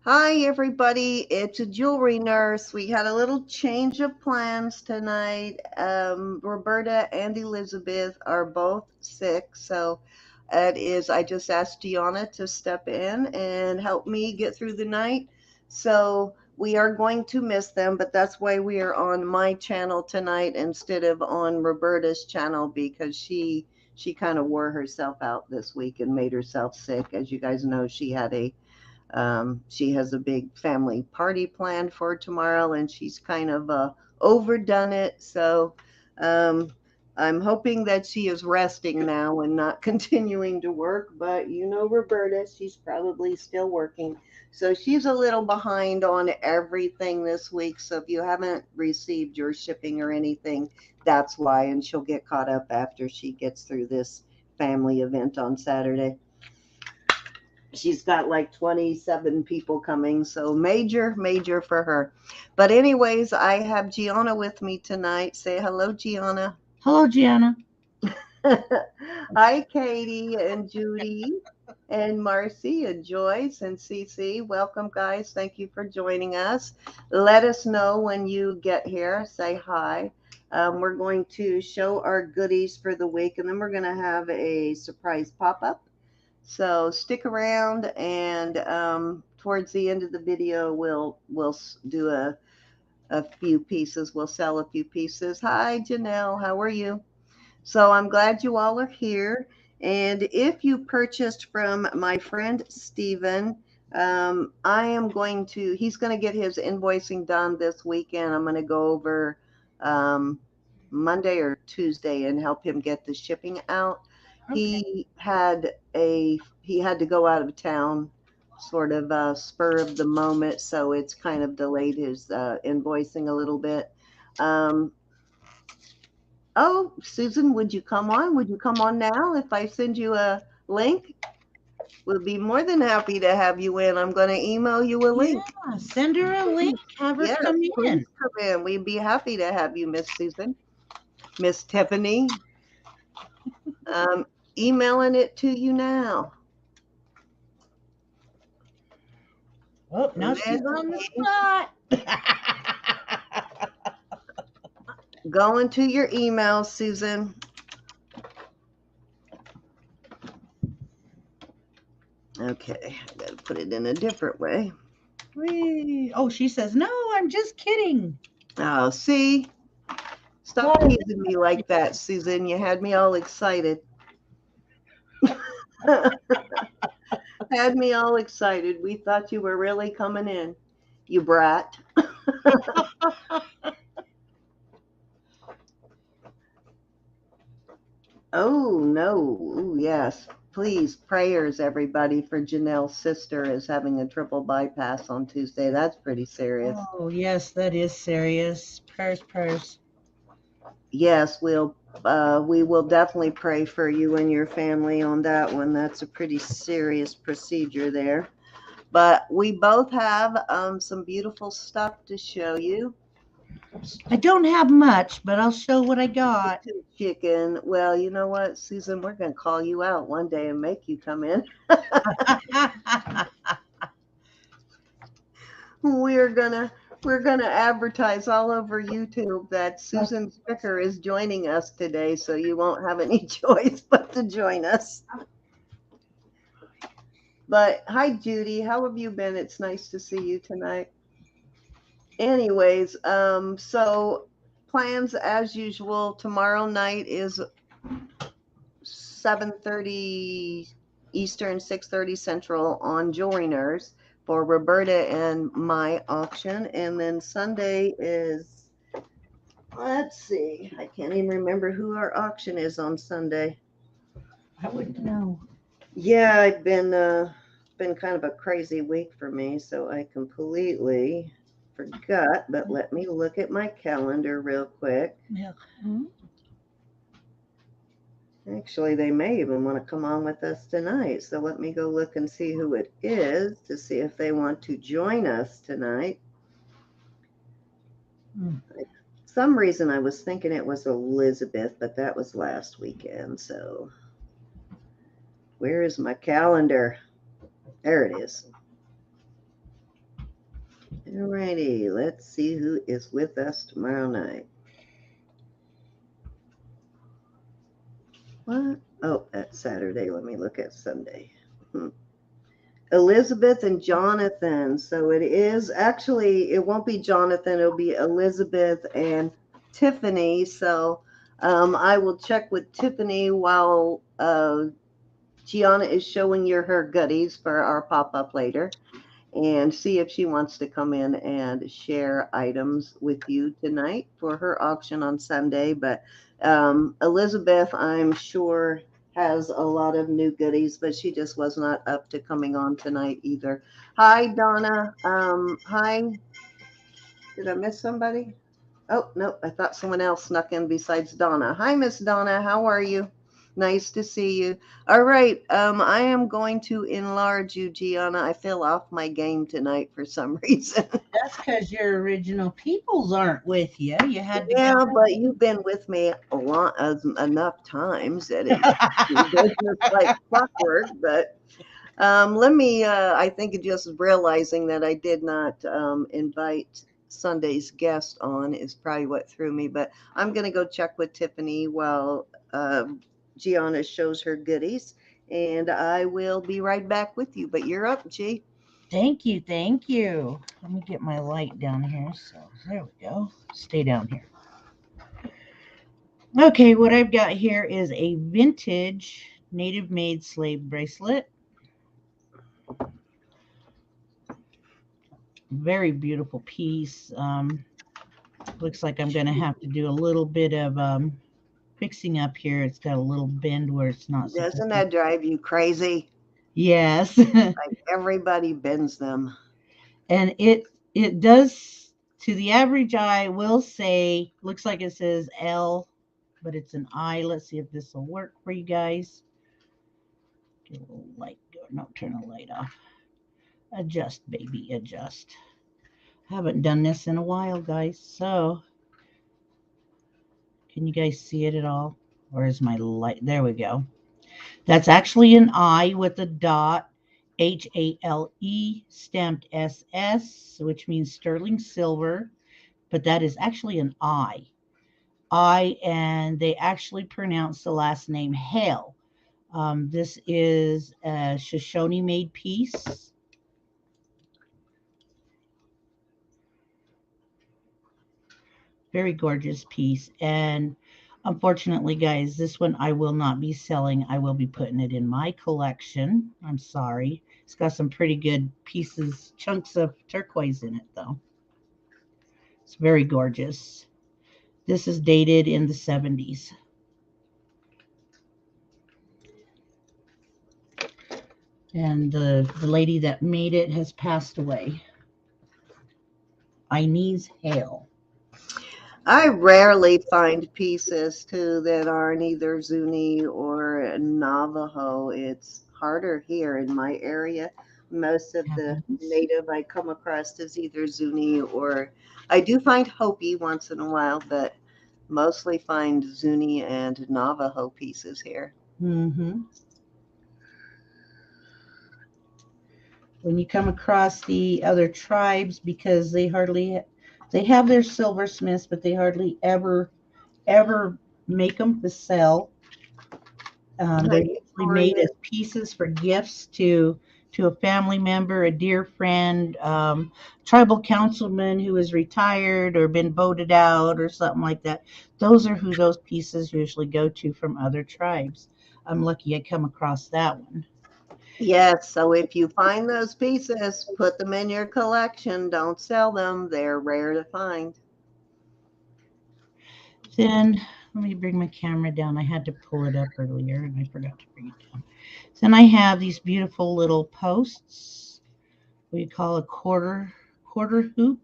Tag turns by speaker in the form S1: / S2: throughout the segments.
S1: Hi, everybody. It's a jewelry nurse. We had a little change of plans tonight. Roberta and Elizabeth are both sick, so I just asked Gianna to step in and help me get through the night. So we are going to miss them, but that's why we are on my channel tonight instead of on Roberta's channel because she kind of wore herself out this week and made herself sick. As you guys know, she has a big family party planned for tomorrow, and she's kind of overdone it. So um, I'm hoping that she is resting now and not continuing to work. But you know, Roberta, she's probably still working. So she's a little behind on everything this week. So if you haven't received your shipping or anything, that's why. And she'll get caught up after she gets through this family event on Saturday. She's got like 27 people coming, so major for her. But anyways, I have Gianna with me tonight. Say hello, Gianna.
S2: Hello, Geanna.
S1: Hi, Katie and Judy and Marcy and Joyce and Cece. Welcome, guys. Thank you for joining us. Let us know when you get here. Say hi. We're going to show our goodies for the week, and then we're going to have a surprise pop-up. So stick around, and towards the end of the video, we'll do a few pieces. We'll sell a few pieces. Hi, Janelle. How are you? So I'm glad you all are here. And if you purchased from my friend Steven, he's going to get his invoicing done this weekend. I'm going to go over um, Monday or Tuesday and help him get the shipping out.
S2: Okay.
S1: He had to go out of town, sort of spur of the moment, so it's kind of delayed his invoicing a little bit. Um, Oh, Susan, would you come on? Would you come on now if I send you a link? We'll be more than happy to have you in. I'm going to email you a
S2: Yeah,
S1: link.
S2: send her a link. Have her
S1: Yes,
S2: come
S1: please
S2: in.
S1: come in. We'd be happy to have you, Miss Susan. Miss Tiffany, um, emailing it to you now.
S2: Oh, now she's on the
S1: Let's
S2: spot.
S1: go into your email, Susan. Okay, I got to put it in a different way.
S2: Whee. Oh, she says, no, I'm just kidding.
S1: Oh, see? Stop teasing me like that, Susan. You had me all excited. Had me all excited. We thought you were really coming in, you brat. Oh, no. Ooh, yes. Please, prayers, everybody, for Janelle's sister is having a triple bypass on Tuesday. That's pretty serious.
S2: Oh, yes, that is serious. Prayers, prayers.
S1: Yes, we will definitely pray for you and your family on that one. That's a pretty serious procedure there. But we both have some beautiful stuff to show you.
S2: I don't have much, but I'll show what I got.
S1: Chicken. Well, you know what, Susan, we're going to call you out one day and make you come in. we're gonna we're gonna advertise all over YouTube that Susan Stricker is joining us today, so you won't have any choice but to join us. But hi, Judy. How have you been? It's nice to see you tonight. Anyways, so plans as usual. Tomorrow night is 7:30 Eastern, 6:30 Central on Jewelry Nurse for Roberta and my auction. And then Sunday is, let's see, I can't even remember who our auction is on Sunday.
S2: I wouldn't know.
S1: Yeah, I've been kind of a crazy week for me, so I completely forgot. But let me look at my calendar real quick. Actually, they may even want to come on with us tonight. So let me go look and see who it is to see if they want to join us tonight. Some reason I was thinking it was Elizabeth, but that was last weekend. So where is my calendar? There it is. Alrighty, let's see who is with us tomorrow night. What? Oh, that's Saturday. Let me look at Sunday. Elizabeth and Jonathan. So it is actually, it won't be Jonathan, it'll be Elizabeth and Tiffany. So I will check with Tiffany while Gianna is showing you her goodies for our pop up later, and see if she wants to come in and share items with you tonight for her auction on Sunday. But Elizabeth, I'm sure, has a lot of new goodies, but she just was not up to coming on tonight either. Hi, Donna. Hi. Did I miss somebody? Oh, no, I thought someone else snuck in besides Donna. Hi, Miss Donna. How are you? Nice to see you. All right. I am going to enlarge you, Gianna. I fell off my game tonight for some reason.
S2: That's because your original peoples aren't with you. You had to
S1: Yeah,
S2: go.
S1: but you've been with me a lot enough times that it's business like clockwork. But let me, I think just realizing that I did not invite Sunday's guest on is probably what threw me. But I'm going to go check with Tiffany while Gianna shows her goodies. And I will be right back with you. But you're up, G.
S2: Thank you, thank you. Let me get my light down here. So there we go. Stay down here. Okay, what I've got here is a vintage native made slave bracelet. Very beautiful piece. Looks like I'm going to have to do a little bit of fixing up here. It's got a little bend where it's not supposed
S1: Doesn't
S2: to.
S1: that drive you crazy?
S2: Yes.
S1: Like everybody bends them.
S2: And it does, to the average eye will say, looks like it says L, but it's an I. Let's see if this will work for you guys. Get a little light go. No, turn the light off. Adjust, baby, adjust. Haven't done this in a while, guys. So can you guys see it at all? Or is my light? There we go. That's actually an I with a dot. HALE stamped SS, which means sterling silver, but that is actually an I. And they actually pronounce the last name Hale. This is a Shoshone made piece. Very gorgeous piece. And unfortunately, guys, this one I will not be selling. I will be putting it in my collection. I'm sorry. It's got some pretty good pieces, chunks of turquoise in it, though. It's very gorgeous. This is dated in the 70s. And the lady that made it has passed away. Inez Hale.
S1: I rarely find pieces too that aren't either Zuni or Navajo. It's harder here in my area. Most of the
S2: Happens.
S1: native I come across is either Zuni or I do find Hopi once in a while, but mostly find Zuni and Navajo pieces here.
S2: Mm-hmm. When you come across the other tribes, because they have their silversmiths, but they hardly ever make them to sell. They're
S1: Hi,
S2: usually made
S1: Victoria.
S2: as pieces for gifts to a family member, a dear friend, tribal councilman who is retired or been voted out or something like that. Those are who those pieces usually go to from other tribes. I'm lucky I come across that one.
S1: Yes, so if you find those pieces, put them in your collection. Don't sell them. They're rare to find.
S2: Then let me bring my camera down. I had to pull it up earlier and I forgot to bring it down. Then I have these beautiful little posts. We call a quarter hoop.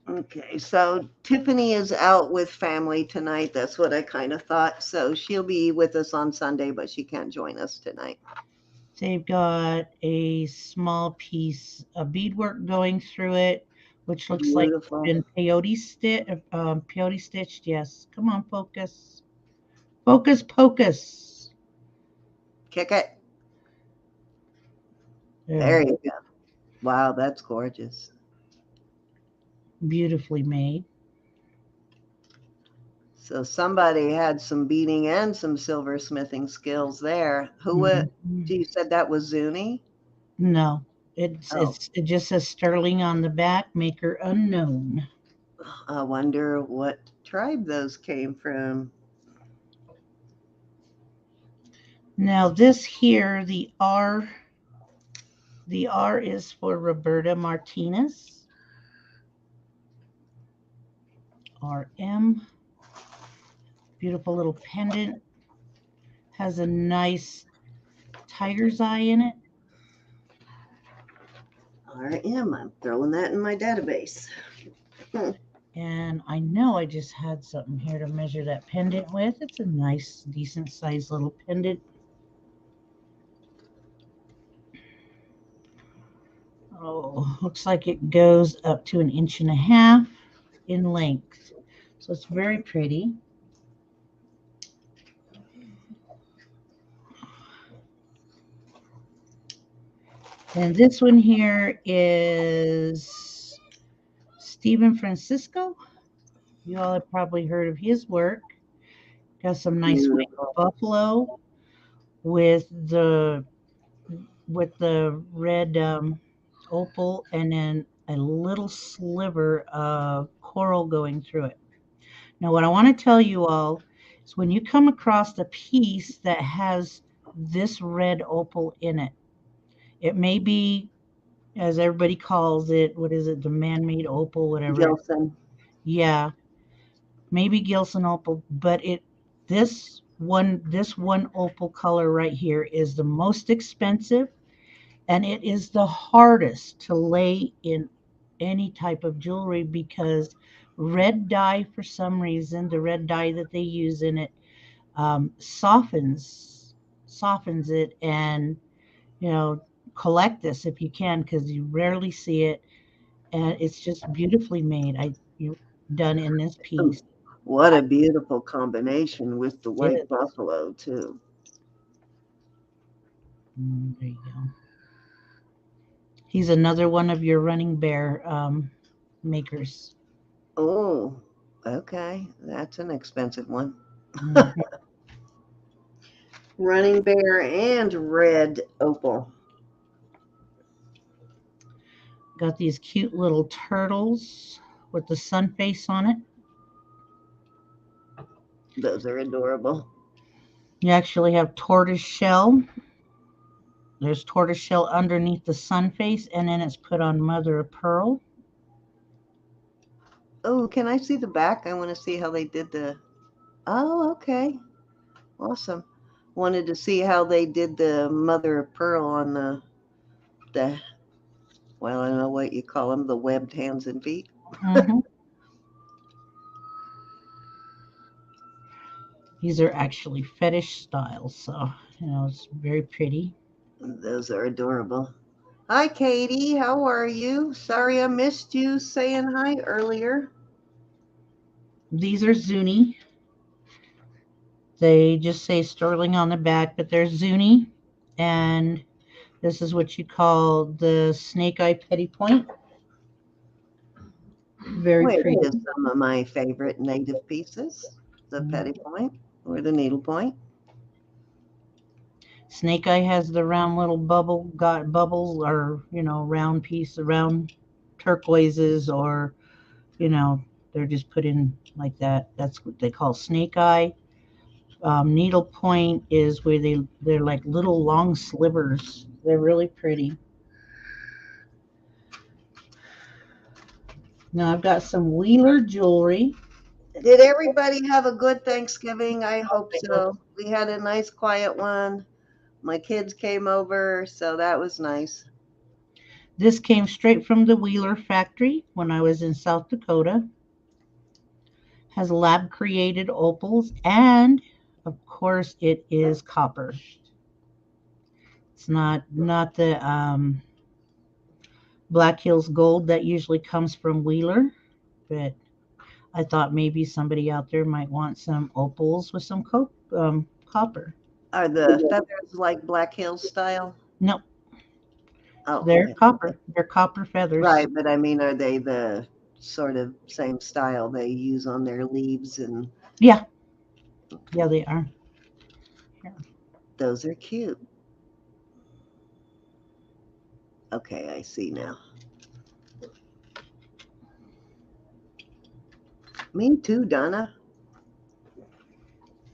S1: Okay, so Tiffany is out with family tonight. That's what I kind of thought. So she'll be with us on Sunday, but she can't join us tonight.
S2: They've got a small piece of beadwork going through it, which looks like it's
S1: Beautiful.
S2: been peyote stitched. Yes, come on, focus, focus, focus.
S1: Kick it.
S2: There we
S1: There
S2: go.
S1: you go. Wow, that's gorgeous.
S2: beautifully made.
S1: So somebody had some beading and some silversmithing skills there.
S2: Mhm.
S1: You said that was Zuni?
S2: No,
S1: Oh,
S2: it just says sterling on the back, maker unknown.
S1: I wonder what tribe those came from.
S2: Now this here, the R is for Roberta Martinez. RM. Beautiful little pendant. Has a nice tiger's eye in it.
S1: RM. I'm throwing that in my database.
S2: And I know I just had something here to measure that pendant with. It's a nice, decent sized little pendant. Oh, looks like it goes up to 1.5 inches in length. So it's very pretty. And this one here is Stephen Francisco. You all have probably heard of his work. Got some nice white
S1: Beautiful.
S2: buffalo with the red opal and then a little sliver of coral going through it. Now, what I want to tell you all is when you come across a piece that has this red opal in it, it may be, as everybody calls it, what is it, the man-made opal, whatever.
S1: Gilson.
S2: Yeah, maybe Gilson opal, but this one opal color right here is the most expensive, and it is the hardest to lay in any type of jewelry because red dye, for some reason, the red dye that they use in it softens it. And you know, collect this if you can because you rarely see it, and it's just beautifully made. Done in this piece.
S1: What a beautiful combination with the
S2: It
S1: white
S2: is.
S1: buffalo, too.
S2: There you go. He's another one of your running bear makers.
S1: Oh, okay. That's an expensive one.
S2: Mhm.
S1: Running bear and red opal.
S2: Got these cute little turtles with the sun face on it.
S1: Those are adorable.
S2: You actually have tortoise shell. There's tortoise shell underneath the sun face, and then it's put on mother of pearl.
S1: Oh, can I see the back? I want to see how they did the. Oh, okay. Awesome. Wanted to see how they did the mother of pearl on the well, I don't know what you call them, the webbed hands and feet.
S2: Hmm. These are actually fetish styles, so it's very pretty.
S1: Those are adorable. Hi, Katie. How are you? Sorry I missed you saying hi earlier.
S2: These are Zuni. They just say sterling on the back, but they're Zuni, and this is what you call the snake eye petty point. Very
S1: Which
S2: pretty.
S1: is some of my favorite native pieces, the petty point or the needle point.
S2: Snake eye has the round little got bubbles, or round piece, round turquoises, or you know, they're just put in like that. That's what they call snake eye. Needle point is where they're like little long slivers. They're really pretty. Now I've got some Wheeler jewelry.
S1: Did everybody have a good Thanksgiving? I hope so. We had a nice quiet one. My kids came over, so that was nice.
S2: This came straight from the Wheeler factory when I was in South Dakota. Has lab created opals, and of course it is copper. It's not the Black Hills gold that usually comes from Wheeler, but I thought maybe somebody out there might want some opals with some copper.
S1: Are the feathers like Black Hills style?
S2: No,
S1: Oh,
S2: they're
S1: okay.
S2: copper. They're copper feathers.
S1: Right, but I mean, are they the sort of same style they use on their leaves, and
S2: Yeah, yeah, they are. Here.
S1: those are cute. Okay, I see now. Me too, Donna.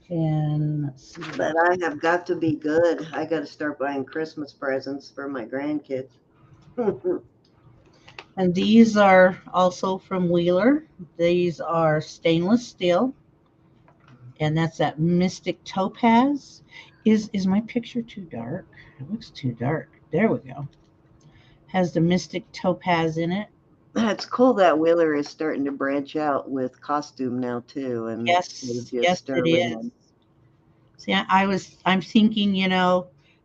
S2: And let's see.
S1: But I have got to be good. I got to start buying Christmas presents for my grandkids.
S2: And these are also from Wheeler. These are stainless steel, and that's that Mystic Topaz. Is my picture too dark? It looks too dark. There we go. Has the Mystic Topaz in it.
S1: It's cool that Wheeler is starting to branch out with costume now too, and instead of
S2: Yes,
S1: just
S2: yes, it
S1: sterling.
S2: is. See, I'm thinking,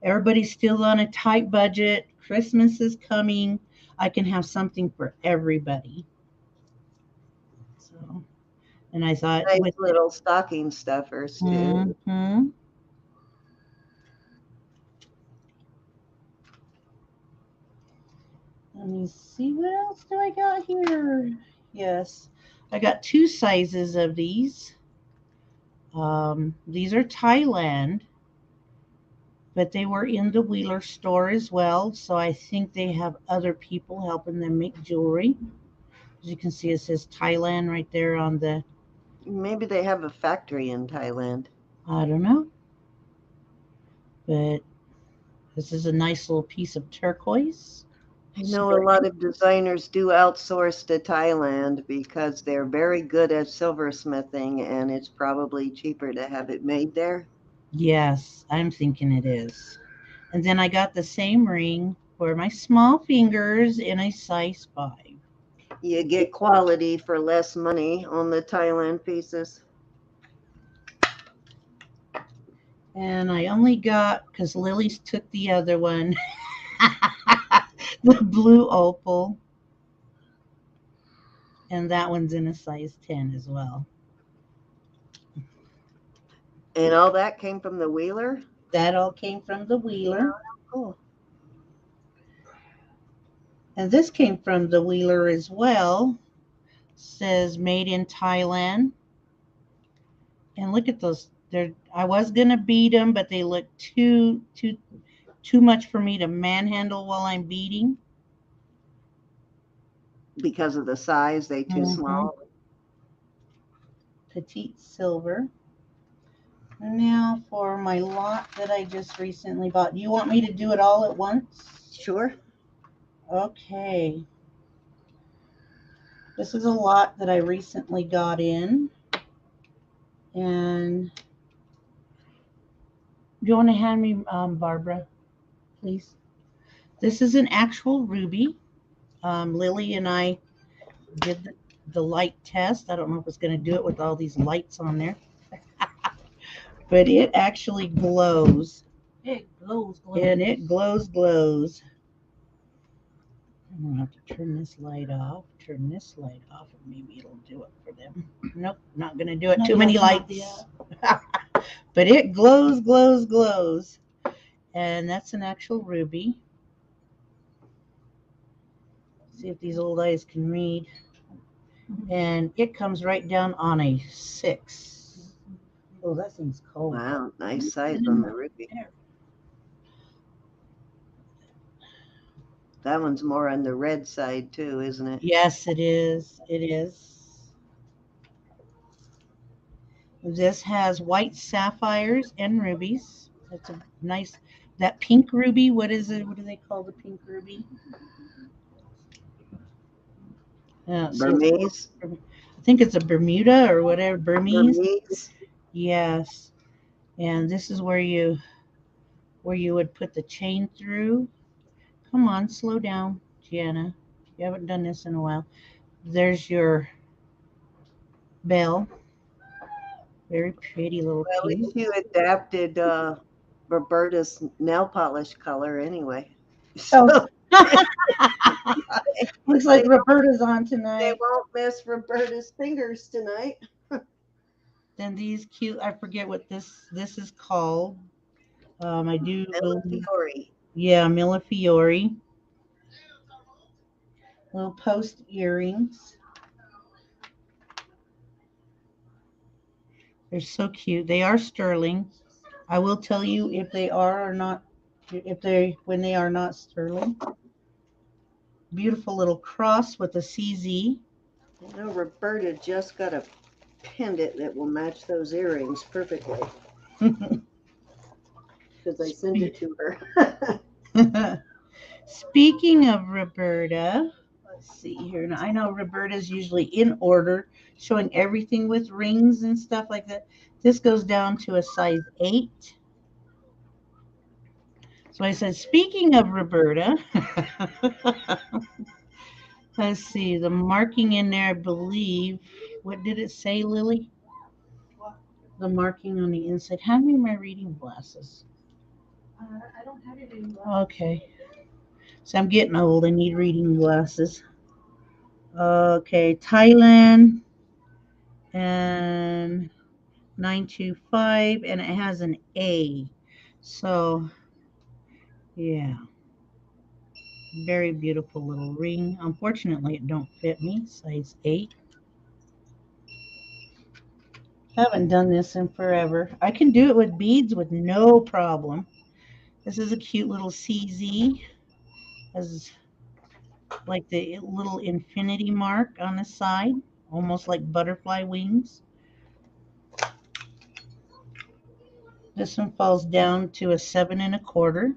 S2: everybody's still on a tight budget. Christmas is coming. I can have something for everybody. So, and I thought
S1: Nice
S2: with it.
S1: little stocking stuffers too.
S2: Hmm. Let me see, what else do I got here? Yes, I got two sizes of these. These are Thailand, but they were in the Wheeler store as well. So I think they have other people helping them make jewelry. As you can see, it says Thailand right there on the,
S1: Maybe they have a factory in Thailand.
S2: I don't know, but this is a nice little piece of turquoise.
S1: I know a lot of designers do outsource to Thailand because they're very good at silversmithing, and it's probably cheaper to have it made there.
S2: Yes, I'm thinking it is. And then I got the same ring for my small fingers in a size 5.
S1: You get quality for less money on the Thailand pieces.
S2: And I only got, because Lily's took the other one, the blue opal. And that one's in a size 10 as well.
S1: And all that came from the Wheeler?
S2: That all came from the Wheeler.
S1: Cool.
S2: And this came from the Wheeler as well. Says made in Thailand. And look at those. I was gonna beat them, but they look too much for me to manhandle while I'm beating.
S1: Because of the size, they too small.
S2: Petite silver. Now for my lot that I just recently bought. Do you want me to do it all at once?
S1: Sure.
S2: Okay. This is a lot that I recently got in. And do you want to hand me, Barbara, please? This is an actual ruby. Lily and I did the light test. I don't know if it's going to do it with all these lights on there. But it actually glows.
S3: It glows.
S2: And it glows. I'm going to have to turn this light off, and maybe it'll do it for them. Nope, not going to do it. Too many lights. But it glows. And that's an actual ruby. See if these old eyes can read. And it comes right down on a 6. Oh, that thing's cold.
S1: Wow, nice size on the ruby. That one's more on the red side too, isn't it?
S2: Yes, it is. It is. This has white sapphires and rubies. That's a nice, that pink ruby, what is it? What do they call the pink ruby?
S1: Burmese?
S2: I think it's a Bermuda or whatever, Burmese. Yes. And this is where you would put the chain through. Come on, slow down, Geanna. You haven't done this in a while. There's your bell. Very pretty little
S1: Well, at
S2: piece.
S1: least you adapted Roberta's nail polish color anyway. So
S2: Looks like Roberta's on
S1: they
S2: tonight.
S1: won't miss Roberta's fingers tonight.
S2: Then these cute, I forget what this is called. I do believe,
S1: Fiore.
S2: yeah, Millefiori. Little post earrings. They're so cute. They are sterling. I will tell you if they are or not, when they are not sterling. Beautiful little cross with a CZ.
S1: I know Roberta just got a pendant that will match those earrings perfectly because I sent it to her.
S2: Speaking of Roberta, let's see here. Now, I know Roberta's usually in order, showing everything with rings and stuff like that. This goes down to a size 8. So I said, speaking of Roberta, let's see, the marking in there, I believe, what did it say, Lily? The marking on the inside. Hand me my reading glasses.
S3: I don't have your reading glasses.
S2: Okay. So I'm getting old. I need reading glasses. Okay, Thailand and 925, and it has an A. So, yeah. Very beautiful little ring. Unfortunately, it don't fit me. Size 8. Haven't done this in forever. I can do it with beads with no problem. This is a cute little CZ. Has like the little infinity mark on the side, almost like butterfly wings. This one falls down to a 7 1/4.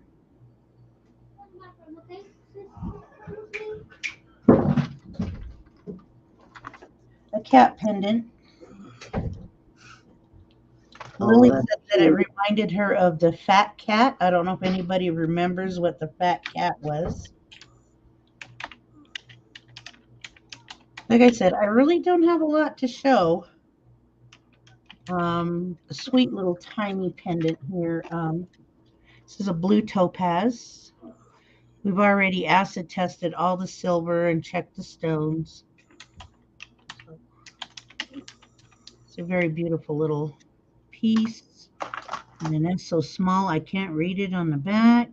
S2: A cat pendant. Lily
S1: that's
S2: said that it
S1: cute.
S2: reminded her of the fat cat. I don't know if anybody remembers what the fat cat was. Like I said, I really don't have a lot to show. A sweet little tiny pendant here. This is a blue topaz. We've already acid tested all the silver and checked the stones. It's a very beautiful little piece. And then that's so small I can't read it on the back,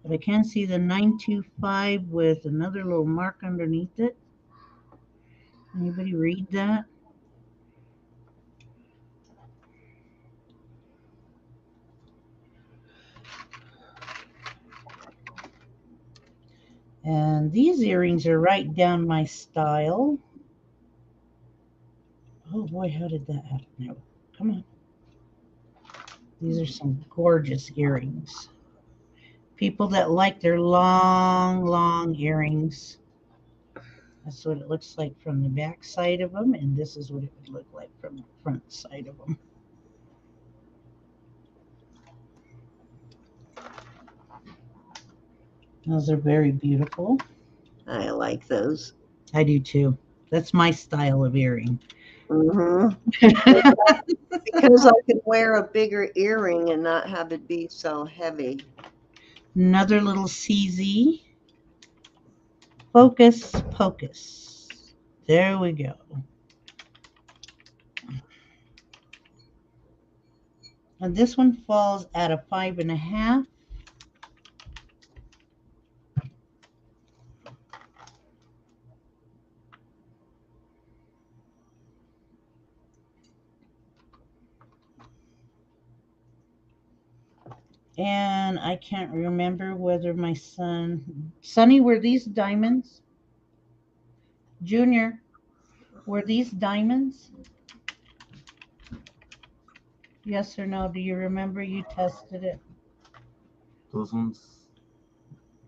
S2: but I can see the 925 with another little mark underneath it. Anybody read that? And these earrings are right down my style. Oh boy, how did that happen? No, come on. These are some gorgeous earrings. People that like their long, long earrings. That's what it looks like from the back side of them, and this is what it would look like from the front side of them. Those are very beautiful.
S1: I like those.
S2: I do too. That's my style of earring.
S1: Mm-hmm. Because I can wear a bigger earring and not have it be so heavy.
S2: Another little CZ. Focus, pocus. There we go. And this one falls at a 5 1/2. And I can't remember whether my Sonny, were these diamonds? Junior, were these diamonds? Yes or no? Do you remember you tested it?
S4: Those ones?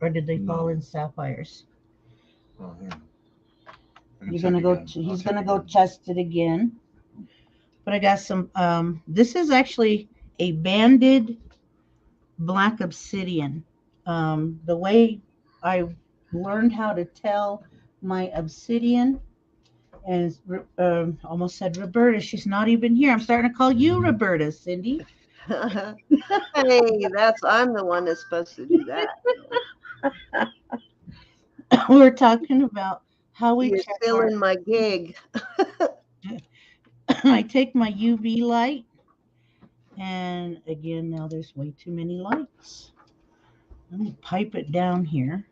S2: Or did they
S4: No.
S2: fall in sapphires?
S4: Oh, yeah.
S2: You're gonna go. He's gonna go test it again. But I got some. This is actually a banded black obsidian. The way I learned how to tell my obsidian, and almost said Roberta. She's not even here. I'm starting to call you Roberta, Cindy.
S1: Hey, I'm the one that's supposed to do that.
S2: We're talking about how we
S1: You're
S2: check
S1: filling my gig.
S2: I take my UV light, and again, now there's way too many lights. Let me pipe it down here.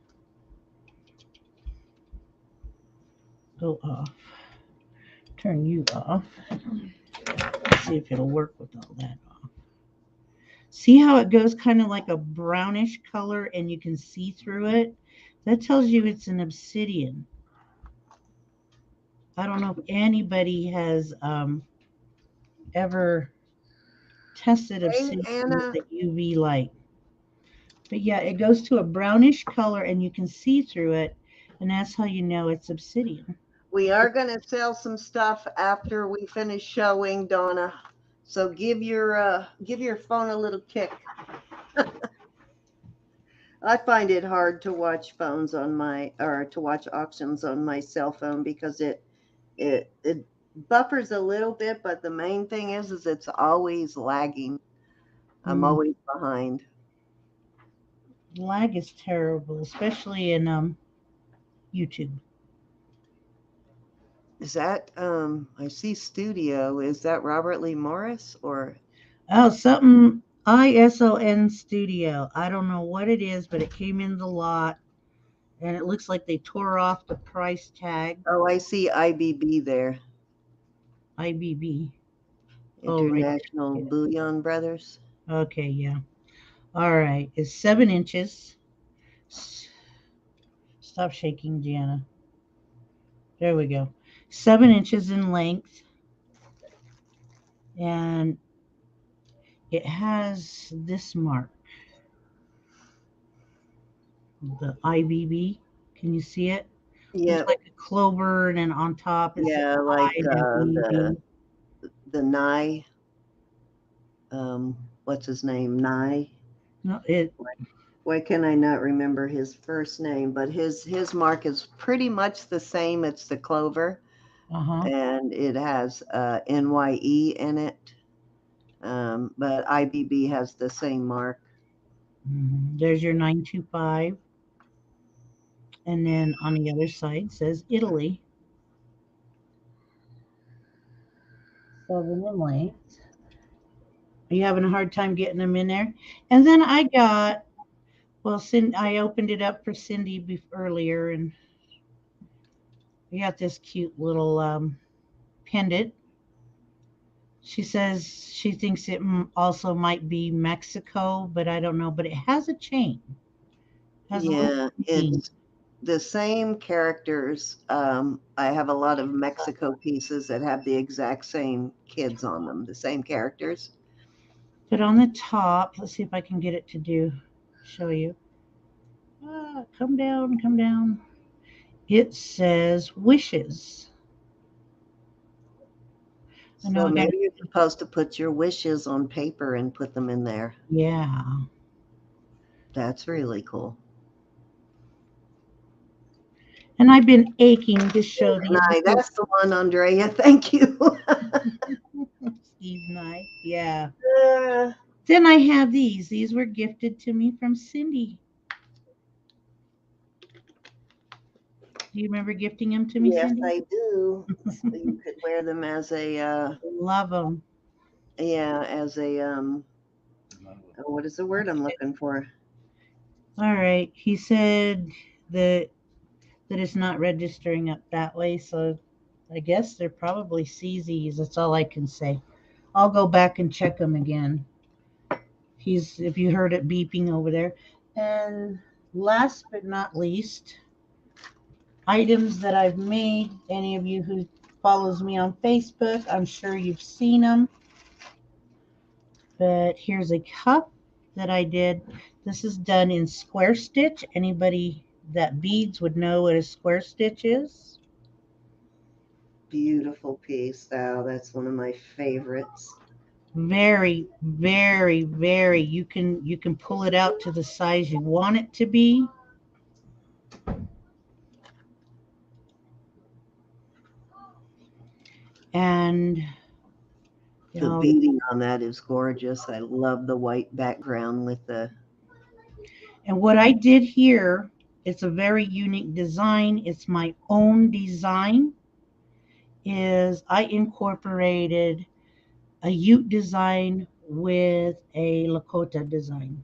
S2: Go off. Turn you off. see if it'll work with all that on. See how it goes kind of like a brownish color and you can see through it? That tells you it's an obsidian. I don't know if anybody has ever tested
S1: Hey,
S2: obsidian with
S1: Anna,
S2: the UV light. But yeah, it goes to a brownish color and you can see through it, and that's how you know it's obsidian.
S1: we are going to sell some stuff after we finish showing, Donna. So give your phone a little kick. I find it hard to watch phones on to watch auctions on my cell phone because it buffers a little bit, but the main thing is it's always lagging. I'm always behind.
S2: Lag is terrible, especially in YouTube.
S1: Is that I see studio. Is that Robert Lee Morris or
S2: Oh, something ISON Studio. I don't know what it is, but it came in the lot, and it looks like they tore off the price tag.
S1: oh, I see IBB there.
S2: IBB. Oh, right
S1: International
S2: there.
S1: Bullion Brothers.
S2: Okay, yeah. All right. It's 7 inches. Stop shaking, Geanna. There we go. 7 inches in length. And it has this mark, the IBB. Can you see it?
S1: Yeah,
S2: Looks like a clover, and then on top it's
S1: yeah,
S2: an
S1: like
S2: I and then
S1: the Nye. What's his name? Nye.
S2: no,
S1: Why can I not remember his first name? But his mark is pretty much the same. It's the clover, and it has NYE in it. But IBB has the same mark.
S2: There's your 925. And then on the other side says Italy. 7 in length. Are you having a hard time getting them in there? And then I got, well, I opened it up for Cindy earlier, and we got this cute little pendant. She says she thinks it also might be Mexico, but I don't know. But it has a chain.
S1: Yeah, it's the same characters. I have a lot of Mexico pieces that have the exact same kids on them, the same characters.
S2: But on the top, let's see if I can get it to show you. Come down, come down. It says wishes.
S1: So maybe you're supposed to put your wishes on paper and put them in there.
S2: Yeah.
S1: That's really cool.
S2: And I've been aching to show these.
S1: That's the one, Andrea. Thank you.
S2: Steve Nye. Yeah. Then I have these. These were gifted to me from Cindy. Do you remember gifting them to me,
S1: yes,
S2: Cindy?
S1: I do. So you could wear them as a
S2: love them.
S1: Yeah, as a what is the word I'm looking for?
S2: All right. He said that it's not registering up that way, so I guess they're probably CZs. That's all I can say. I'll go back and check them again. If you heard it beeping over there. And last but not least, items that I've made. Any of you who follows me on Facebook, I'm sure you've seen them. But here's a cup that I did. This is done in square stitch. Anybody that beads would know what a square stitch is.
S1: Beautiful piece. Oh, that's one of my favorites.
S2: Very, very, very. You can pull it out to the size you want it to be. And
S1: the beading on that is gorgeous. I love the white background with the.
S2: And what I did here, it's a very unique design. It's my own design. Is I incorporated a Ute design with a Lakota design.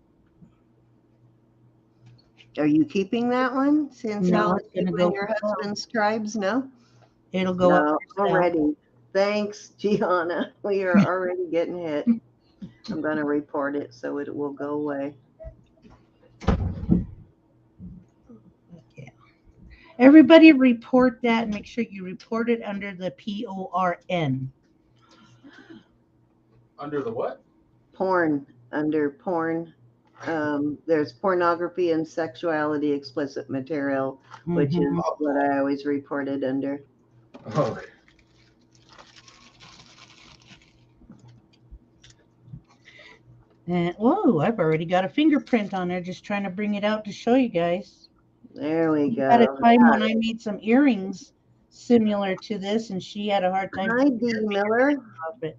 S1: Are you keeping that one since
S2: no,
S1: it's going to go your husband's tribes? No,
S2: it'll go up
S1: already. Thanks, Gianna. We are already getting hit. I'm going to report it so it will go away.
S2: Yeah. Everybody report that and make sure you report it under the PORN.
S4: Under the what?
S1: Porn, under porn. There's pornography and sexuality explicit material, which is
S2: Mhm.
S1: what I always reported under.
S4: Oh, okay.
S2: And whoa, I've already got a fingerprint on there. Just trying to bring it out to show you guys.
S1: There we
S2: We had a
S1: go.
S2: time when I made some earrings similar to this, and she had a hard time
S1: Hi, D. Miller.
S2: off it.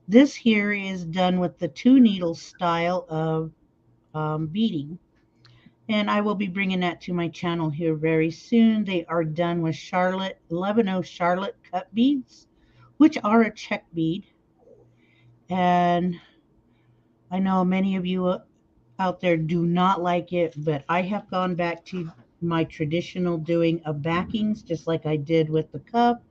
S2: This here is done with the 2-needle style of beading. And I will be bringing that to my channel here very soon. They are done with Charlotte, 11 Charlotte cut beads, which are a check bead. And I know many of you out there do not like it, but I have gone back to my traditional doing of backings, just like I did with the cup.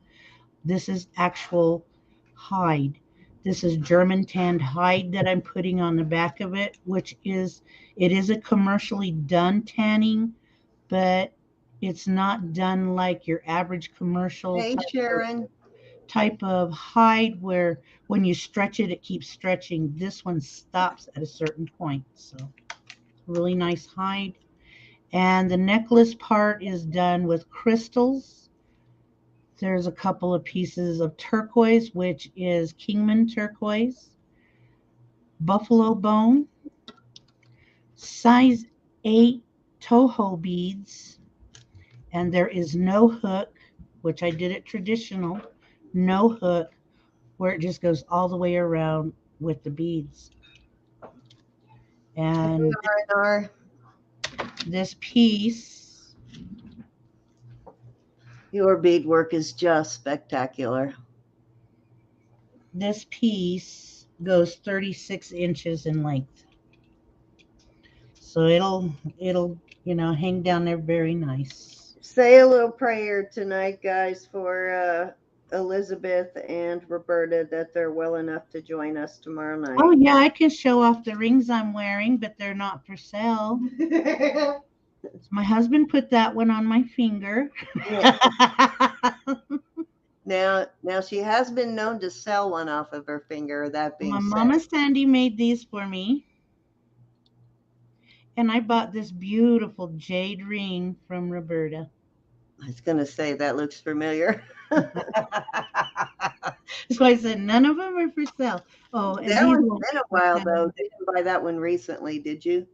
S2: This is actual hide. This is German tanned hide that I'm putting on the back of it, it is a commercially done tanning, but it's not done like your average commercial
S1: Hey, Sharon.
S2: type of hide where when you stretch it, it keeps stretching. This one stops at a certain point. So really nice hide. And the necklace part is done with crystals. There's a couple of pieces of turquoise, which is Kingman turquoise, buffalo bone, size 8 Toho beads, and there is no hook, which I did it traditional, no hook, where it just goes all the way around with the beads. And
S1: R&R.
S2: this piece,
S1: Your beadwork is just spectacular.
S2: this piece goes 36 inches in length. So it'll hang down there very nice.
S1: Say a little prayer tonight, guys, for Elizabeth and Roberta that they're well enough to join us tomorrow night.
S2: Oh yeah, I can show off the rings I'm wearing, but they're not for sale. My husband put that one on my finger.
S1: Now she has been known to sell one off of her finger. That being
S2: My
S1: said,
S2: mama Sandy made these for me. And I bought this beautiful jade ring from Roberta.
S1: I was going to say that looks familiar.
S2: That's why I said none of them are for sale. Oh, and
S1: That
S2: these
S1: one's
S2: ones
S1: been a while, though. You didn't buy that one recently, did you?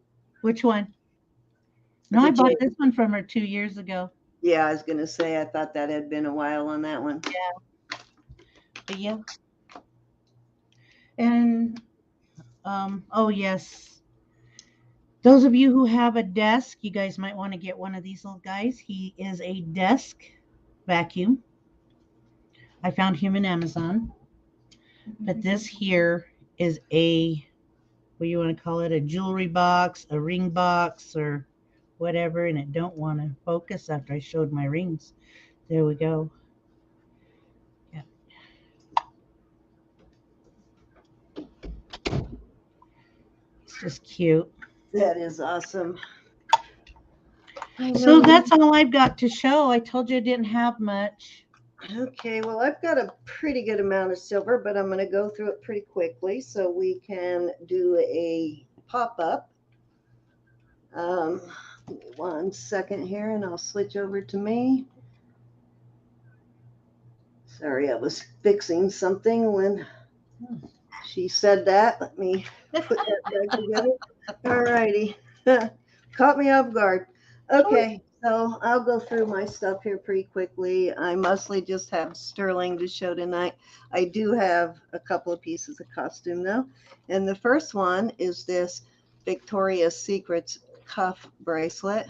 S2: Which one? No,
S1: The
S2: I bought
S1: jade.
S2: this one from her 2 years ago.
S1: Yeah, I was going to say I thought that had been a while on that one.
S2: But yeah. And oh yes. Those of you who have a desk, you guys might want to get one of these little guys. He is a desk vacuum. I found him in Amazon. But this here is what you want to call it, a jewelry box, a ring box, or whatever, and it don't want to focus after I showed my rings. There we go. Yeah. It's just cute.
S1: That is awesome.
S2: So that's all I've got to show. I told you I didn't have much.
S1: Okay, well, I've got a pretty good amount of silver, but I'm going to go through it pretty quickly so we can do a pop-up. Give me 1 second here, and I'll switch over to me. Sorry, I was fixing something when she said that. Let me put that back together. All righty. Caught me off guard. Okay, so I'll go through my stuff here pretty quickly. I mostly just have sterling to show tonight. I do have a couple of pieces of costume, though. And the first one is this Victoria's Secrets cuff bracelet.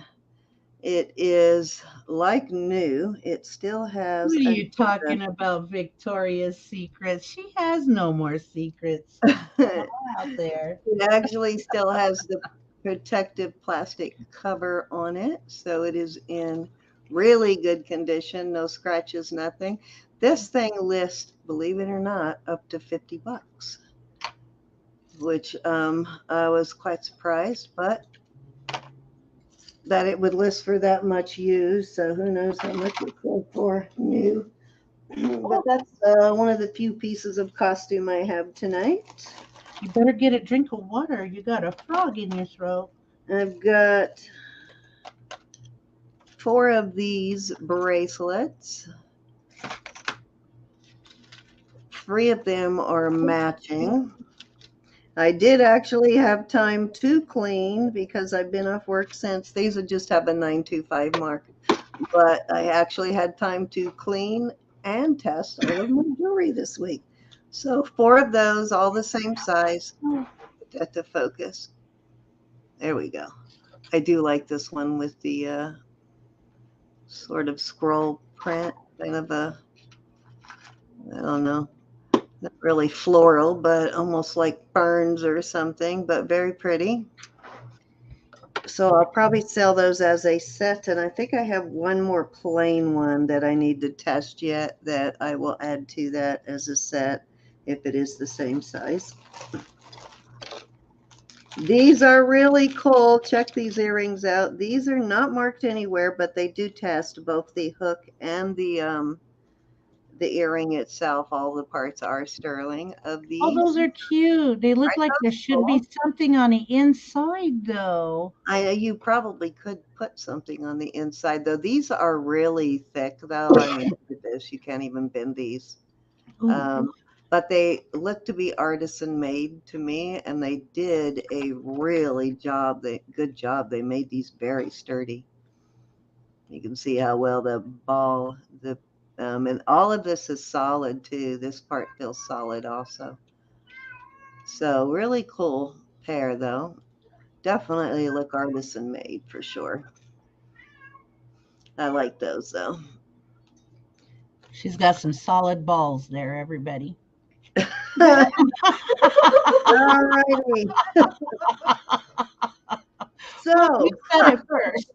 S1: It is like new. It still has.
S2: What are you talking about, Victoria's Secrets? She has no more secrets out there.
S1: It actually still has the protective plastic cover on it, so it is in really good condition, no scratches, nothing. This thing lists, believe it or not, up to $50, which I was quite surprised, but that it would list for that much used. So who knows how much it sold for new. But that's one of the few pieces of costume I have tonight.
S2: You better get a drink of water. You got a frog in your throat.
S1: I've got 4 of these bracelets. 3 of them are matching. I did actually have time to clean because I've been off work since. These would just have a 925 mark. But I actually had time to clean and test all of my jewelry this week. So 4 of those, all the same size. Put that to focus. There we go. I do like this one with the sort of scroll print, kind of a, I don't know, not really floral, but almost like ferns or something, but very pretty. So I'll probably sell those as a set, and I think I have one more plain one that I need to test yet that I will add to that as a set if it is the same size. These are really cool. Check these earrings out. These are not marked anywhere, but they do test both the hook and the earring itself. All the parts are sterling of these.
S2: Oh, those are cute. They look
S1: Right,
S2: like there
S1: those
S2: should be
S1: cool.
S2: something on the inside, though.
S1: You probably could put something on the inside, though. These are really thick, though. I mean, look at this. You can't even bend these.
S2: Ooh.
S1: But they look to be artisan made to me, and they did a really good job. They made these very sturdy. You can see how well the ball, and all of this is solid too. This part feels solid also. So really cool pair though. Definitely look artisan made for sure. I like those though.
S2: She's got some solid balls there, everybody.
S1: All righty. So
S2: You said it first.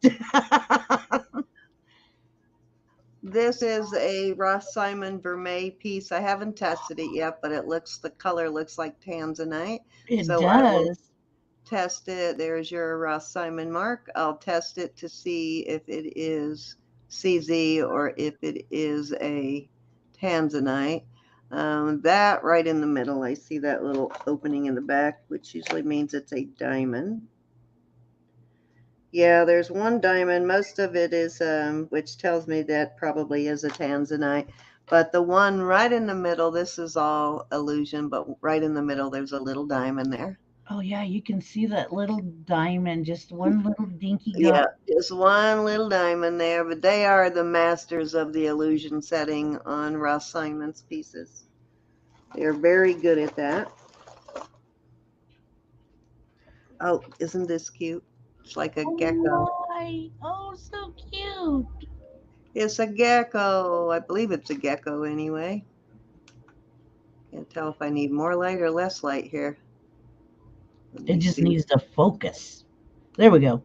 S1: this is a Ross Simon Vermeil piece. I haven't tested it yet, but the color looks like tanzanite.
S2: It
S1: So I will
S2: does.
S1: test it. There's your Ross Simon mark. I'll test it to see if it is CZ or if it is a tanzanite. That right in the middle, I see that little opening in the back, which usually means it's a diamond. Yeah, there's one diamond. Most of it is, which tells me that probably is a tanzanite. But the one right in the middle, this is all illusion, but right in the middle, there's a little diamond there.
S2: Oh, yeah, you can see that little diamond, just one little dinky dot.
S1: Yeah, just one little diamond there, but they are the masters of the illusion setting on Ross Simon's pieces. They're very good at that. Oh, isn't this cute? It's like a gecko.
S2: Oh, so cute.
S1: It's a gecko. I believe it's a gecko anyway. Can't tell if I need more light or less light here.
S2: It just needs to focus. There we go.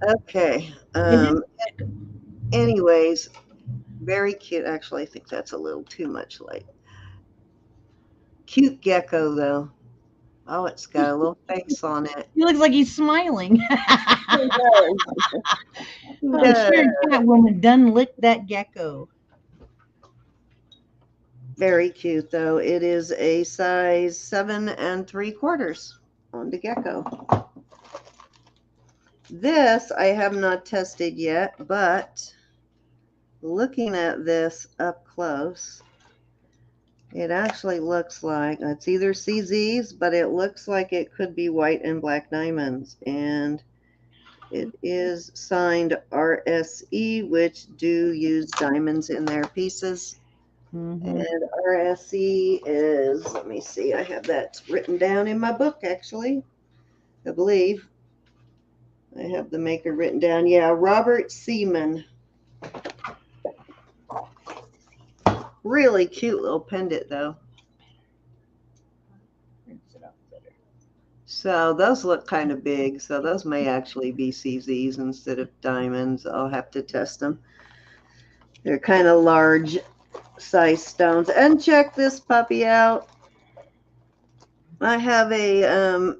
S1: Okay. Anyways, very cute. Actually, I think that's a little too much light. Cute gecko, though. Oh, it's got a little face on it.
S2: He looks like he's smiling.
S1: He
S2: Oh,
S1: does.
S2: sure, Catwoman done licked that gecko.
S1: Very cute, though. It is a size 7 3/4 on the gecko. This I have not tested yet, but looking at this up close, it actually looks like it's either CZs, but it looks like it could be white and black diamonds. And it is signed RSE, which do use diamonds in their pieces. And RSE is, let me see, I have that written down in my book, actually. I believe I have the maker written down. Yeah, Robert Seaman. Really cute little pendant, though. So those look kind of big. So those may actually be CZs instead of diamonds. I'll have to test them. They're kind of large size stones. And check this puppy out. I have a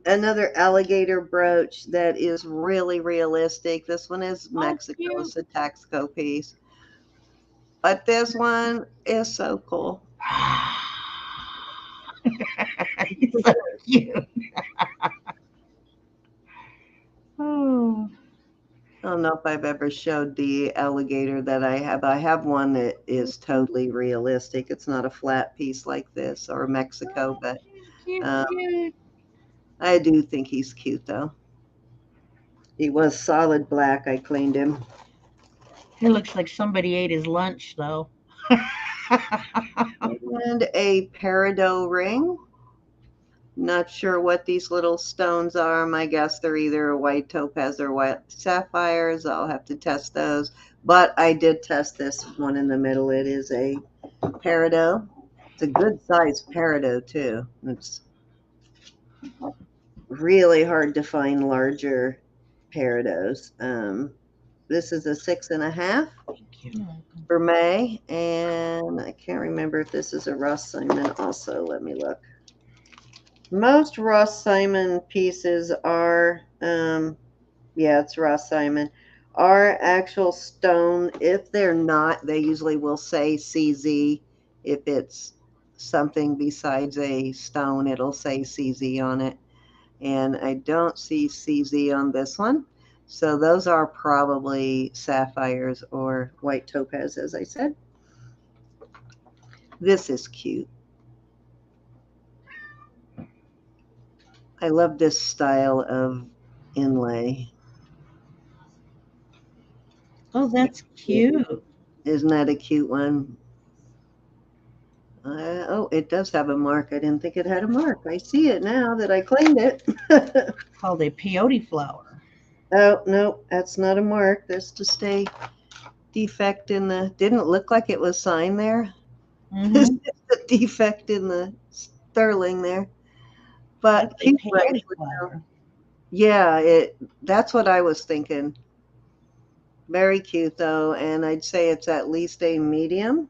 S1: another alligator brooch that is really realistic. This one is Mexico.
S2: cute.
S1: It's a Taxco piece. But this one is so cool.
S2: He's so cute. Oh.
S1: I don't know if I've ever showed the alligator that I have. I have one that is totally realistic. It's not a flat piece like this or Mexico, but
S2: Cute,
S1: um,
S2: cute.
S1: I do think he's cute though. He was solid black. I cleaned him.
S2: It looks like somebody ate his lunch, though.
S1: And a peridot ring. Not sure what these little stones are. My guess they're either a white topaz or white sapphires. I'll have to test those. But I did test this one in the middle. It is a peridot. It's a good sized peridot too. It's really hard to find larger peridots. This is a 6.5 for May, and I can't remember if this is a Ross Simon also. Let me look. Most Ross Simon pieces are, yeah, it's Ross Simon, are actual stone. If they're not, they usually will say CZ. If it's something besides a stone, it'll say CZ on it. And I don't see CZ on this one. So those are probably sapphires or white topaz, as I said. This is cute. I love this style of inlay.
S2: Oh, that's cute.
S1: Isn't that a cute one? Oh, it does have a mark. I didn't think it had a mark. I see it now that I cleaned it.
S2: Called a peyote flower.
S1: Oh, no, that's not a mark. That's just a defect in the, didn't look like it was signed there. It's just a defect in the sterling there. But
S2: That's a peyote flower.
S1: yeah, that's what I was thinking. Very cute though, and I'd say it's at least a medium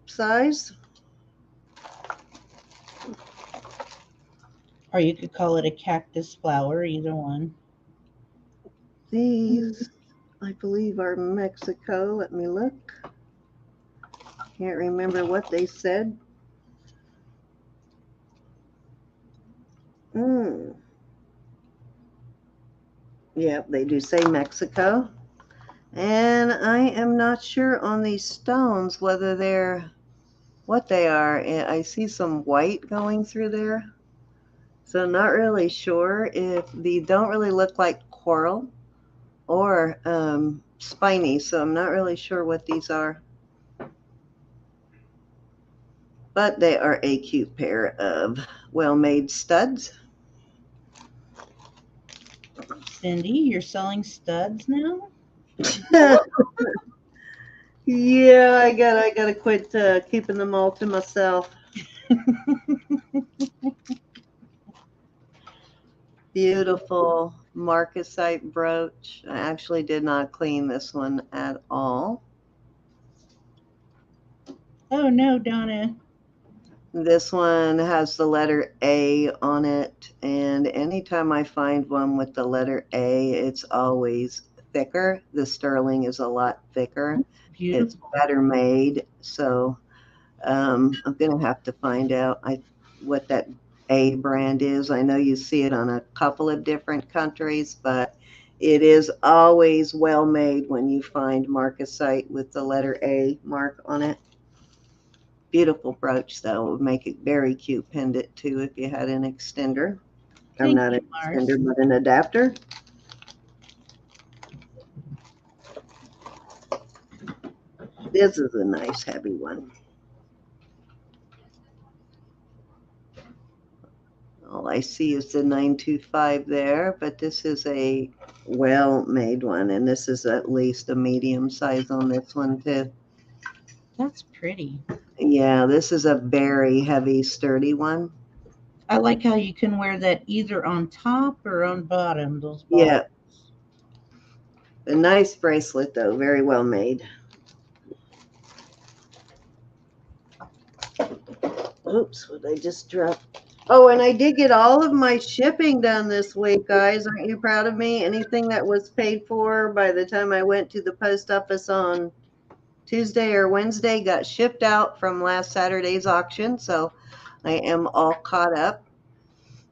S1: size.
S2: Or you could call it a cactus flower, either one.
S1: These, I believe, are Mexico. Let me look. Can't remember what they said. Yeah, they do say Mexico. And I am not sure on these stones whether they're what they are. I see some white going through there. So I'm not really sure if they don't really look like coral or spiny. So I'm not really sure what these are. But they are a cute pair of well-made studs.
S2: Cindy, you're selling studs now?
S1: Yeah, I gotta quit keeping them all to myself. Beautiful marcasite brooch. I actually did not clean this one at all.
S2: Oh no, Donna.
S1: This one has the letter A on it, and anytime I find one with the letter A, it's always thicker. The sterling is a lot thicker.
S2: Beautiful.
S1: It's better made, so I'm gonna have to find out what that A brand is. I know you see it on a couple of different countries, but it is always well made when you find marcasite with the letter A mark on it. Beautiful brooch, though. It would make a very cute pendant too if you had an extender. Or not an extender, but an adapter. This is a nice heavy one. All I see is the 925 there, but this is a well-made one, and this is at least a medium size on this one too.
S2: That's pretty.
S1: Yeah, this is a very heavy, sturdy one.
S2: I like how you can wear that either on top or on bottom. Those
S1: yeah. A nice bracelet, though. Very well made. Oops, what I just dropped. Oh, and I did get all of my shipping done this week, guys. Aren't you proud of me? Anything that was paid for by the time I went to the post office on Tuesday or Wednesday got shipped out from last Saturday's auction. So I am all caught up.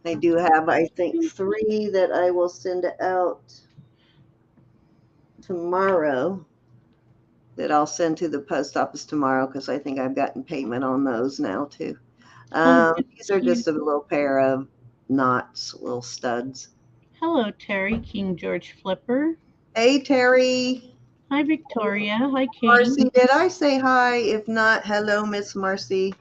S1: I do have, I think, 3 that I will send out tomorrow that I'll send to the post office tomorrow because I think I've gotten payment on those now too. These are just a little pair of knots, little studs.
S2: Hello, Terry, King George Flipper.
S1: Hey, Terry.
S2: Hi, Victoria. Hi, Katie.
S1: Marcy, did I say hi? If not, hello, Miss Marcy.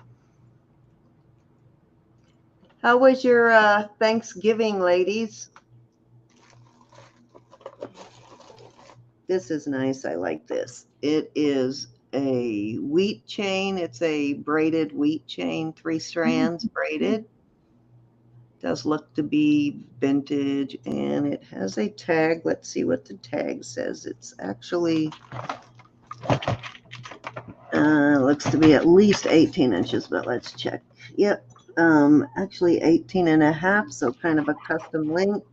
S1: How was your Thanksgiving, ladies? This is nice. I like this. It is a wheat chain. It's a braided wheat chain, 3 strands braided. Does look to be vintage, and it has a tag. Let's see what the tag says. It's actually looks to be at least 18 inches, but let's check. Yep, actually 18 and a half, so kind of a custom length.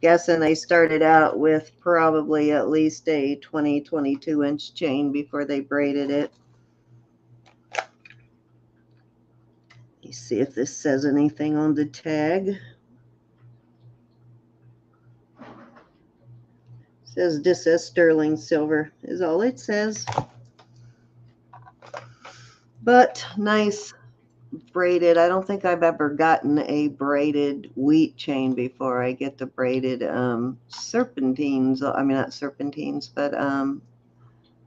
S1: Guessing they started out with probably at least a 22 inch chain before they braided it. Let's see if this says anything on the tag. Says this says sterling silver is all it says. But nice braided. I don't think I've ever gotten a braided wheat chain before. I get the braided serpentines. I mean, not serpentines, but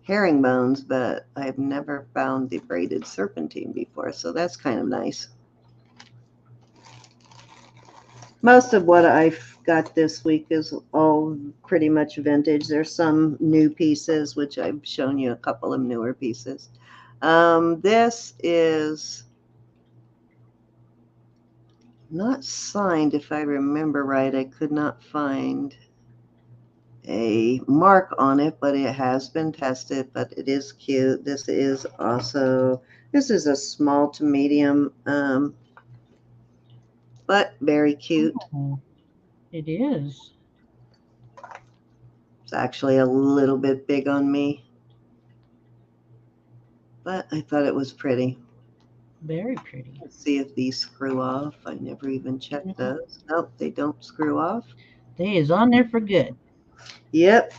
S1: herringbones, but I've never found the braided serpentine before. So that's kind of nice. Most of what I've got this week is all pretty much vintage. There's some new pieces, which I've shown you a couple of newer pieces. This is not signed, if I remember right. I could not find a mark on it, but it has been tested, but it is cute. This is a small to medium, but very cute.
S2: Oh, it is.
S1: It's actually a little bit big on me, but I thought it was pretty.
S2: Very pretty.
S1: Let's see if these screw off. I never even checked those. Nope, they don't screw off.
S2: They is on there for good.
S1: Yep.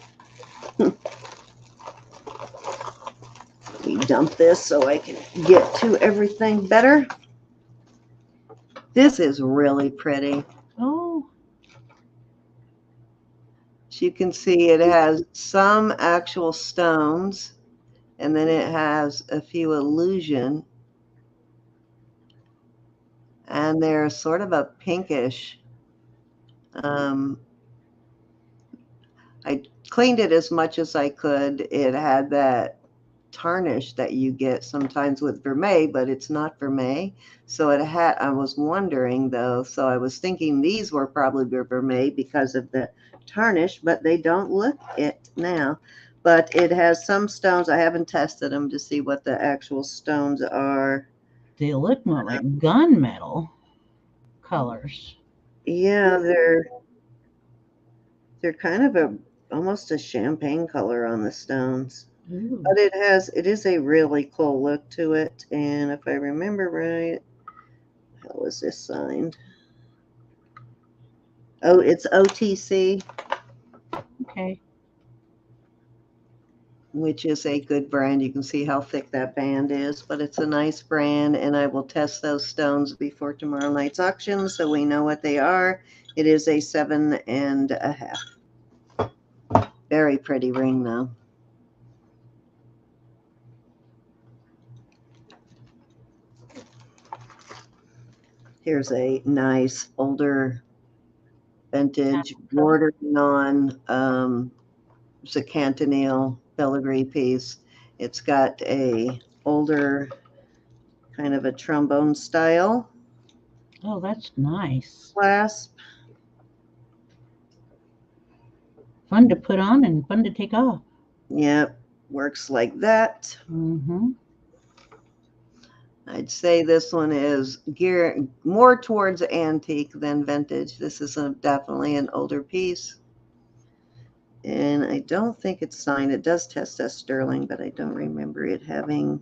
S1: Let me dump this so I can get to everything better. This is really pretty.
S2: Oh.
S1: As you can see, it has some actual stones, and then it has a few illusion. And they're sort of a pinkish. I cleaned it as much as I could. It had that tarnish that you get sometimes with vermeil, but it's not vermeil. So it had, I was wondering though, so I was thinking these were probably vermeil because of the tarnish, but they don't look it now. But it has some stones. I haven't tested them to see what the actual stones are.
S2: They look more like gunmetal colors.
S1: Yeah, they're kind of almost a champagne color on the stones.
S2: Ooh.
S1: But it is a really cool look to it. And if I remember right, how was this signed? Oh, it's OTC,
S2: Okay.
S1: which is a good brand. You can see how thick that band is, but it's a nice brand, and I will test those stones before tomorrow night's auction so we know what they are. It is a 7.5. Very pretty ring though. Here's a nice older vintage bordering on Zacantiniel filigree piece. It's got a older kind of a trombone style
S2: Oh, that's nice.
S1: clasp.
S2: Fun to put on and fun to take off.
S1: Yep, works like that.
S2: Mm-hmm.
S1: I'd say this one is geared more towards antique than vintage. This is definitely an older piece. And I don't think it's signed. It does test as sterling, but I don't remember it having,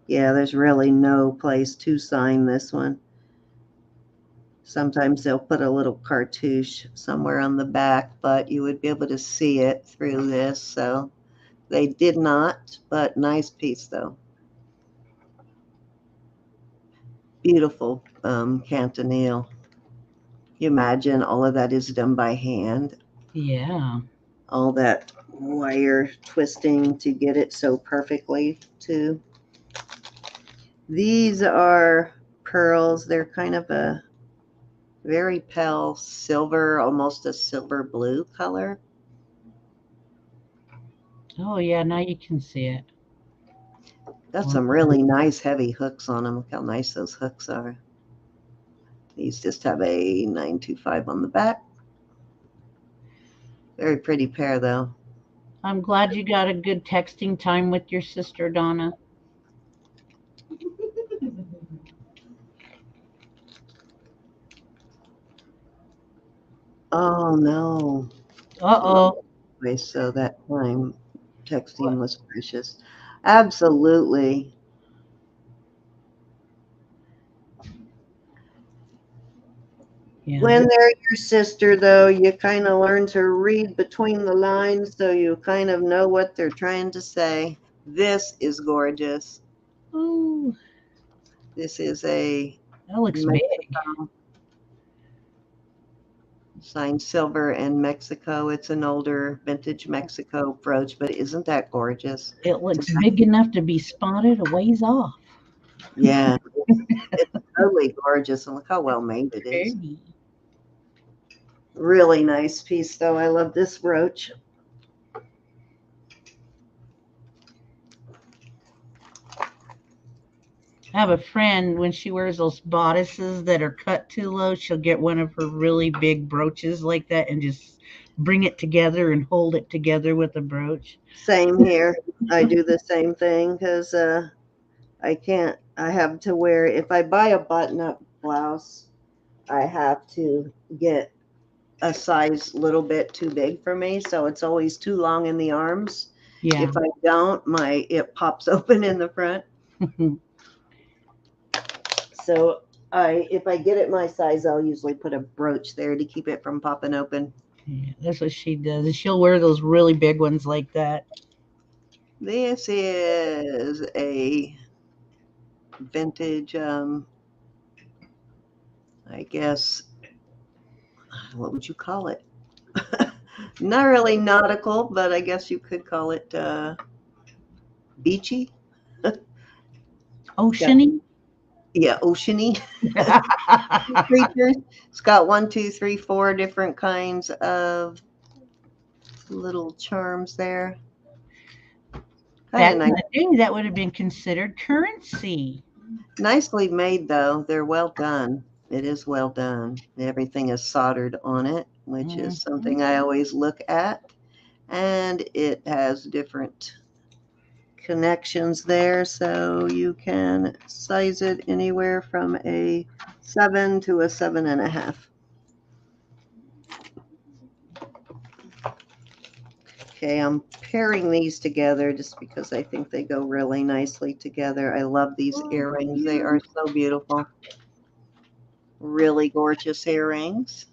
S1: yeah, there's really no place to sign this one. Sometimes they'll put a little cartouche somewhere on the back, but you would be able to see it through this. So they did not, but nice piece though. Beautiful cantonile. You imagine all of that is done by hand.
S2: Yeah.
S1: All that wire twisting to get it so perfectly too. These are pearls. They're kind of a very pale silver, almost a silver blue color.
S2: Oh, yeah. Now you can see it.
S1: Got some really nice heavy hooks on them. Look how nice those hooks are. These just have a 925 on the back. Very pretty pair though.
S2: I'm glad you got a good texting time with your sister, Donna.
S1: Oh no.
S2: Uh-oh.
S1: So that time texting was precious. Absolutely.
S2: Yeah.
S1: When they're your sister, though, you kind of learn to read between the lines so you kind of know what they're trying to say. This is gorgeous.
S2: Ooh,
S1: This is a
S2: that looks big.
S1: Mexico, signed silver in Mexico. It's an older vintage Mexico brooch, but isn't that gorgeous?
S2: It looks big enough to be spotted a ways off.
S1: Yeah, it's totally gorgeous, and look how well made it is.
S2: Pretty.
S1: Really nice piece, though. I love this brooch.
S2: I have a friend, when she wears those bodices that are cut too low, she'll get one of her really big brooches like that and just bring it together and hold it together with a brooch.
S1: Same here. I do the same thing because I have to wear, if I buy a button-up blouse, I have to get a size little bit too big for me, so it's always too long in the arms.
S2: Yeah.
S1: If I don't, it pops open in the front. So if I get it my size, I'll usually put a brooch there to keep it from popping open.
S2: Yeah, that's what she does. She'll wear those really big ones like that.
S1: This is a vintage, I guess, what would you call it? Not really nautical, but I guess you could call it beachy.
S2: Oceany?
S1: Yeah, oceany creatures. It's got 1, 2, 3, 4 different kinds of little charms there.
S2: That's
S1: Nice.
S2: the thing that would have been considered currency.
S1: Nicely made, though. They're well done. It is well done. Everything is soldered on it, which is something I always look at. And it has different connections there, so you can size it anywhere from a 7 to a 7.5. Okay, I'm pairing these together just because I think they go really nicely together. I love these earrings. They are so beautiful. Really gorgeous earrings.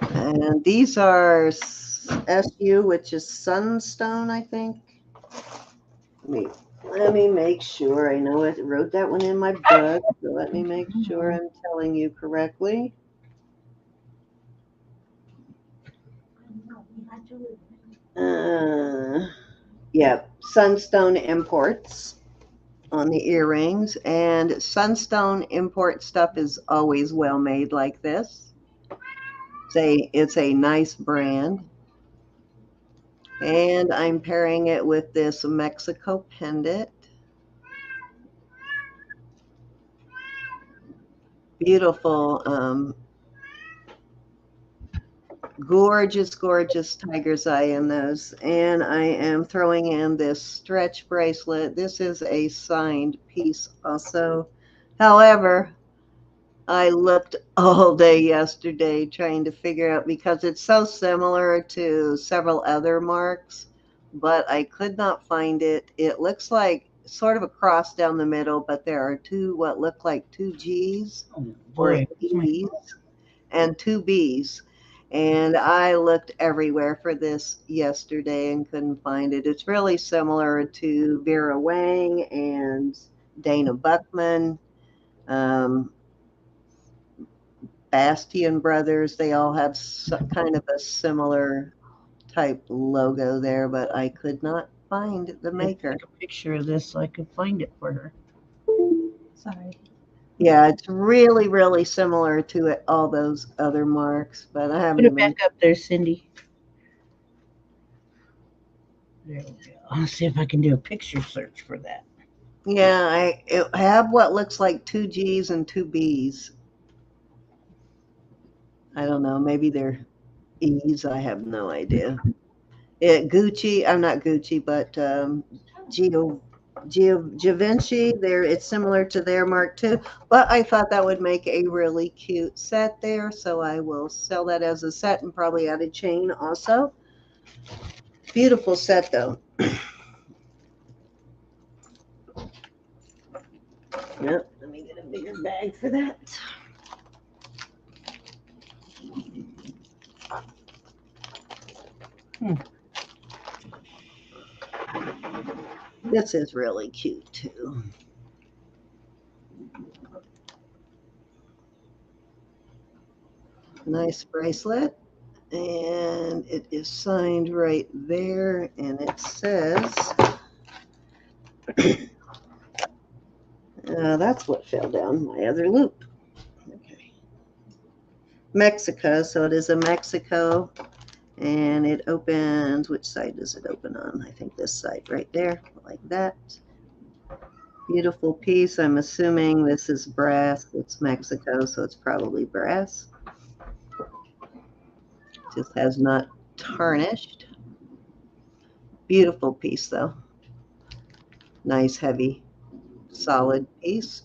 S1: And these are SU, which is Sunstone, I think. Let me make sure. I know I wrote that one in my book, so let me make sure I'm telling you correctly. Yeah, Sunstone Imports on the earrings, and Sunstone import stuff is always well made like this. It's a nice brand. And I'm pairing it with this Mexico pendant. Beautiful gorgeous, gorgeous tiger's eye in those. And I am throwing in this stretch bracelet. This is a signed piece also. However, I looked all day yesterday trying to figure out because it's so similar to several other marks, but I could not find it. It looks like sort of a cross down the middle, but there are two what look like two G's
S2: Oh
S1: or
S2: boy, where's my
S1: E's and two B's. And I looked everywhere for this yesterday and couldn't find it. It's really similar to Vera Wang and Dana Buckman. Um, Bastian Brothers, they all have kind of a similar type logo there, but I could not find the maker.
S2: Take a picture of this so I could find it for her. Sorry.
S1: Yeah, it's really, really similar to all those other marks, but I haven't
S2: Put it
S1: even.
S2: back up there, Cindy. There we go. I'll see if I can do a picture search for that.
S1: Yeah, I have what looks like two G's and two B's. I don't know, maybe they're E's. I have no idea. Gucci, I'm not Gucci, but Givenchy, there it's similar to their mark too. But I thought that would make a really cute set there, so I will sell that as a set and probably add a chain also. Beautiful set though. Yep, let me get a bigger bag for that. This is really cute too. Nice bracelet. And it is signed right there. And it says, that's what fell down my other loop. Okay. Mexico. So it is a Mexico. And it opens, which side does it open on? I think this side right there, like that. Beautiful piece. I'm assuming this is brass. It's Mexico, so it's probably brass. Just has not tarnished. Beautiful piece, though. Nice, heavy, solid piece.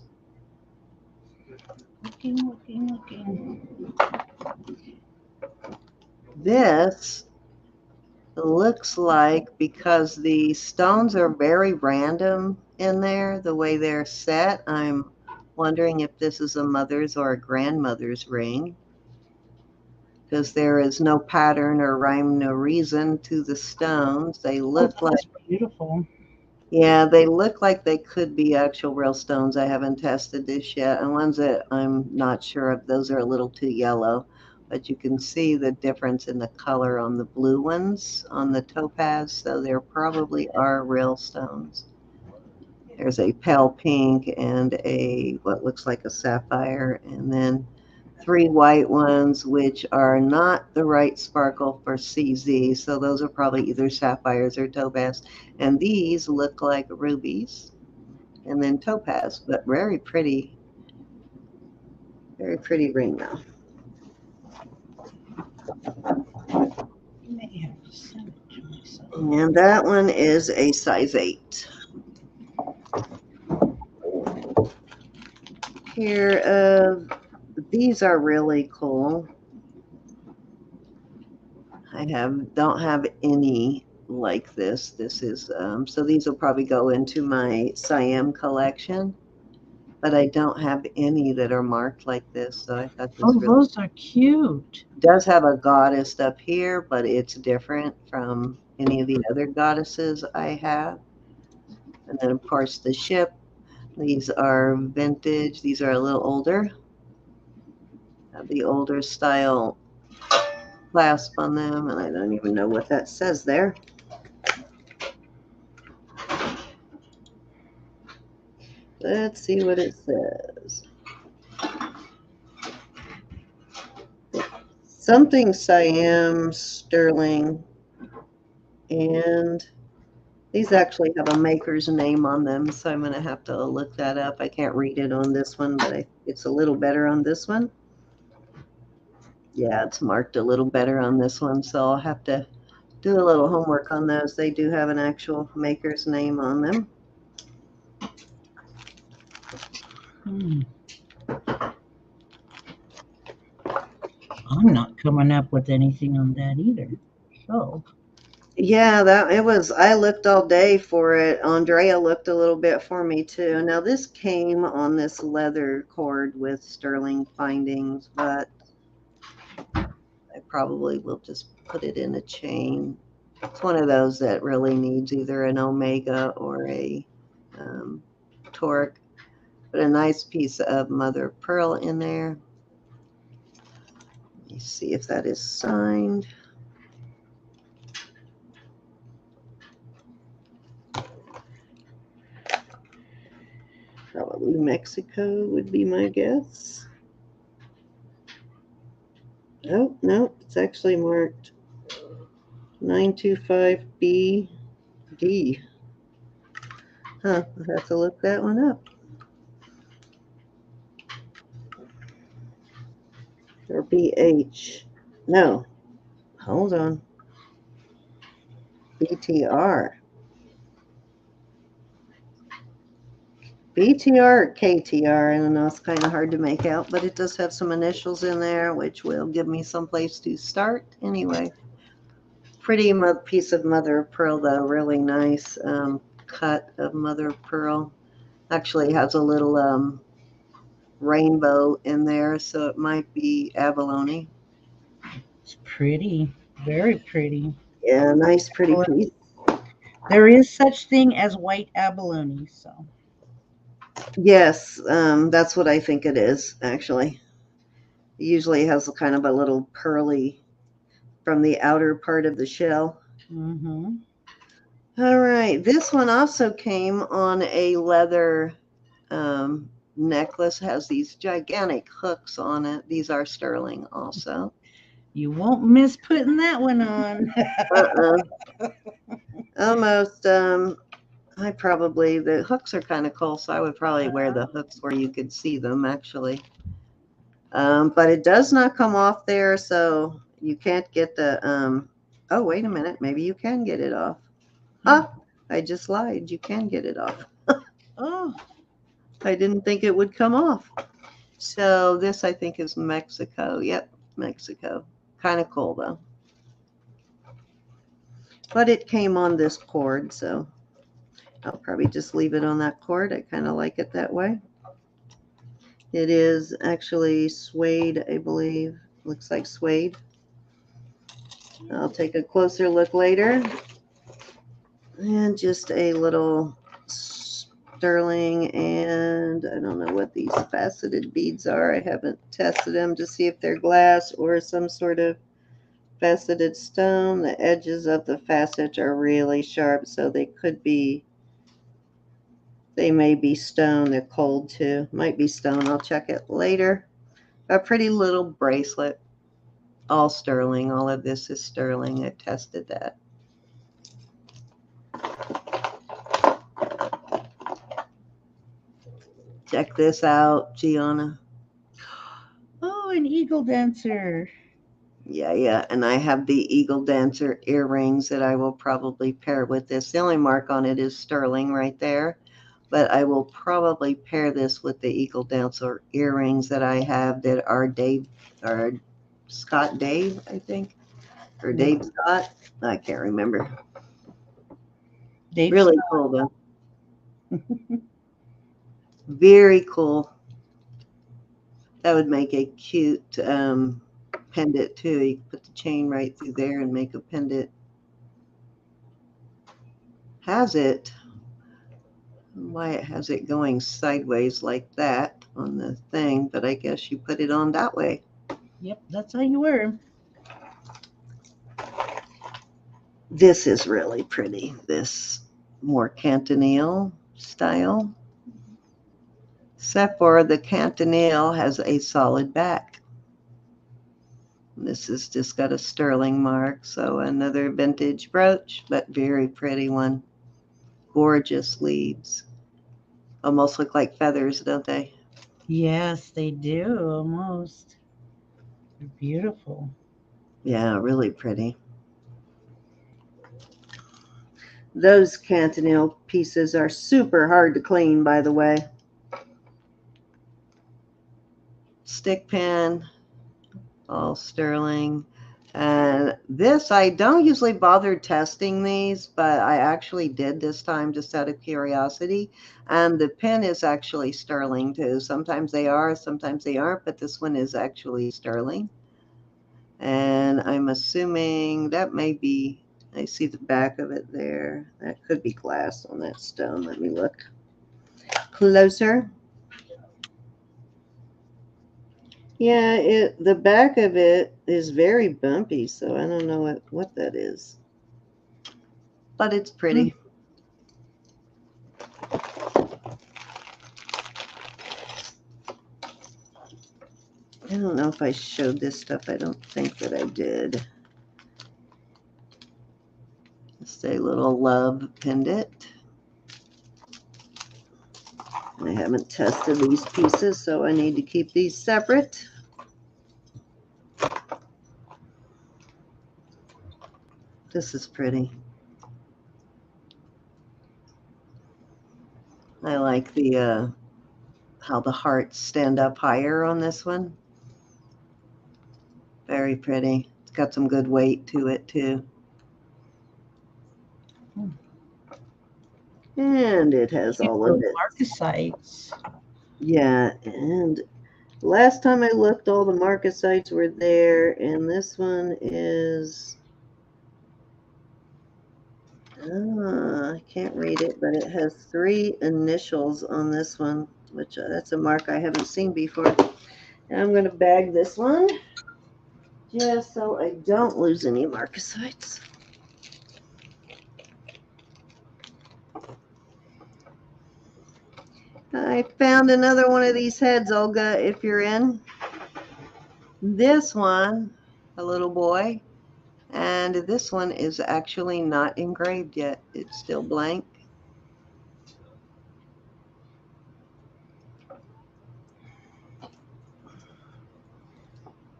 S2: Looking.
S1: This looks like, because the stones are very random in there, the way they're set, I'm wondering if this is a mother's or a grandmother's ring, because there is no pattern or rhyme, no reason to the stones. They look like
S2: beautiful.
S1: Yeah, they look like they could be actual real stones. I haven't tested this yet. And ones that I'm not sure of, those are a little too yellow. But you can see the difference in the color on the blue ones, on the topaz. So there probably are real stones. There's a pale pink and a what looks like a sapphire. And then 3 white ones, which are not the right sparkle for CZ. So those are probably either sapphires or topaz. And these look like rubies and then topaz, but very pretty ring now. And that one is a size 8. Here, these are really cool. I don't have any like this. This is so these will probably go into my Siam collection, but I don't have any that are marked like this. So I thought this
S2: those are cute.
S1: Does have a goddess up here, but it's different from any of the other goddesses I have. And then of course the ship. These are vintage. These are a little older. Have the older style clasp on them, and I don't even know what that says there. Let's see what it says. Something Siam, sterling, and these actually have a maker's name on them, so I'm going to have to look that up. I can't read it on this one, but it's a little better on this one. Yeah, it's marked a little better on this one, so I'll have to do a little homework on those. They do have an actual maker's name on them.
S2: Hmm. I'm not coming up with anything on that either. So,
S1: Yeah, that it was. I looked all day for it. Andrea looked a little bit for me too. Now this came on this leather cord with sterling findings, but I probably will just put it in a chain. It's one of those that really needs either an omega or a um, torque. Put a nice piece of mother of pearl in there. Let me see if that is signed. Probably Mexico would be my guess. Oh, no, it's actually marked 925BD. Huh, I'll have to look that one up. Or BH. No, hold on. BTR. BTR or KTR, I don't know, it's kind of hard to make out, but it does have some initials in there, which will give me some place to start anyway. Pretty piece of mother of pearl, though, really nice cut of mother of pearl. Actually has a little rainbow in there, so it might be abalone.
S2: it's pretty, very pretty.
S1: Yeah, nice, pretty
S2: Well,
S1: piece.
S2: there is such thing as white abalone, so
S1: Yes, that's what I think it is, actually. It usually has kind of a little pearly from the outer part of the shell.
S2: mm-hmm.
S1: All right, this one also came on a leather necklace, has these gigantic hooks on it. These are sterling also.
S2: You won't miss putting that one on.
S1: Uh-uh. Almost. The hooks are kind of cool, so I would probably wear the hooks where you could see them actually. But it does not come off there, so you can't get the, oh, wait a minute. Maybe you can get it off. Ah, I just lied. You can get it off.
S2: Oh,
S1: I didn't think it would come off. So this, I think, is Mexico. Yep, Mexico. Kind of cool, though. But it came on this cord, so I'll probably just leave it on that cord. I kind of like it that way. It is actually suede, I believe. Looks like suede. I'll take a closer look later. And just a little sterling, and I don't know what these faceted beads are. I haven't tested them to see if they're glass or some sort of faceted stone. The edges of the facets are really sharp, so they may be stone. They're cold too. Might be stone. I'll check it later. A pretty little bracelet. All sterling. All of this is sterling. I tested that. Check this out, Geanna.
S2: oh, an eagle dancer.
S1: Yeah. And I have the Eagle Dancer earrings that I will probably pair with this. The only mark on it is sterling right there. But I will probably pair this with the Eagle Dancer earrings that I have that are Scott Dave, I think. Or Dave Scott. I can't remember.
S2: Dave
S1: Really cool, though. Very cool. That would make a cute pendant, too. You could put the chain right through there and make a pendant. Why it has it going sideways like that on the thing, but I guess you put it on that way.
S2: Yep, that's how you were.
S1: This is really pretty. This more cantonniere style. Except for the cantonniere has a solid back. This has just got a sterling mark, so another vintage brooch, but very pretty one. Gorgeous leaves. Almost look like feathers, don't they?
S2: Yes, they do almost. They're beautiful.
S1: Yeah, really pretty. Those Cantonil pieces are super hard to clean, by the way. Stick pin, all sterling. And this, I don't usually bother testing these, but I actually did this time just out of curiosity. And the pin is actually sterling too. Sometimes they are, sometimes they aren't, but this one is actually sterling. And I'm assuming that may be, I see the back of it there. That could be glass on that stone. Let me look closer. Yeah, the back of it is very bumpy, so I don't know what that is. But it's pretty. I don't know if I showed this stuff. I don't think that I did. Just a little love pendant. I haven't tested these pieces, so I need to keep these separate. This is pretty. I like the how the hearts stand up higher on this one. Very pretty. It's got some good weight to it too. And it has all of it.
S2: Marcasites.
S1: Yeah, and last time I looked, all the marcasites were there, and this one is, I can't read it, but it has 3 initials on this one, which that's a mark I haven't seen before. And I'm going to bag this one just so I don't lose any marcasites. I found another one of these heads, Olga, if you're in. This one, a little boy, and this one is actually not engraved yet. It's still blank.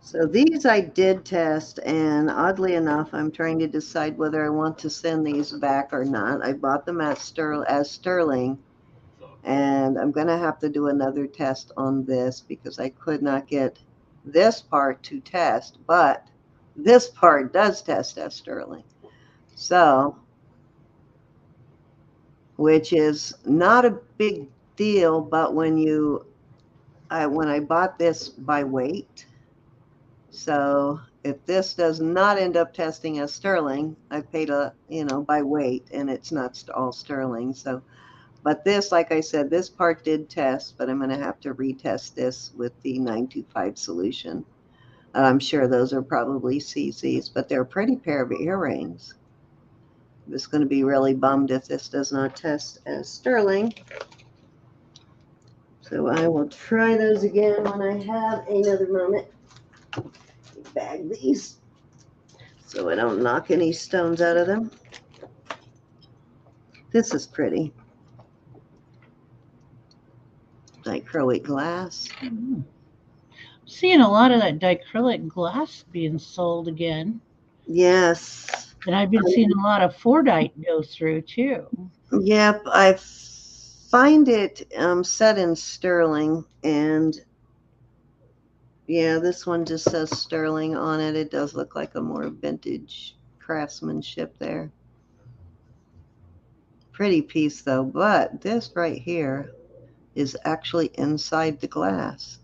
S1: So these I did test, and oddly enough, I'm trying to decide whether I want to send these back or not. I bought them as sterling, and I'm going to have to do another test on this because I could not get this part to test, but this part does test as sterling. So, which is not a big deal, but when I bought this by weight, so if this does not end up testing as sterling, I paid by weight, and it's not all sterling. So, but this, like I said, this part did test, but I'm going to have to retest this with the 925 solution. I'm sure those are probably CZs, but they're a pretty pair of earrings. I'm just going to be really bummed if this does not test as sterling. So I will try those again when I have another moment. Bag these so I don't knock any stones out of them. This is pretty. Dichroic glass.
S2: Seeing a lot of that dichroic glass being sold again.
S1: Yes.
S2: And I've been seeing a lot of Fordite go through too.
S1: Yep, I find it set in sterling, and yeah, this one just says sterling on it. It does look like a more vintage craftsmanship there. Pretty piece though, but this right here is actually inside the glass.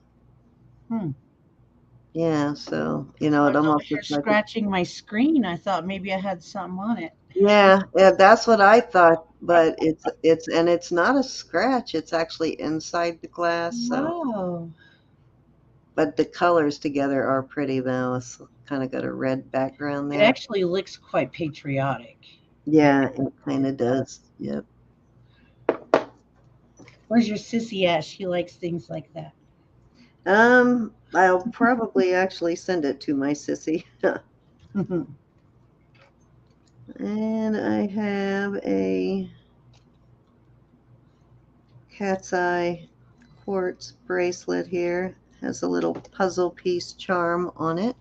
S1: Yeah, so it almost
S2: You're
S1: looks like
S2: scratching my screen. I thought maybe I had something on it.
S1: yeah, that's what I thought, but it's not a scratch. It's actually inside the glass. So,
S2: Wow.
S1: but the colors together are pretty though. It's kind of got a red background
S2: It
S1: there.
S2: actually looks quite patriotic.
S1: Yeah, it kind of does. Yep.
S2: Where's your sissy at? She likes things like that.
S1: I'll probably actually send it to my sissy. And I have a cat's eye quartz bracelet here. Has a little puzzle piece charm on it.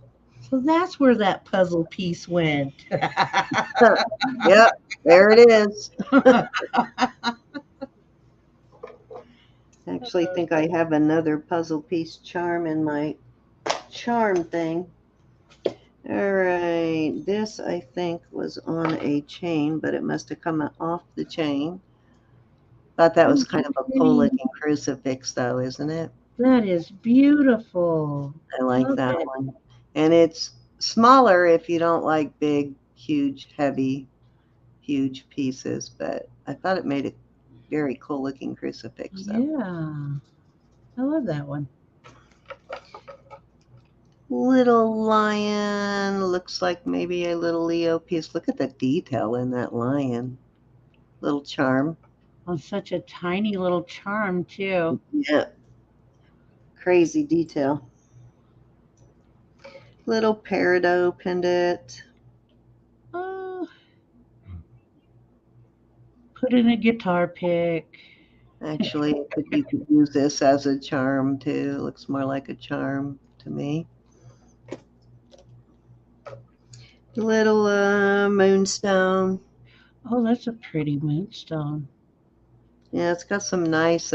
S2: So that's where that puzzle piece went.
S1: Yep, there it is. Actually think I have another puzzle piece charm in my charm thing. All right, this I think was on a chain, but it must have come off the chain. Thought that was kind of a cool looking crucifix though, isn't it?
S2: That is beautiful.
S1: I like
S2: Love
S1: that
S2: it.
S1: one. And it's smaller if you don't like big, huge, heavy, huge pieces, but I thought it made a very cool looking crucifix though.
S2: Yeah. I love that one.
S1: Little lion, looks like maybe a little Leo piece. Look at the detail in that lion. Little charm.
S2: On such a tiny little charm, too.
S1: Yeah. Crazy detail. Little peridot pendant.
S2: Oh, put in a guitar pick.
S1: Actually, you could use this as a charm too. It looks more like a charm to me. Little moonstone.
S2: Oh, that's a pretty moonstone.
S1: Yeah, it's got some nice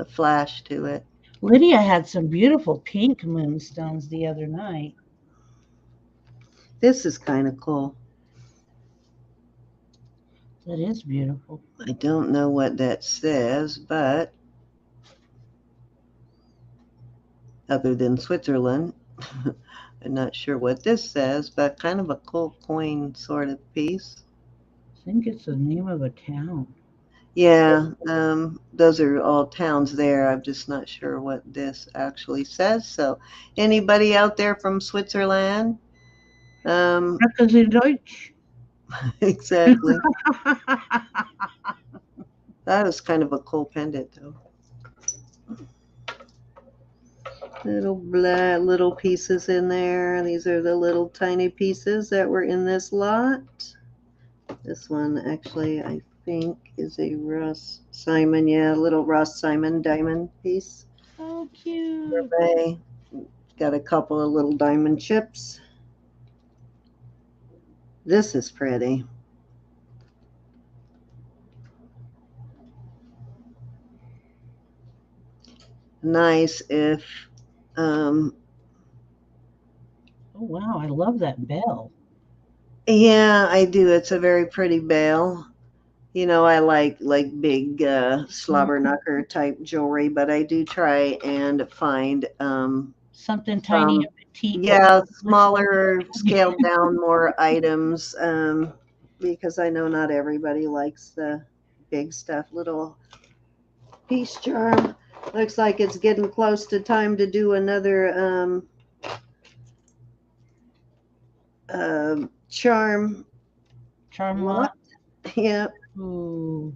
S1: flash to it.
S2: Lydia had some beautiful pink moonstones the other night.
S1: This is kind of cool.
S2: That is beautiful.
S1: I don't know what that says, but other than Switzerland, I'm not sure what this says, but kind of a cool coin sort of piece.
S2: I think it's the name of a town.
S1: Yeah, those are all towns there. I'm just not sure what this actually says. So, anybody out there from Switzerland?
S2: Because in Deutsch.
S1: Exactly. That is kind of a cool pendant, though. Little pieces in there. These are the little tiny pieces that were in this lot. This one actually, I think, is a Ross Simon. Yeah, little Ross Simon diamond piece.
S2: Oh, cute.
S1: Got a couple of little diamond chips. This is pretty. Nice if
S2: Oh, wow. I love that bell.
S1: yeah, I do. It's a very pretty bell. You know, I like big slobberknocker type jewelry, but I do try and find
S2: Something tiny and petite.
S1: yeah, smaller, scaled down more items because I know not everybody likes the big stuff. Little piece charm. Looks like it's getting close to time to do another charm.
S2: Charm lot.
S1: Yep.
S2: Ooh.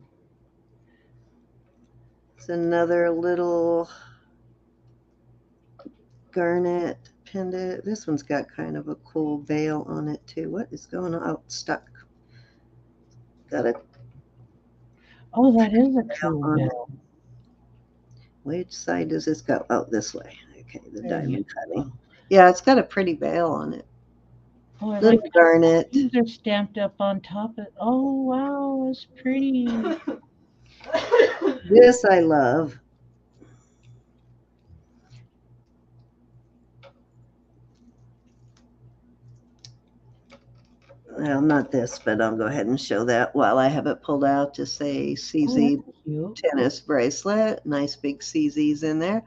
S1: It's another little garnet pendant. This one's got kind of a cool veil on it too. What is going on? Oh, it's stuck. Got a
S2: Oh, that is a cool
S1: on it.
S2: bell.
S1: Which side does this go? Oh, this way. Okay, the
S2: There you
S1: diamond cutting. Yeah, it's got a pretty veil on it.
S2: Oh, I
S1: Little
S2: like
S1: garnet.
S2: these are stamped up on top of. Oh, wow, it's pretty.
S1: This I love. Well, not this, but I'll go ahead and show that while I have it pulled out to say CZ
S2: Oh, that's cute.
S1: tennis bracelet. Nice big CZs in there.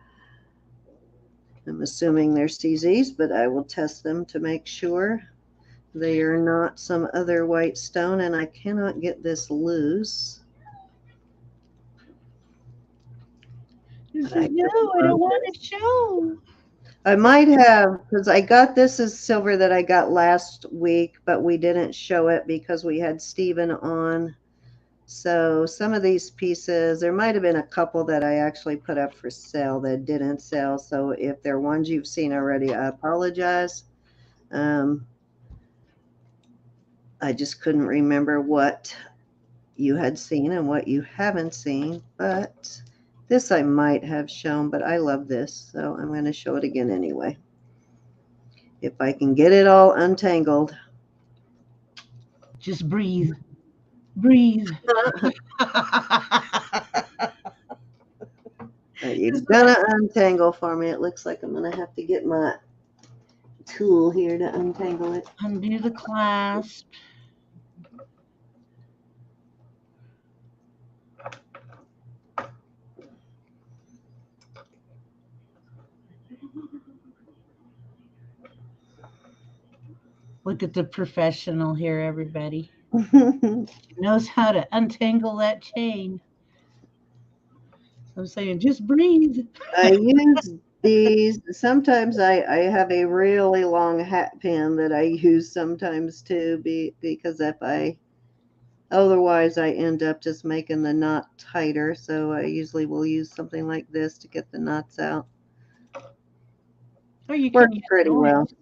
S1: I'm assuming they're CZs, but I will test them to make sure they are not some other white stone, and I cannot get this loose.
S2: This is no, I don't want to show.
S1: I might have, because I got this as silver that I got last week, but we didn't show it because we had Steven on. So some of these pieces, there might have been a couple that I actually put up for sale that didn't sell. So if they're ones you've seen already, I apologize. I just couldn't remember what you had seen and what you haven't seen, but This I might have shown, but I love this, so I'm going to show it again anyway. If I can get it all untangled.
S2: Just breathe. Breathe.
S1: You're gonna untangle for me. It looks like I'm gonna have to get my tool here to untangle it.
S2: Undo the clasp. Look at the professional here, everybody. Knows how to untangle that chain. I'm saying, just breathe.
S1: I use these. Sometimes I have a really long hat pin that I use sometimes too, because otherwise I end up just making the knot tighter. So I usually will use something like this to get the knots out.
S2: Or you can
S1: Works
S2: use
S1: pretty
S2: an
S1: well.
S2: orange stick.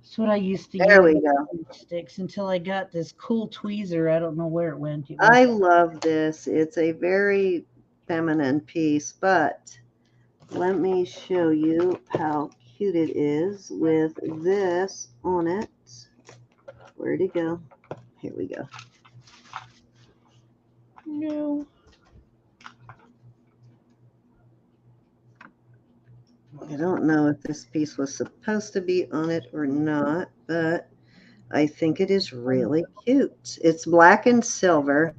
S2: That's what I used to
S1: There
S2: use.
S1: we go.
S2: Orange sticks until I got this cool tweezer. I don't know where it went. It was
S1: I love this. It's a very feminine piece, but let me show you how cute it is with this on it. Where'd it go? Here we go.
S2: no.
S1: I don't know if this piece was supposed to be on it or not, but I think it is really cute. It's black and silver,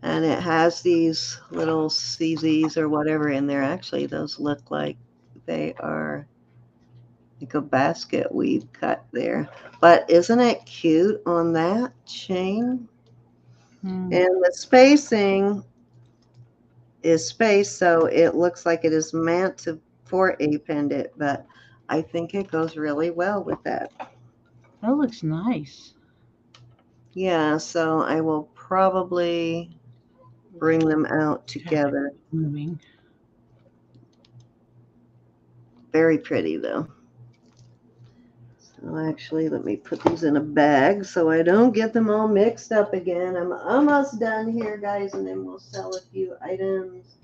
S1: and it has these little CZs or whatever in there. Actually, those look like they are like a basket weave cut there. But isn't it cute on that chain?
S2: Hmm.
S1: And the spacing is spaced, so it looks like it is meant for a pendant, but I think it goes really well with that.
S2: That looks nice.
S1: Yeah, so I will probably bring them out together.
S2: Moving.
S1: Very pretty though. So actually, let me put these in a bag so I don't get them all mixed up again. I'm almost done here, guys, and then we'll sell a few items.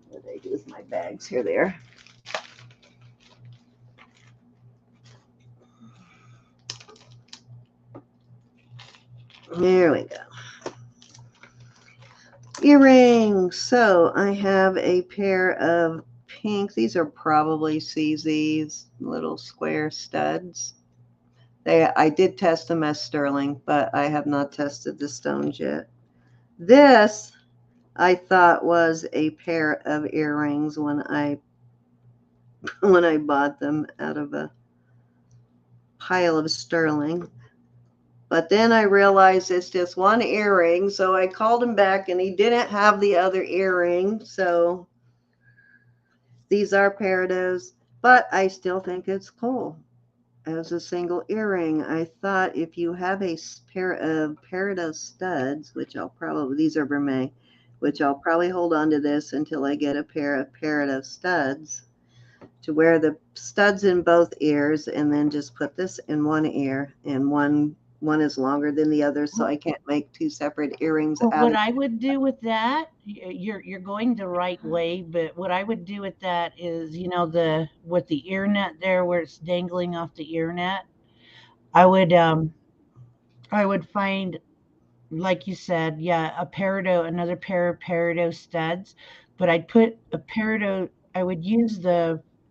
S1: What did I do with my bags? Here they are. There we go. Earrings. So I have a pair of pink. These are probably CZ's little square studs. I did test them as sterling, but I have not tested the stones yet. This I thought was a pair of earrings when I bought them out of a pile of sterling. But then I realized it's just one earring, so I called him back and he didn't have the other earring. So these are peridot, but I still think it's cool as a single earring. I thought if you have a pair of peridot studs, which these are vermeil, which I'll probably hold on to this until I get a pair of peridot studs, to wear the studs in both ears and then just put this in one ear, and one is longer than the other, so I can't make two separate earrings
S2: Well,
S1: out
S2: what
S1: of
S2: I
S1: it.
S2: would do with that, you're going the right way, but what I would do with that is, with the ear net there where it's dangling off the ear net, I would find, like you said, yeah, another pair of peridot studs, but I would use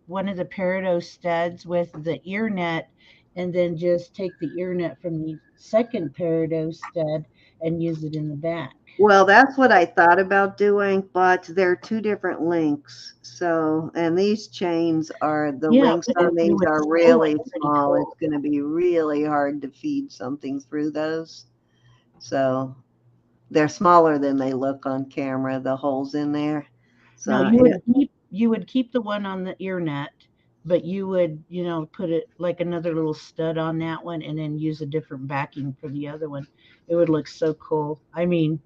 S2: one of the peridot studs with the ear net, and then just take the ear net from the second peridot stud and use it in the back.
S1: Well, that's what I thought about doing, but they're two different links. So, and these chains the
S2: Yeah,
S1: links
S2: but if
S1: on
S2: you
S1: these
S2: would
S1: are
S2: sew it,
S1: really
S2: pretty
S1: small.
S2: cool.
S1: It's going to be really hard to feed something through those. So they're smaller than they look on camera, the holes in there.
S2: No,
S1: So,
S2: you would keep the one on the ear net, but you would, put it like another little stud on that one and then use a different backing for the other one. It would look so cool. I mean,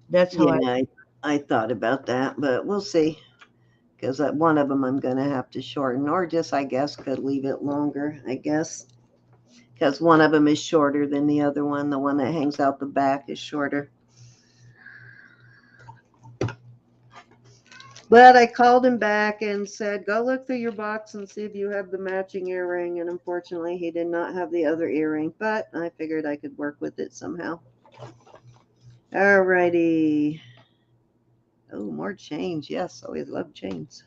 S2: that's how
S1: yeah, I thought about that, but we'll see. Because one of them I'm going to have to shorten, or just, I guess, could leave it longer, I guess. Because one of them is shorter than the other one. The one that hangs out the back is shorter. But I called him back and said, go look through your box and see if you have the matching earring. And unfortunately, he did not have the other earring, but I figured I could work with it somehow. All righty. Oh, more chains. Yes, always love chains.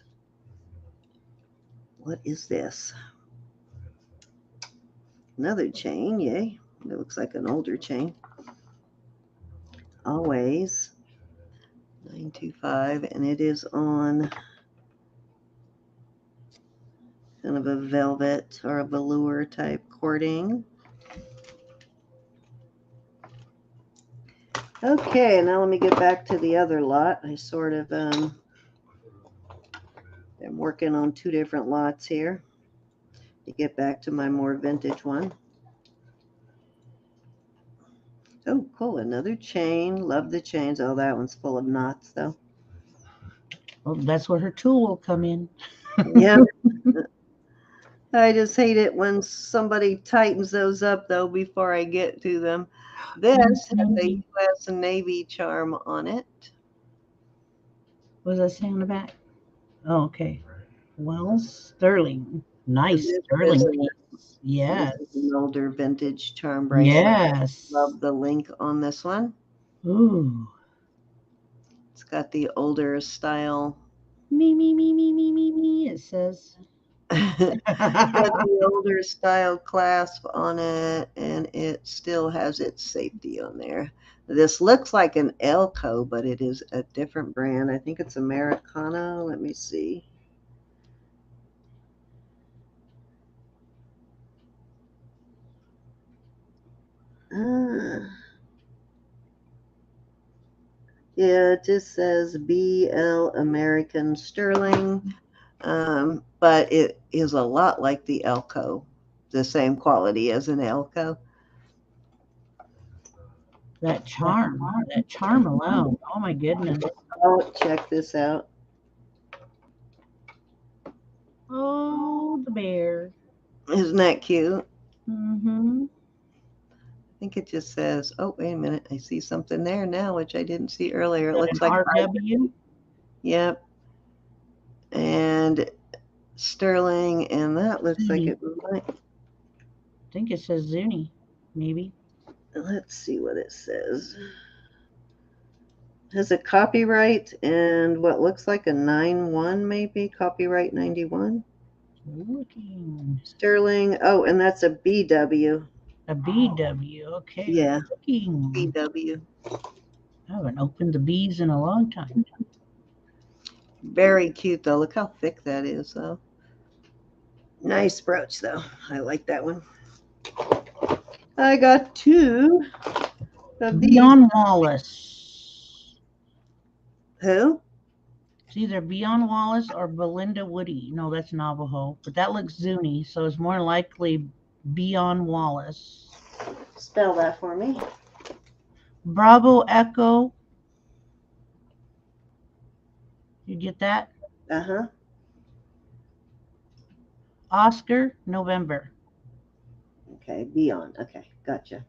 S1: What is this? Another chain, yay. It looks like an older chain. Always 925, and it is on kind of a velvet or a velour type cording. Okay, now let me get back to the other lot. I sort of am working on two different lots here to get back to my more vintage one. Oh, cool, another chain. Love the chains. Oh, that one's full of knots, though.
S2: Well, that's where her tool will come in.
S1: Yeah. I just hate it when somebody tightens those up, though, before I get to them. This has a U.S. Navy charm on it.
S2: What does that say on the back? Oh, okay. Well, sterling. Nice sterling piece. Yes.
S1: This is an older vintage charm bracelet.
S2: Yes.
S1: Love the link on this one.
S2: Ooh.
S1: It's got the older style.
S2: Me, it says.
S1: Got the older style clasp on it, and it still has its safety on there. This looks like an Elko, but it is a different brand. I think it's Americana. Let me see. Yeah, it just says BL American Sterling, but it is a lot like the Elko, the same quality as an Elko.
S2: That charm alone. Oh my goodness.
S1: Oh, check this out.
S2: Oh, the bear.
S1: Isn't that cute?
S2: Mm-hmm.
S1: I think it just says, oh, wait a minute. I see something there now, which I didn't see earlier. It looks like
S2: RW.
S1: Yep. And sterling, and that looks like it might.
S2: I think it says Zuni, maybe.
S1: Let's see what it says. It has a copyright and what looks like a 9-1 maybe, copyright 91.
S2: Looking.
S1: Sterling. Oh, and that's a BW.
S2: A BW, okay.
S1: Yeah.
S2: Looking.
S1: BW.
S2: I haven't opened the bees in a long time.
S1: Very cute though. Look how thick that is though. Nice brooch though. I like that one. I got two of these.
S2: Beyond Wallace.
S1: Who?
S2: It's either Beyond Wallace or Belinda Woody. No, that's Navajo, but that looks Zuni, so it's more likely Beyond Wallace.
S1: Spell that for me.
S2: Bravo Echo. You get that?
S1: Uh-huh.
S2: Oscar November.
S1: Okay, Beyond. Okay, gotcha.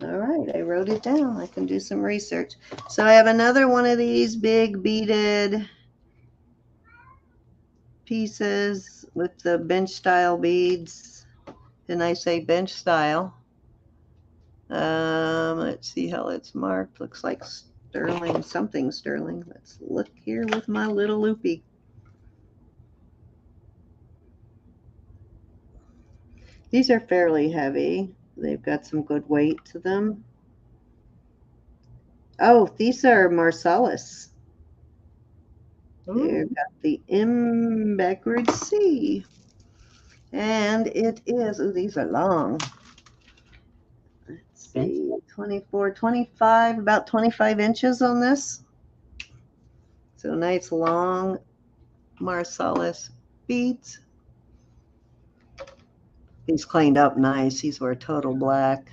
S1: All right, I wrote it down. I can do some research. So I have another one of these big beaded pieces with the bench style beads. And I say bench style. Let's see how it's marked. Looks like sterling, something sterling. Let's look here with my little loopy. These are fairly heavy. They've got some good weight to them. Oh, these are Marsalis. They've got the M backwards C. And it is, oh, these are long. Let's see, 24, 25, about 25 inches on this. So nice long Marsalis beads. These cleaned up nice. These were total black.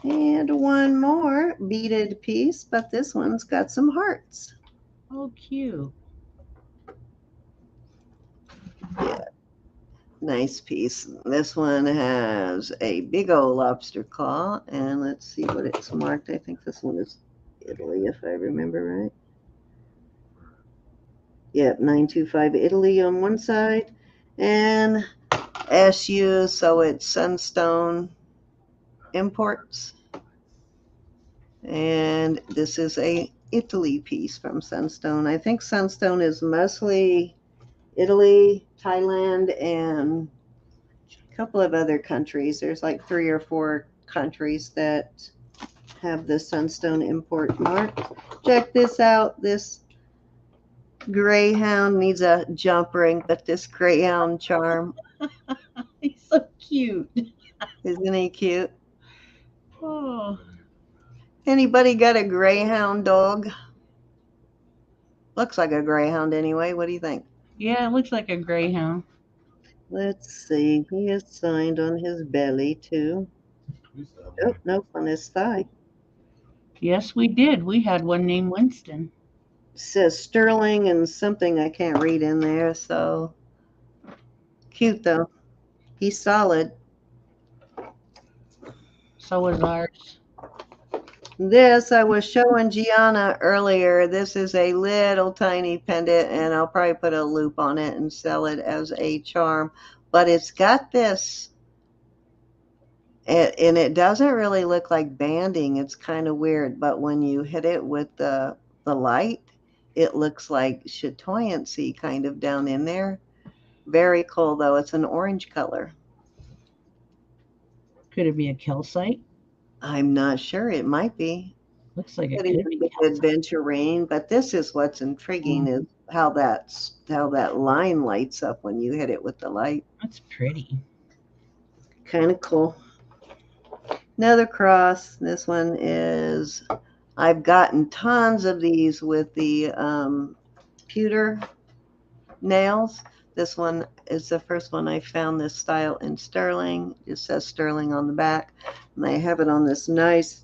S1: And one more beaded piece, but this one's got some hearts.
S2: Oh, cute.
S1: Yeah, nice piece. This one has a big old lobster claw, and let's see what it's marked. I think this one is Italy, if I remember right. Yep, 925 Italy on one side, and SU, so it's Sunstone Imports. And this is a Italy piece from Sunstone. I think Sunstone is mostly Italy, Thailand, and a couple of other countries. There's like 3 or 4 countries that have the Sunstone import mark. Check this out. This greyhound needs a jump ring, but this greyhound charm,
S2: He's so cute.
S1: isn't he cute?
S2: Oh,
S1: Anybody got a greyhound dog? Looks like a greyhound anyway. What do you think?
S2: yeah, it looks like a greyhound.
S1: Let's see. He is signed on his belly too. Oh, nope, on his thigh.
S2: Yes, we did. We had one named Winston.
S1: Says Sterling and something I can't read in there. So cute though. He's solid.
S2: So was ours.
S1: This I was showing Gianna earlier. This is a little tiny pendant, and I'll probably put a loop on it and sell it as a charm. But it's got this, and it doesn't really look like banding. It's kind of weird, but when you hit it with the light, it looks like chatoyancy kind of down in there. Very cool though. It's an orange color.
S2: Could it be a calcite?
S1: I'm not sure. It might be.
S2: Looks like it
S1: Could
S2: could
S1: even
S2: be
S1: be
S2: calcite.
S1: adventurine, but this is what's intriguing is how that line lights up when you hit it with the light.
S2: That's pretty.
S1: Kind of cool. Another cross. This one is, I've gotten tons of these with the pewter nails. This one is the first one I found this style in sterling. It says sterling on the back, and I have it on this nice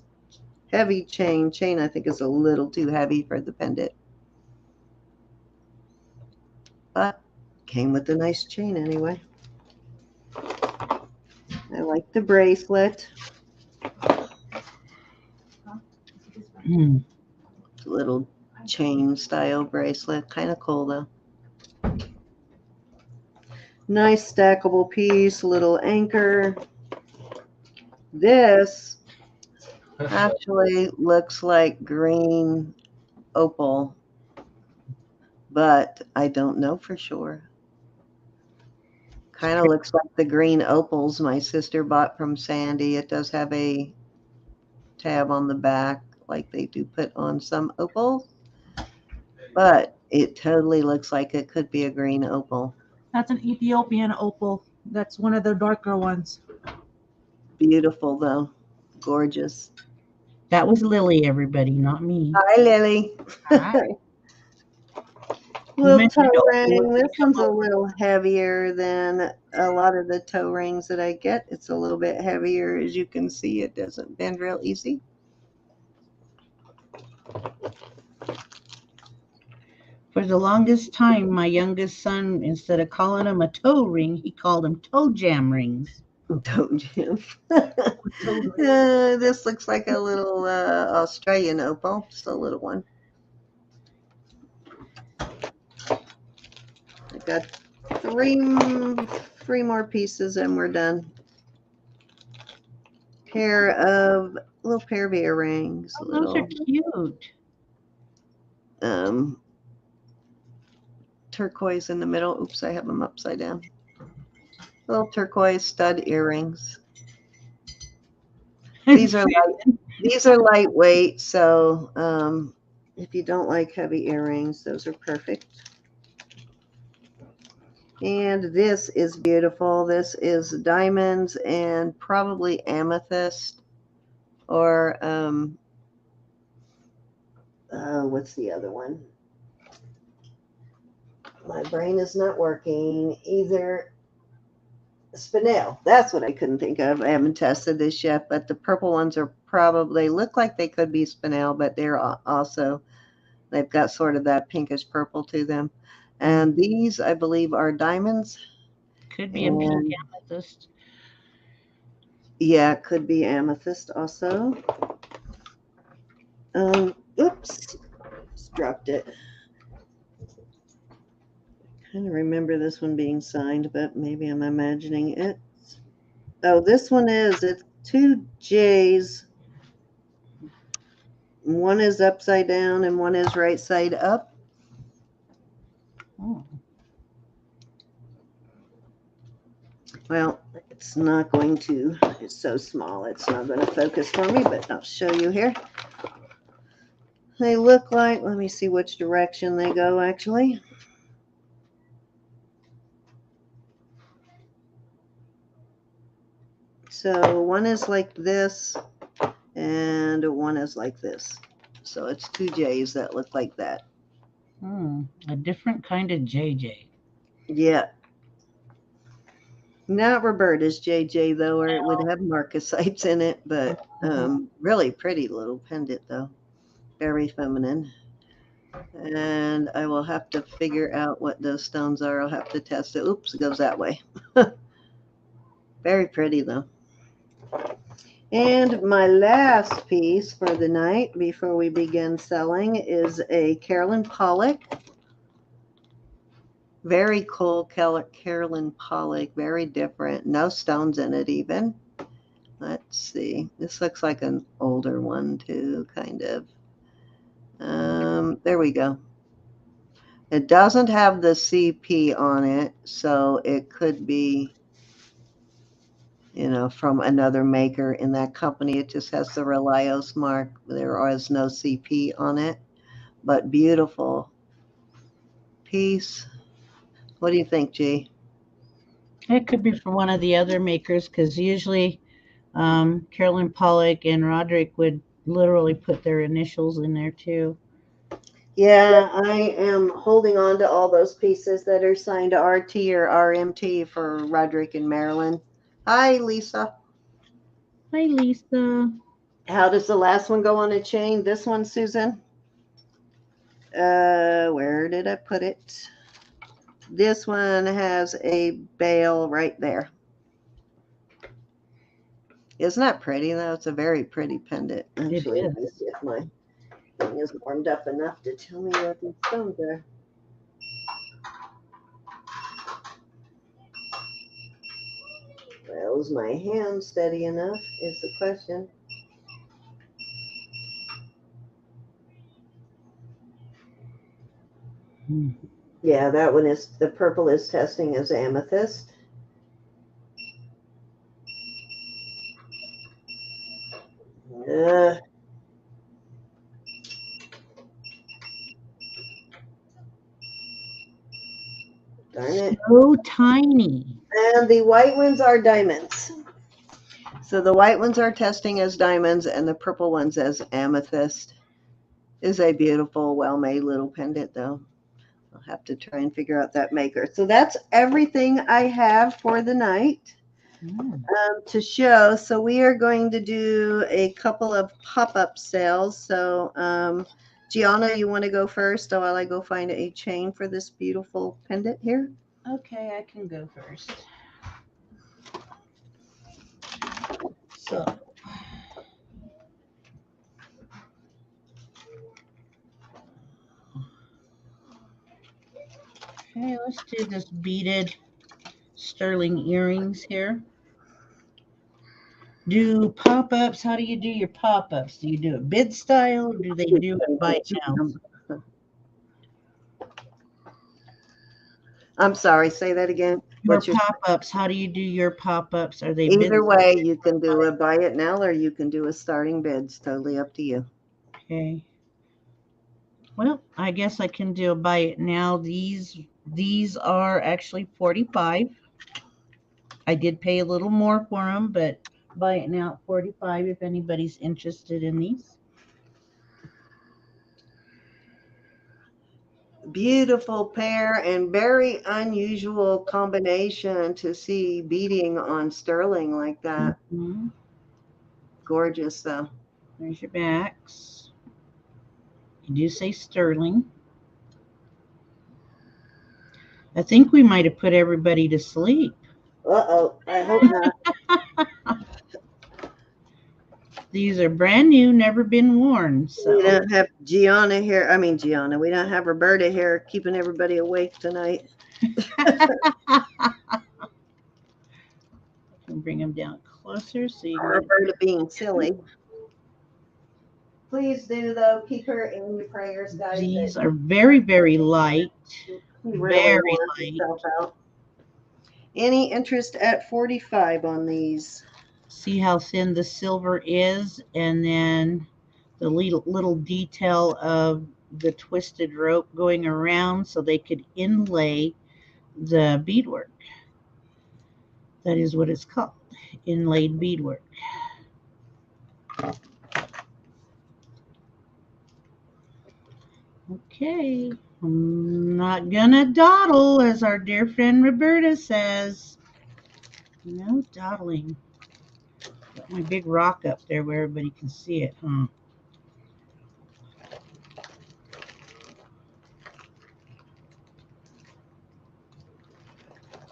S1: heavy chain. Chain I think is a little too heavy for the pendant, but came with a nice chain anyway. I like the bracelet.
S2: Mm.
S1: It's a little chain style bracelet. Kind of cool though. Nice stackable piece, little anchor. This actually looks like green opal, but I don't know for sure. Kind of looks like the green opals my sister bought from Sandy. It does have a tab on the back like they do put on some opals, but it totally looks like it could be a green opal.
S3: That's an Ethiopian opal. That's one of the darker ones.
S1: Beautiful though. Gorgeous.
S2: That was Lily, everybody, not me.
S1: Hi, Lily.
S2: Hi.
S1: Little
S2: mentioned
S1: toe
S2: opal,
S1: ring.
S2: we
S1: This
S2: come
S1: one's a
S2: up-
S1: little heavier than a lot of the toe rings that I get. It's a little bit heavier. As you can see, it doesn't bend real easy.
S2: For the longest time, my youngest son, instead of calling them a toe ring, he called them toe jam rings.
S1: Don't you? This looks like a little Australian opal, just a little one. I got three more pieces and we're done. Little pair of earrings.
S2: Oh, those are cute.
S1: Turquoise in the middle. Oops, I have them upside down. Little turquoise stud earrings. These are lightweight, so if you don't like heavy earrings, those are perfect. And this is beautiful. This is diamonds and probably amethyst, or what's the other one? My brain is not working. Either spinel. That's what I couldn't think of. I haven't tested this yet, but the purple ones are probably look like they could be spinel, but they're also, they've got sort of that pinkish purple to them. And these, I believe, are diamonds.
S2: Could be a pink amethyst.
S1: Yeah, it could be amethyst also. Oops, just dropped it. Kind of remember this one being signed, but maybe I'm imagining it. Oh, this one is, it's two J's. One is upside down and one is right side up.
S2: Oh.
S1: Well, it's not going to, it's so small, it's not going to focus for me, but I'll show you here. They look like, let me see which direction they go actually. So one is like this and one is like this. So it's two J's that look like that.
S2: A different kind of JJ.
S1: Yeah. Not Roberta's JJ though, or it would have marcasites in it, but really pretty little pendant though. Very feminine. And I will have to figure out what those stones are. I'll have to test it. Oops, it goes that way. Very pretty though. And my last piece for the night before we begin selling is a Carolyn Pollock. Very cool Carolyn Pollock, very different. No stones in it even. Let's see. This looks like an older one too, kind of. There we go. It doesn't have the CP on it, so it could be, you know, from another maker in that company. It just has the Relios mark. There is no CP on it, but beautiful piece. What do you think, G?
S2: It could be from one of the other makers because usually Carolyn Pollock and Roderick would literally put their initials in there too.
S1: Yeah, I am holding on to all those pieces that are signed RT or RMT for Roderick and Marilyn. Hi, Lisa.
S2: Hi, Lisa.
S1: How does the last one go on a chain? This one, Susan? Where did I put it? This one has a bail right there. Isn't that pretty though? It's a very pretty pendant. Actually, let me see if my thing is warmed up enough to tell me what these stones are. Well, is my hand steady enough is the question. Yeah, that one is, the purple is testing as amethyst. Darn it.
S2: So tiny.
S1: And the white ones are diamonds. So the white ones are testing as diamonds and the purple ones as amethyst. Is a beautiful, well-made little pendant though. I'll have to try and figure out that maker. So that's everything I have for the night to show. So we are going to do a couple of pop-up sales. So Geanna, you want to go first while I go find a chain for this beautiful pendant here?
S2: Okay, I can go first. So, okay, let's do this beaded sterling earrings here. Do pop-ups, how do you do your pop-ups? Do you do it bid style or do they do it by now?
S1: I'm sorry, say that again.
S2: Your pop-ups, how do you do your pop-ups? Are they
S1: either way? You can do a buy it now or you can do a starting bid. It's totally up to you.
S2: Okay. Well, I guess I can do a buy it now. These are actually $45. I did pay a little more for them, but buy it now at $45 if anybody's interested in these.
S1: Beautiful pair and very unusual combination to see beading on sterling like that. Gorgeous though.
S2: There's your backs. You do say sterling. I think we might have put everybody to sleep.
S1: Uh-oh, I hope not.
S2: These are brand new, never been worn.
S1: We
S2: So
S1: don't have Gianna here. I mean, Gianna. We don't have Roberta here keeping everybody awake tonight.
S2: I can bring them down closer so you can.
S1: Roberta being silly. Please do, though, keep her in your prayers, guys.
S2: These are very, very light.
S1: She really
S2: Very
S1: wore
S2: light.
S1: herself out. Any interest at 45 on these?
S2: See how thin the silver is, and then the little detail of the twisted rope going around so they could inlay the beadwork. That is what it's called, inlaid beadwork. Okay, I'm not gonna dawdle, as our dear friend Roberta says. No dawdling. Got my big rock up there where everybody can see it, huh?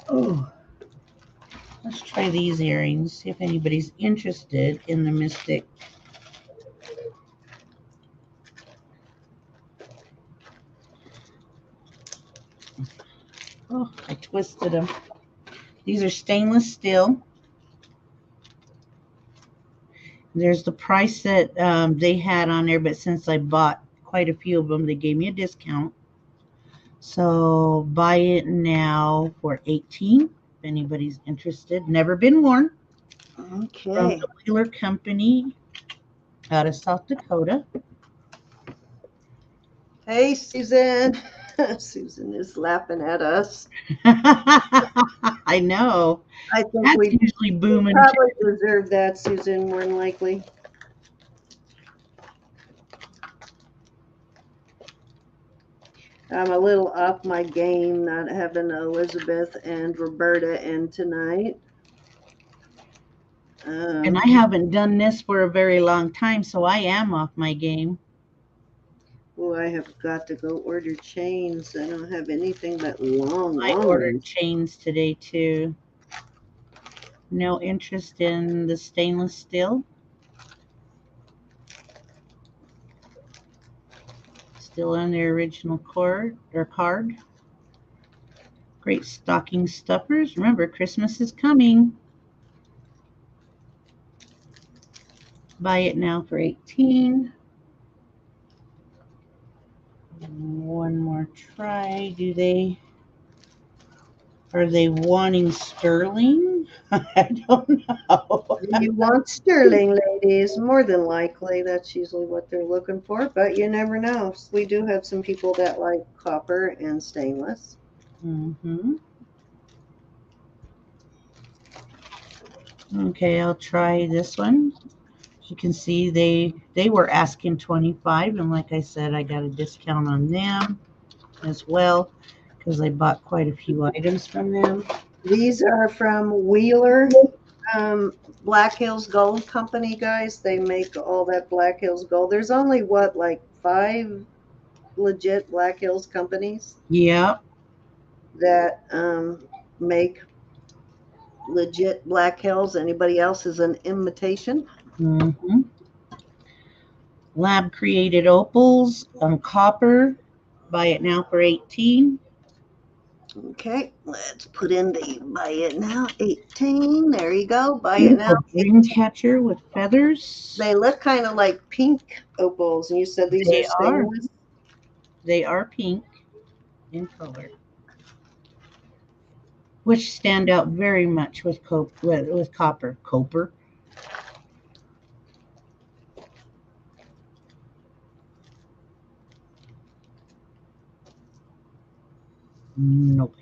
S2: Oh, let's try these earrings, see if anybody's interested in the Mystic. Oh, I twisted them. These are stainless steel. There's the price that they had on there, but since I bought quite a few of them, they gave me a discount. So buy it now for $18 if anybody's interested. Never been worn.
S1: Okay.
S2: From the Wheeler Company out of South Dakota.
S1: Hey, Susan. Susan is laughing at us.
S2: I know.
S1: I think
S2: That's
S1: we
S2: usually booming.
S1: probably deserve that, Susan, more than likely. I'm a little off my game not having Elizabeth and Roberta in tonight.
S2: And I haven't done this for a very long time, so I am off my game.
S1: Oh, I have got to go order chains. I don't have anything but long
S2: I ordered
S1: ones.
S2: chains today too. No interest in the stainless steel. Still on their original card. Great stocking stuffers. Remember, Christmas is coming. Buy it now for $18. One more try. Are they wanting sterling? I don't know.
S1: You want sterling, ladies, more than likely. That's usually what they're looking for, but you never know. We do have some people that like copper and stainless.
S2: Mm-hmm. Okay, I'll try this one. As you can see, they were asking $25, and like I said, I got a discount on them as well because I bought quite a few items from them.
S1: These are from Wheeler Black Hills Gold Company, guys. They make all that Black Hills gold. There's only what, like 5 legit Black Hills companies
S2: Yeah.
S1: that make legit Black Hills. Anybody else is an imitation.
S2: Mm-hmm. Lab created opals on copper. Buy it now for $18.
S1: Okay, let's put in the buy it now 18. There you go. Buy it now.
S2: Dream catcher with feathers.
S1: They look kind of like pink opals, and you said these
S2: They
S1: are stainless.
S2: They are pink in color, which stand out very much with copper. Copper. Nope.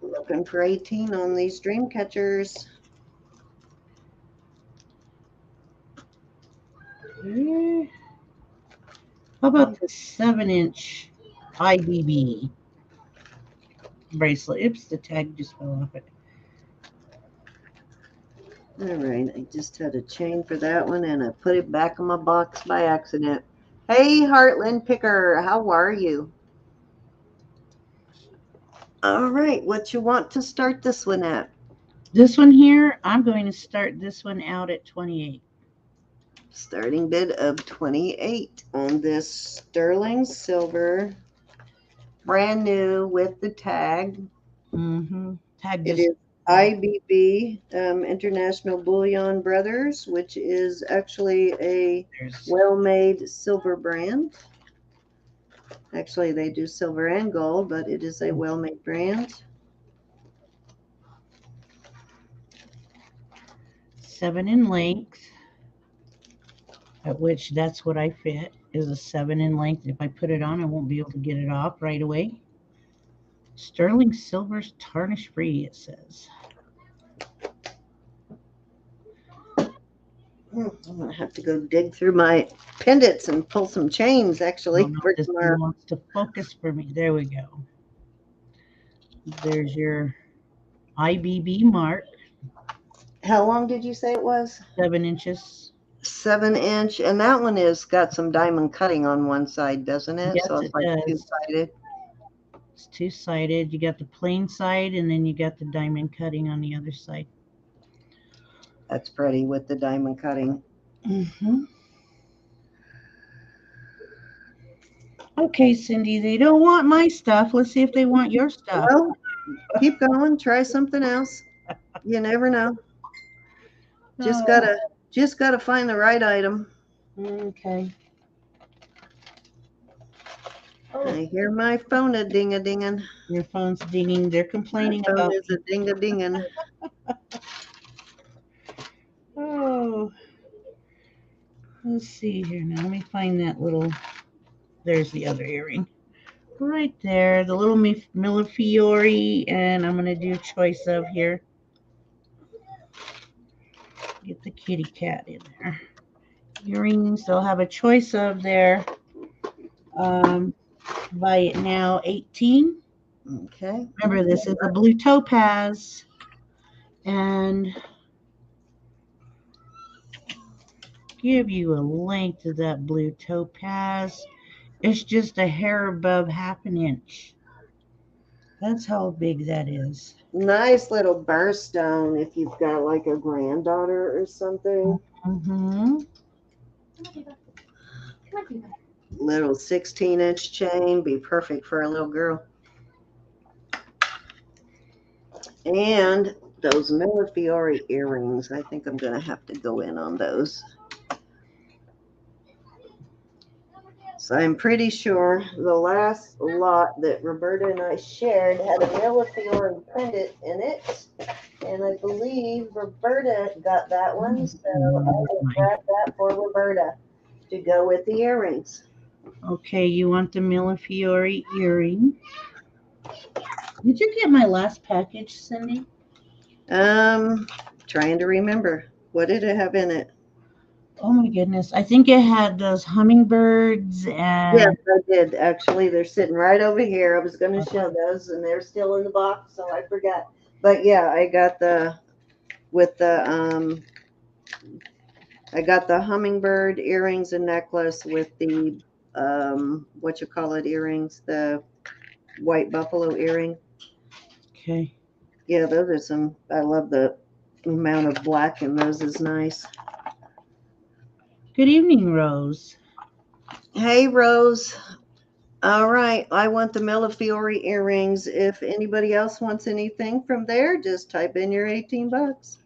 S1: Looking for 18 on these dream catchers.
S2: Yeah. How about the 7-inch IBB bracelet? Oops, the tag just fell off it.
S1: All right, I just had a chain for that one, and I put it back in my box by accident. Hey, Heartland Picker, how are you? All right, what you want to start this one at?
S2: This one here, I'm going to start this one out at 28.
S1: Starting bid of 28 on this sterling silver, brand new with the tag.
S2: Tag
S1: It
S2: this.
S1: is IBB, International Bullion Brothers, which is actually a well-made silver brand. Actually, they do silver and gold, but it is a well-made brand.
S2: 7 in length, at which that's what I fit, is a 7 in length. If I put it on, I won't be able to get it off right away. Sterling silver's tarnish free, it says.
S1: I'm gonna have to go dig through my pendants and pull some chains actually
S2: I don't know
S1: for
S2: if this
S1: tomorrow.
S2: thing wants to focus for me. There we go. There's your IBB mark,
S1: How long did you say it was?
S2: 7 inches.
S1: 7-inch, and that one is got some diamond cutting on one side, doesn't it?
S2: Yes,
S1: So it's
S2: it
S1: like
S2: does.
S1: two-sided.
S2: It's two-sided. You got the plain side, and then you got the diamond cutting on the other side.
S1: That's pretty with the diamond cutting.
S2: Okay, Cindy, they don't want my stuff. Let's see if they want your stuff.
S1: Well, keep going. Try something else. You never know. Just gotta find the right item.
S2: Okay.
S1: I hear my phone a ding-a-dinging.
S2: Your phone's dinging. They're complaining
S1: My phone
S2: about
S1: is a ding-a-dinging.
S2: Oh, let's see here now. Let me find that little. There's the other earring. Right there, the little Millefiori, and I'm going to do choice of here. Get the kitty cat in there. Earrings, they'll have a choice of there. Buy it now, 18.
S1: Okay.
S2: Remember, this is a blue topaz. And give you a length of that blue topaz. It's just a hair above half an inch. That's how big that is.
S1: Nice little birthstone if you've got like a granddaughter or something. Little 16-inch chain, be perfect for a little girl. And those Millefiori earrings, I think I'm going to have to go in on those. So I'm pretty sure the last lot that Roberta and I shared had a Millefiori pendant in it. And I believe Roberta got that one. So I will grab that for Roberta to go with the earrings.
S2: Okay, you want the Millefiori earring. Did you get my last package, Cindy?
S1: Trying to remember. What did it have in it?
S2: Oh my goodness. I think it had those hummingbirds and
S1: Yes, I did. Actually, they're sitting right over here. I was going to show those, and they're still in the box, so I forgot. But yeah, I got the hummingbird earrings and necklace with the earrings, the white buffalo earring.
S2: Okay.
S1: Yeah, those are some. I love the amount of black in those is nice.
S2: Good evening, Rose.
S1: Hey, Rose. All right, I want the Millefiori earrings. If anybody else wants anything from there, just type in your 18 bucks.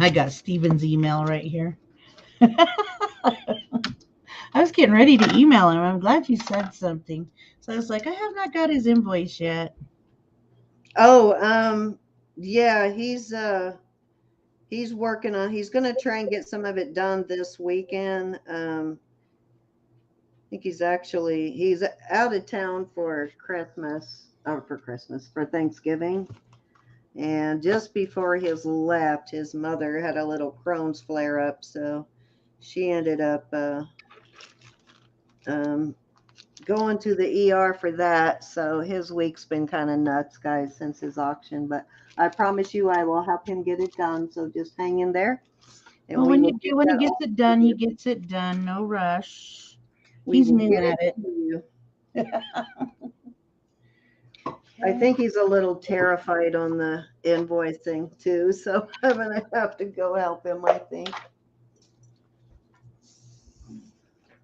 S2: I got Steven's email right here. I was getting ready to email him. I'm glad you said something. So I was like, I have not got his invoice yet.
S1: Oh, yeah, he's working on. He's going to try and get some of it done this weekend. I think he's out of town for for Thanksgiving. And just before his left, his mother had a little Crohn's flare up, so she ended up going to the ER for that. So his week's been kind of nuts, guys, since his auction. But I promise you, I will help him get it done. So just hang in there.
S2: Well, when he gets it done, he gets it done. No rush. He's new at it.
S1: I think he's a little terrified on the invoicing too, so I'm gonna have to go help him, I think.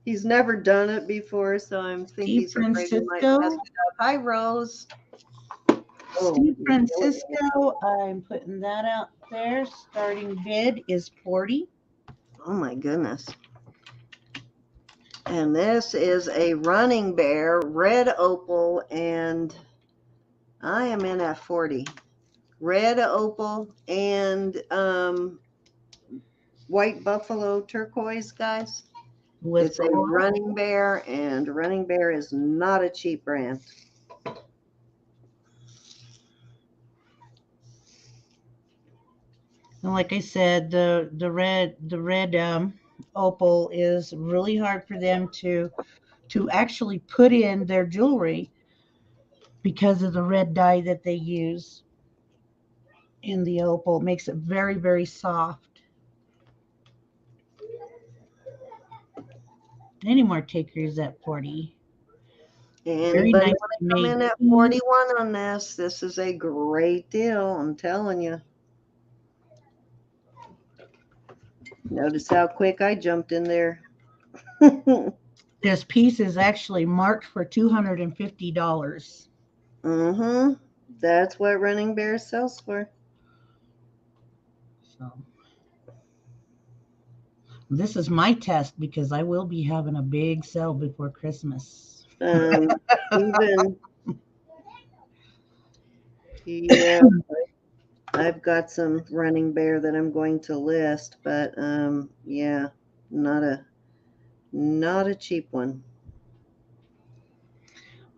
S1: He's never done it before, so I think
S2: Steve
S1: he's afraid he might
S2: Francisco.
S1: mess it up. Hi, Rose. Oh,
S2: Steve
S1: you're killing me.
S2: Francisco, I'm putting that out there. Starting bid is 40.
S1: Oh my goodness. And this is a running bear, red opal, and I am in at 40. Red opal and white buffalo turquoise, guys.
S2: With
S1: It's a running bear, and running bear is not a cheap brand.
S2: And like I said, the red opal is really hard for them to actually put in their jewelry because of the red dye that they use in the opal. It makes it very, very soft. Any more takers at 40? Very
S1: Anybody
S2: nice
S1: want to come
S2: made.
S1: in at 41 on this? This is a great deal, I'm telling you. Notice how quick I jumped in there.
S2: This piece is actually marked for $250.
S1: Mm-hmm. That's what running bear sells for.
S2: So this is my test because I will be having a big sale before Christmas.
S1: Even, yeah, I've got some running bear that I'm going to list, but yeah, not a cheap one.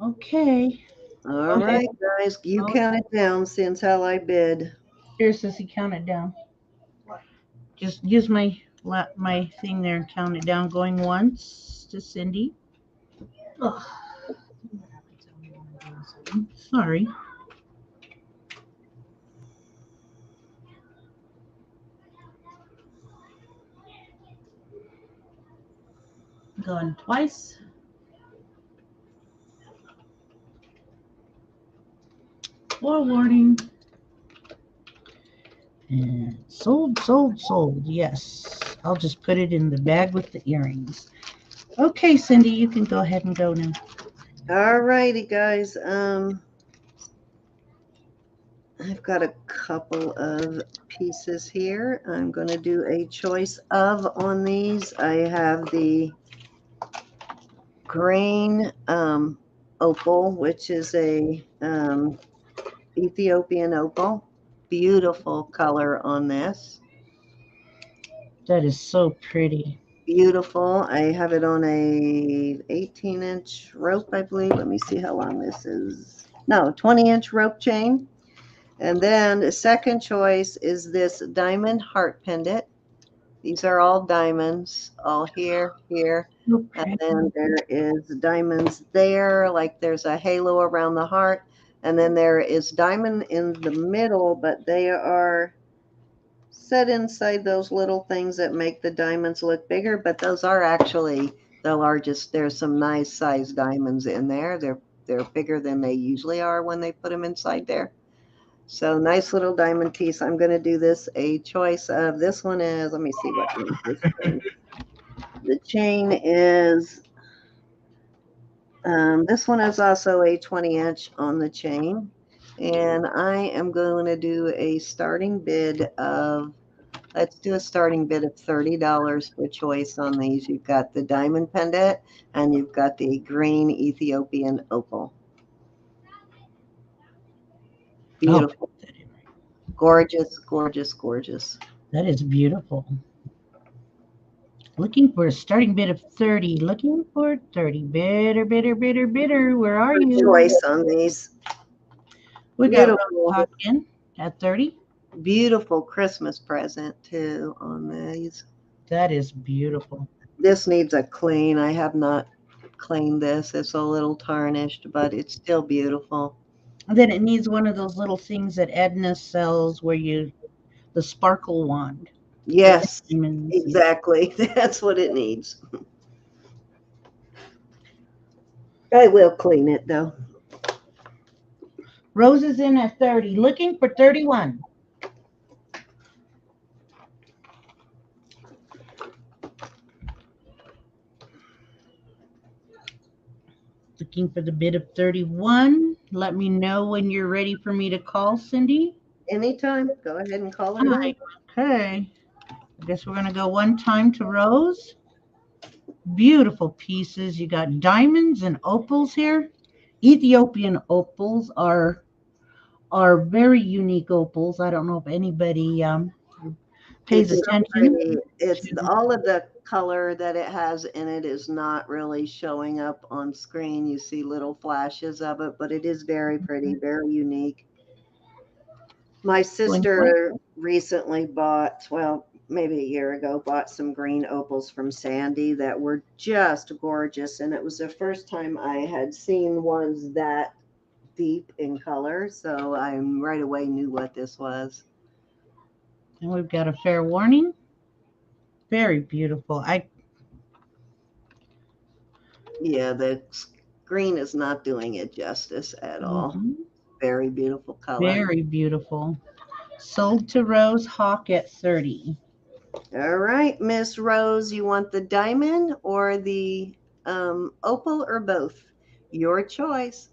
S2: Okay.
S1: All
S2: Okay.
S1: right, guys, you count it down since how I bid.
S2: Here, Sissy, count it down. Just use my thing there and count it down. Going once to Cindy. Ugh. Sorry. Going twice. Forwarding. And sold, sold, sold. Yes. I'll just put it in the bag with the earrings. Okay, Cindy, you can go ahead and go now.
S1: All righty, guys. I've got a couple of pieces here. I'm going to do a choice of on these. I have the green opal, which is a Ethiopian opal. Beautiful color on this.
S2: That is so pretty.
S1: Beautiful. I have it on a 18-inch rope, I believe. Let me see how long this is. No, 20-inch rope chain. And then the second choice is this diamond heart pendant. These are all diamonds, all here, here. And then there is diamonds there, like there's a halo around the heart. And then there is diamond in the middle, but they are set inside those little things that make the diamonds look bigger. But those are actually the largest. There's some nice size diamonds in there. They're bigger than they usually are when they put them inside there. So nice little diamond piece. I'm going to do this a choice of. This one is, let me see what this is. The chain is, this one is also a 20-inch on the chain. And I am going to do a starting bid of, let's do a starting bid of $30 for choice on these. You've got the diamond pendant and you've got the green Ethiopian opal. Beautiful. Oh. Gorgeous, gorgeous, gorgeous.
S2: That is beautiful. Looking for a starting bid of 30. Looking for 30. Bidder, bidder, bidder, bidder. Where are you?
S1: Choice on these.
S2: We got Roberta at 30.
S1: Beautiful Christmas present too on these.
S2: That is beautiful.
S1: This needs a clean. I have not cleaned this. It's a little tarnished, but it's still beautiful.
S2: And then it needs one of those little things that Edna sells where the sparkle wand.
S1: Yes, exactly. That's what it needs. I will clean it though.
S2: Rose is in at 30, looking for 31. Looking for the bid of 31. Let me know when you're ready for me to call, Cindy.
S1: Anytime. Go ahead and call
S2: All
S1: her.
S2: right. Okay. I guess we're going to go one time to Rose. Beautiful pieces. You got diamonds and opals here. Ethiopian opals are very unique opals. I don't know if anybody pays
S1: It's so
S2: attention
S1: pretty. It's
S2: to.
S1: all of the color that it has in it is not really showing up on screen. You see little flashes of it, but it is very pretty, very unique. My sister recently bought, well, maybe a year ago, bought some green opals from Sandy that were just gorgeous. And it was the first time I had seen ones that deep in color. So I right away knew what this was.
S2: And we've got a fair warning. Very beautiful.
S1: Yeah, the green is not doing it justice at all. Very beautiful color.
S2: Very beautiful. Sold to Rose Hawk at 30.
S1: All right, Miss Rose, you want the diamond or the opal or both? Your choice.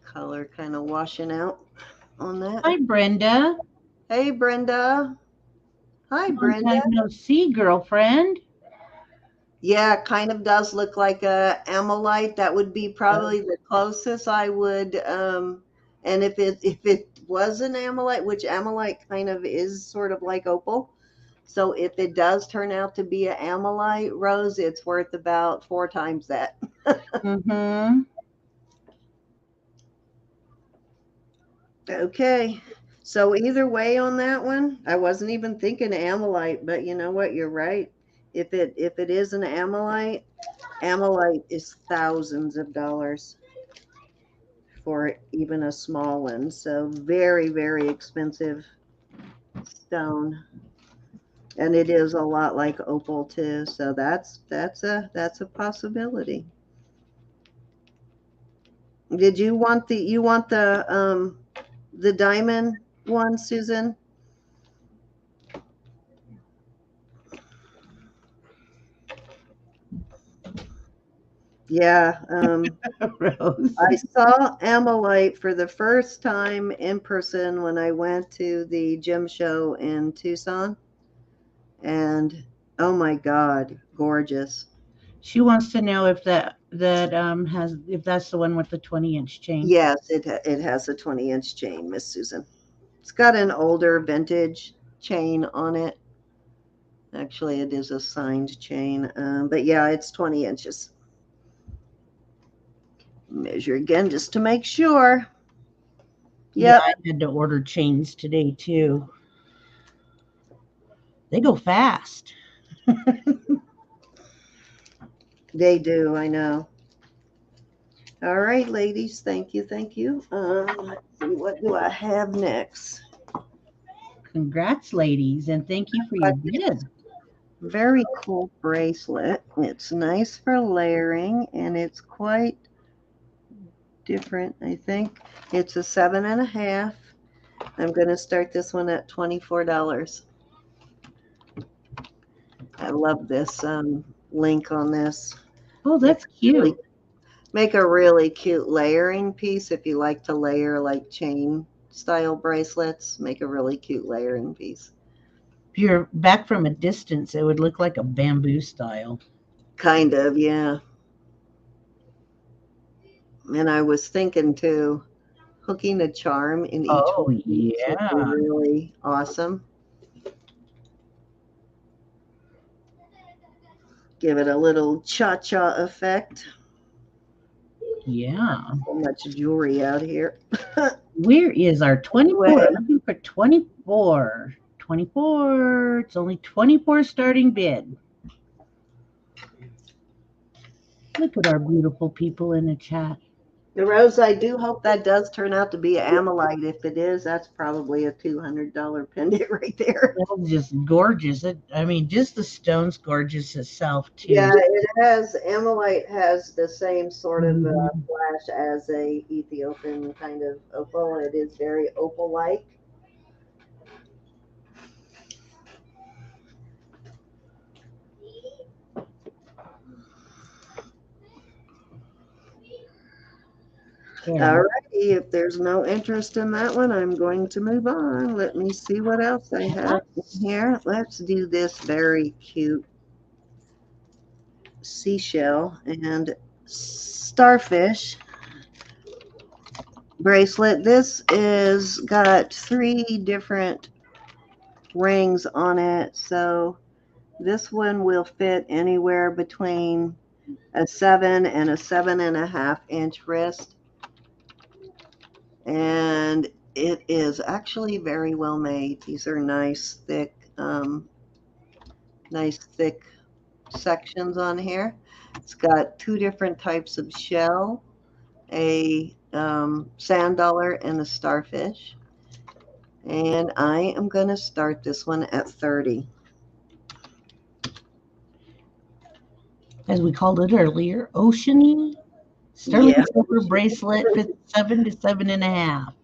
S1: Color kind of washing out on that.
S2: Hi, Brenda.
S1: Hey, Brenda. Hi, Brenda.
S2: Long time no see, girlfriend.
S1: Yeah, kind of does look like a amylite. That would be probably the closest I would. And if it was an amylite, which amylite kind of is sort of like opal. So if it does turn out to be an amylite, Rose, it's worth about 4 times that.
S2: Mm-hmm.
S1: Okay. So either way on that one, I wasn't even thinking amylite, but you know what? You're right. If it is an amylite is thousands of dollars for even a small one. So very, very expensive stone. And it is a lot like opal too. So that's a possibility. Did you want the diamond one, Susan? Yeah,
S2: Rose.
S1: I saw amylite for the first time in person when I went to the gem show in Tucson, and oh my God, gorgeous.
S2: She wants to know if if that's the one with the 20-inch chain.
S1: Yes, it has a 20-inch chain, Miss Susan. It's got an older vintage chain on it. Actually, it is a signed chain, but yeah, it's 20 inches. Measure again just to make sure.
S2: Yeah,
S1: Yep.
S2: I had to order chains today too. They go fast.
S1: They do, I know. All right, ladies, thank you, thank you. Let's see, what do I have next?
S2: Congrats, ladies, and thank you for your bid.
S1: Very cool bracelet. It's nice for layering, and it's quite different, I think. It's a 7.5. I'm going to start this one at $24. I love this link on this.
S2: Oh, that's cute.
S1: Make a really cute layering piece if you like to layer like chain style bracelets. Make a really cute layering piece.
S2: If you're back from a distance, it would look like a bamboo style.
S1: Kind of, yeah. And I was thinking too, hooking a charm in each one would be really awesome. Give it a little cha-cha effect.
S2: Yeah.
S1: So much jewelry out here.
S2: Where is our 24? Looking for 24. 24. It's only 24 starting bid. Look at our beautiful people in the chat.
S1: Rose, I do hope that does turn out to be amylite. If it is, that's probably a $200 pendant right there.
S2: That's just gorgeous. I mean, just the stone's gorgeous itself
S1: Yeah,
S2: too.
S1: it has, amylite has the same sort of
S2: Mhm.
S1: flash as a Ethiopian kind of opal. It is very opal-like.
S2: There.
S1: Alrighty, if there's no interest in that one, I'm going to move on. Let me see what else I have in here. Let's do this very cute seashell and starfish bracelet. This is got 3 different rings on it, so this one will fit anywhere between a 7 and a 7.5-inch wrist, and it is actually very well made. These are nice thick sections on here. It's got 2 different types of shell, a sand dollar and a starfish. And I am going to start this one at 30.
S2: As we called it earlier, oceany sterling
S1: Yeah,
S2: silver bracelet, fits 7 to 7.5.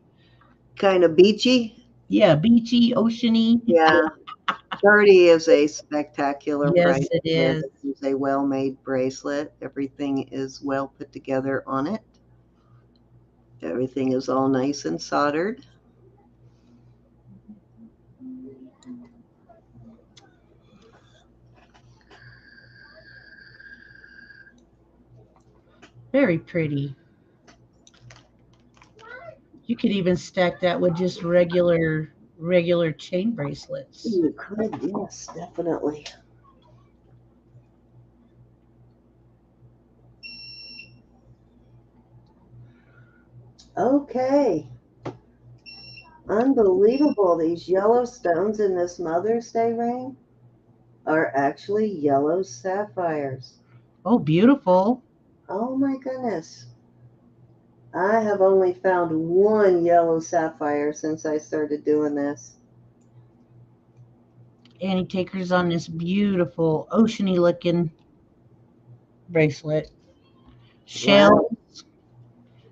S1: kind of beachy.
S2: Yeah, beachy, oceany.
S1: Yeah, 30 is a spectacular
S2: Yes, it
S1: bracelet.
S2: is.
S1: It's a well-made bracelet. Everything is well put together on it. Everything is all nice and soldered.
S2: Very pretty. You could even stack that with just regular chain bracelets.
S1: You could, yes, definitely. Okay. Unbelievable. These yellow stones in this Mother's Day ring are actually yellow sapphires.
S2: Oh, beautiful.
S1: Oh my goodness. I have only found 1 yellow sapphire since I started doing this.
S2: Annie takers on this beautiful oceany looking bracelet. Shells
S1: Wow.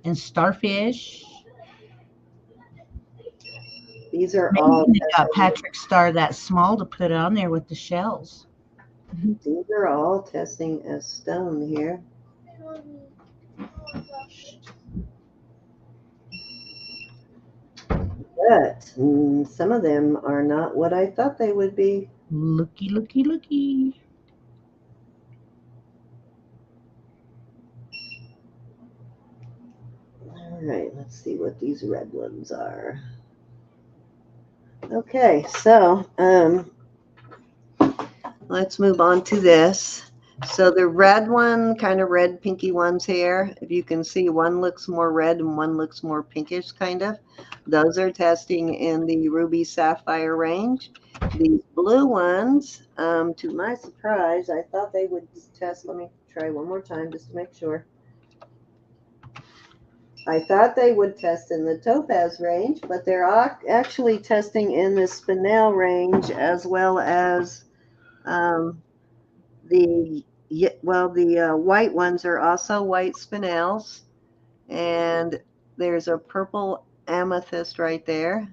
S2: and starfish.
S1: These are
S2: Maybe
S1: all
S2: they got Patrick Star that small to put on there with the shells.
S1: testing as stone here. But some of them are not what I thought they would be.
S2: Looky, looky, looky.
S1: All right, let's see what these red ones are. Okay, so let's move on to this. So the red one, kind of red pinky ones here, if you can see, one looks more red and one looks more pinkish kind of. Those are testing in the ruby sapphire range. These blue ones, to my surprise, I thought they would test. Let me try one more time just to make sure. I thought they would test in the topaz range, but they're actually testing in the spinel range as well as the white ones are also white spinels, and there's a purple amethyst right there.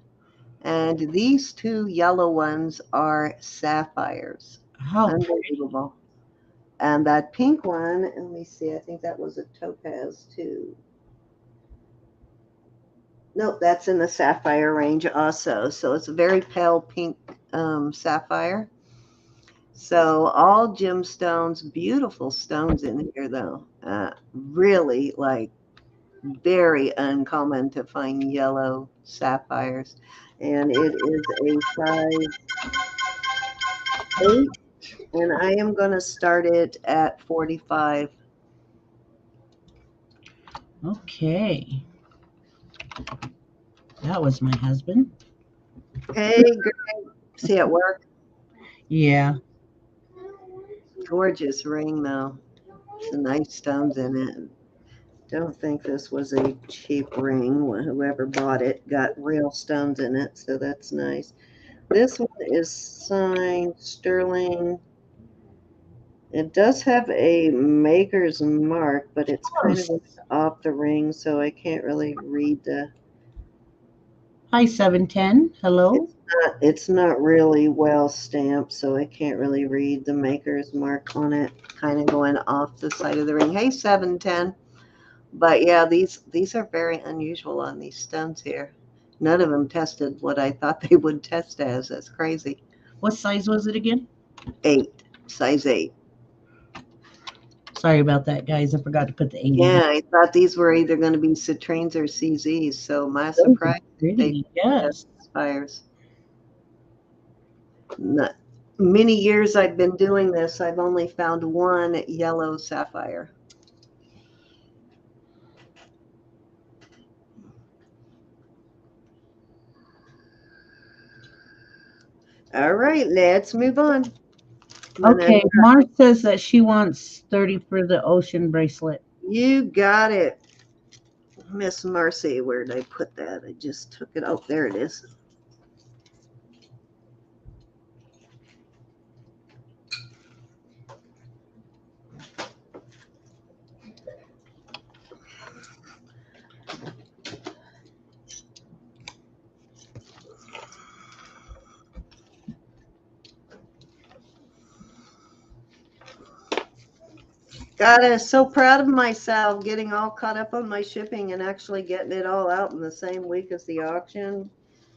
S1: And these 2 yellow ones are sapphires.
S2: How
S1: Unbelievable. And that pink one, let me see, I think that was a topaz too. Nope, that's in the sapphire range also. So it's a very pale pink sapphire. So all gemstones, beautiful stones in here though. Really like very uncommon to find yellow sapphires. And it is a size 8. And I am going to start it at 45.
S2: okay. That was my husband.
S1: Hey, Greg. See at work?
S2: Yeah.
S1: Gorgeous ring though. Some nice stones in it. Don't think this was a cheap ring. Whoever bought it got real stones in it, so that's nice. This one is signed Sterling. It does have a maker's mark, but it's kind of off the ring, so I can't really read the.
S2: Hi, 710. Hello.
S1: It's not really well stamped, so I can't really read the maker's mark on it. Kind of going off the side of the ring. Hey, 710. But yeah, these are very unusual on these stones here. None of them tested what I thought they would test as. That's crazy.
S2: What size was it again?
S1: 8, size 8.
S2: Sorry about that, guys. I forgot to put the 8 in.
S1: Yeah, I thought these were either going to be citrines or CZs. So my
S2: Those are
S1: surprise,
S2: pretty. Yes.
S1: sapphires. Many years I've been doing this, I've only found one yellow sapphire. All right, let's move on.
S2: Okay, Mar says that she wants 30 for the ocean bracelet.
S1: You got it, Miss Marcy. Where did I put that? I just took it. Oh, there it is. God, I was so proud of myself getting all caught up on my shipping and actually getting it all out in the same week as the auction.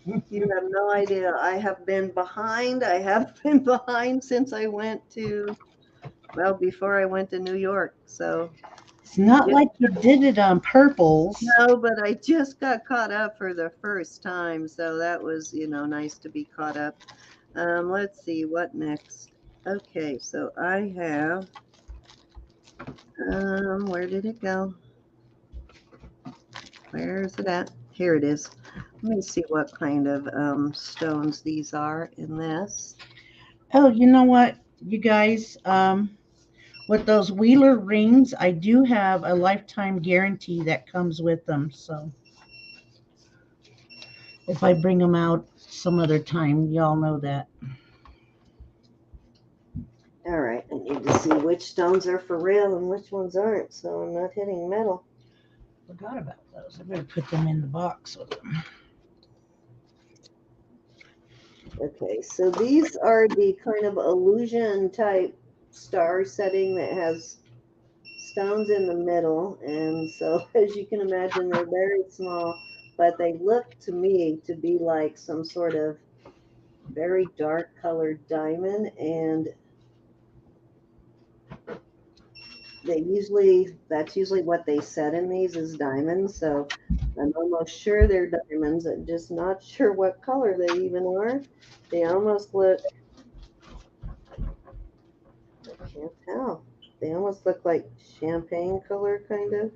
S1: You have no idea. I have been behind. I have been behind since I went to, well, before I went to New York. So
S2: It's not like you did it on purpose.
S1: no, but I just got caught up for the first time. So that was, nice to be caught up. Let's see what next. Okay, so I have, where did it go? Where is it at? Here it is. Let me see what kind of stones these are in this.
S2: Oh, you know what, you guys? With those Wheeler rings, I do have a lifetime guarantee that comes with them. So if I bring them out some other time, y'all know that.
S1: All right, I need to see which stones are for real and which ones aren't, so I'm not hitting metal.
S2: Forgot about those. I better put them in the box with them.
S1: Okay, so these are the kind of illusion type star setting that has stones in the middle, and so as you can imagine, they're very small, but they look to me to be like some sort of very dark colored diamond, and that's usually what they set in these is diamonds. So I'm almost sure they're diamonds. I'm just not sure what color they even are. They almost look, I can't tell. They almost look like champagne color kind of.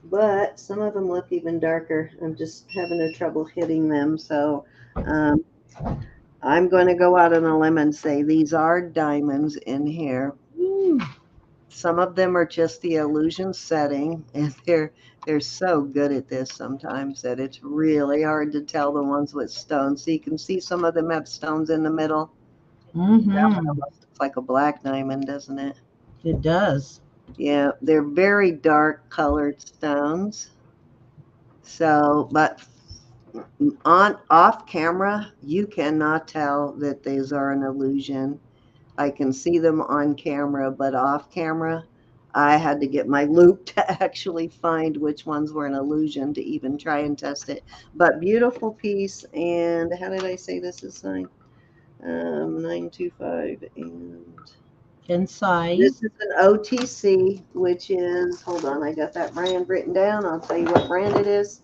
S1: But some of them look even darker. I'm just having a trouble hitting them. So I'm going to go out on a limb and say these are diamonds in here. Some of them are just the illusion setting, and they're so good at this sometimes that it's really hard to tell the ones with stones. So you can see some of them have stones in the middle.
S2: Mm-hmm.
S1: That one almost looks like a black diamond, doesn't it?
S2: It does.
S1: Yeah, they're very dark colored stones. So, but off camera, you cannot tell that these are an illusion. I can see them on camera, but off camera, I had to get my loop to actually find which ones were an illusion to even try and test it. But beautiful piece. And how did I say this is signed? 925. And
S2: Inside.
S1: this is an OTC, which is, hold on, I got that brand written down. I'll tell you what brand it is.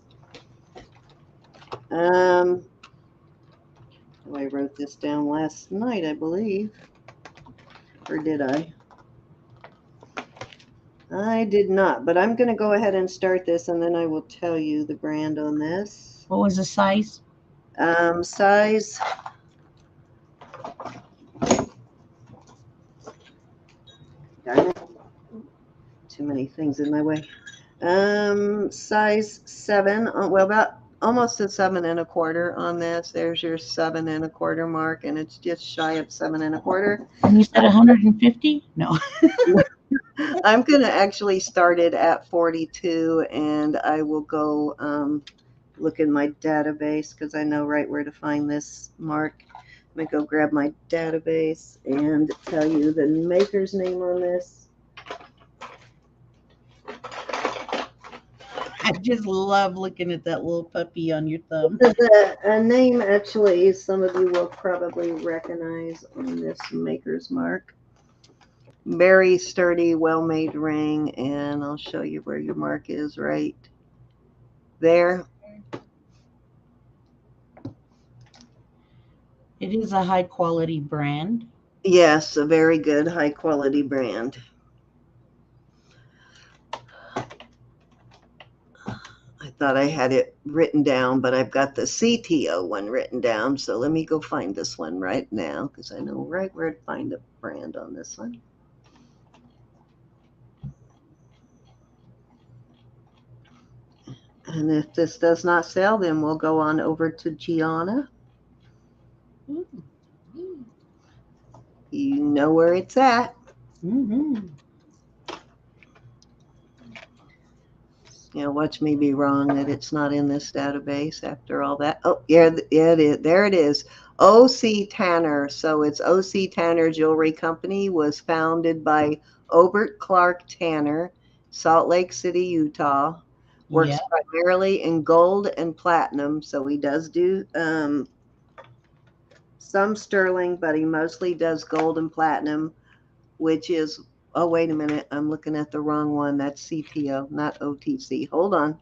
S1: I wrote this down last night, I believe. Or did I? I did not, but I'm going to go ahead and start this, and then I will tell you the brand on this.
S2: What was the size?
S1: Size. Darn it. Too many things in my way. Size 7. Well, about almost a 7 1/4 on this. There's your 7 1/4 mark, and it's just shy of 7 1/4.
S2: And you said 150? No.
S1: I'm going to actually start it at 42, and I will go look in my database because I know right where to find this mark. Let me go grab my database and tell you the maker's name on this.
S2: I just love looking at that little puppy on your thumb.
S1: The name actually some of you will probably recognize on this maker's mark. Very sturdy, well-made ring, and I'll show you where your mark is right there.
S2: It is a high quality brand.
S1: Yes, a very good, high-quality brand. I thought I had it written down, but I've got the CTO one written down. So let me go find this one right now because I know right where to find the brand on this one. And if this does not sell, then we'll go on over to Geanna. You know where it's at.
S2: Mm-hmm.
S1: You know, watch me be wrong that it's not in this database after all that. Oh, yeah, it is. There it is. O.C. Tanner. So it's O.C. Tanner Jewelry Company, was founded by Obert Clark Tanner, Salt Lake City, Utah. Works
S2: Yeah.
S1: primarily in gold and platinum. So he does do some sterling, but he mostly does gold and platinum, which is, oh, wait a minute. I'm looking at the wrong one. That's CTO, not OTC. Hold on.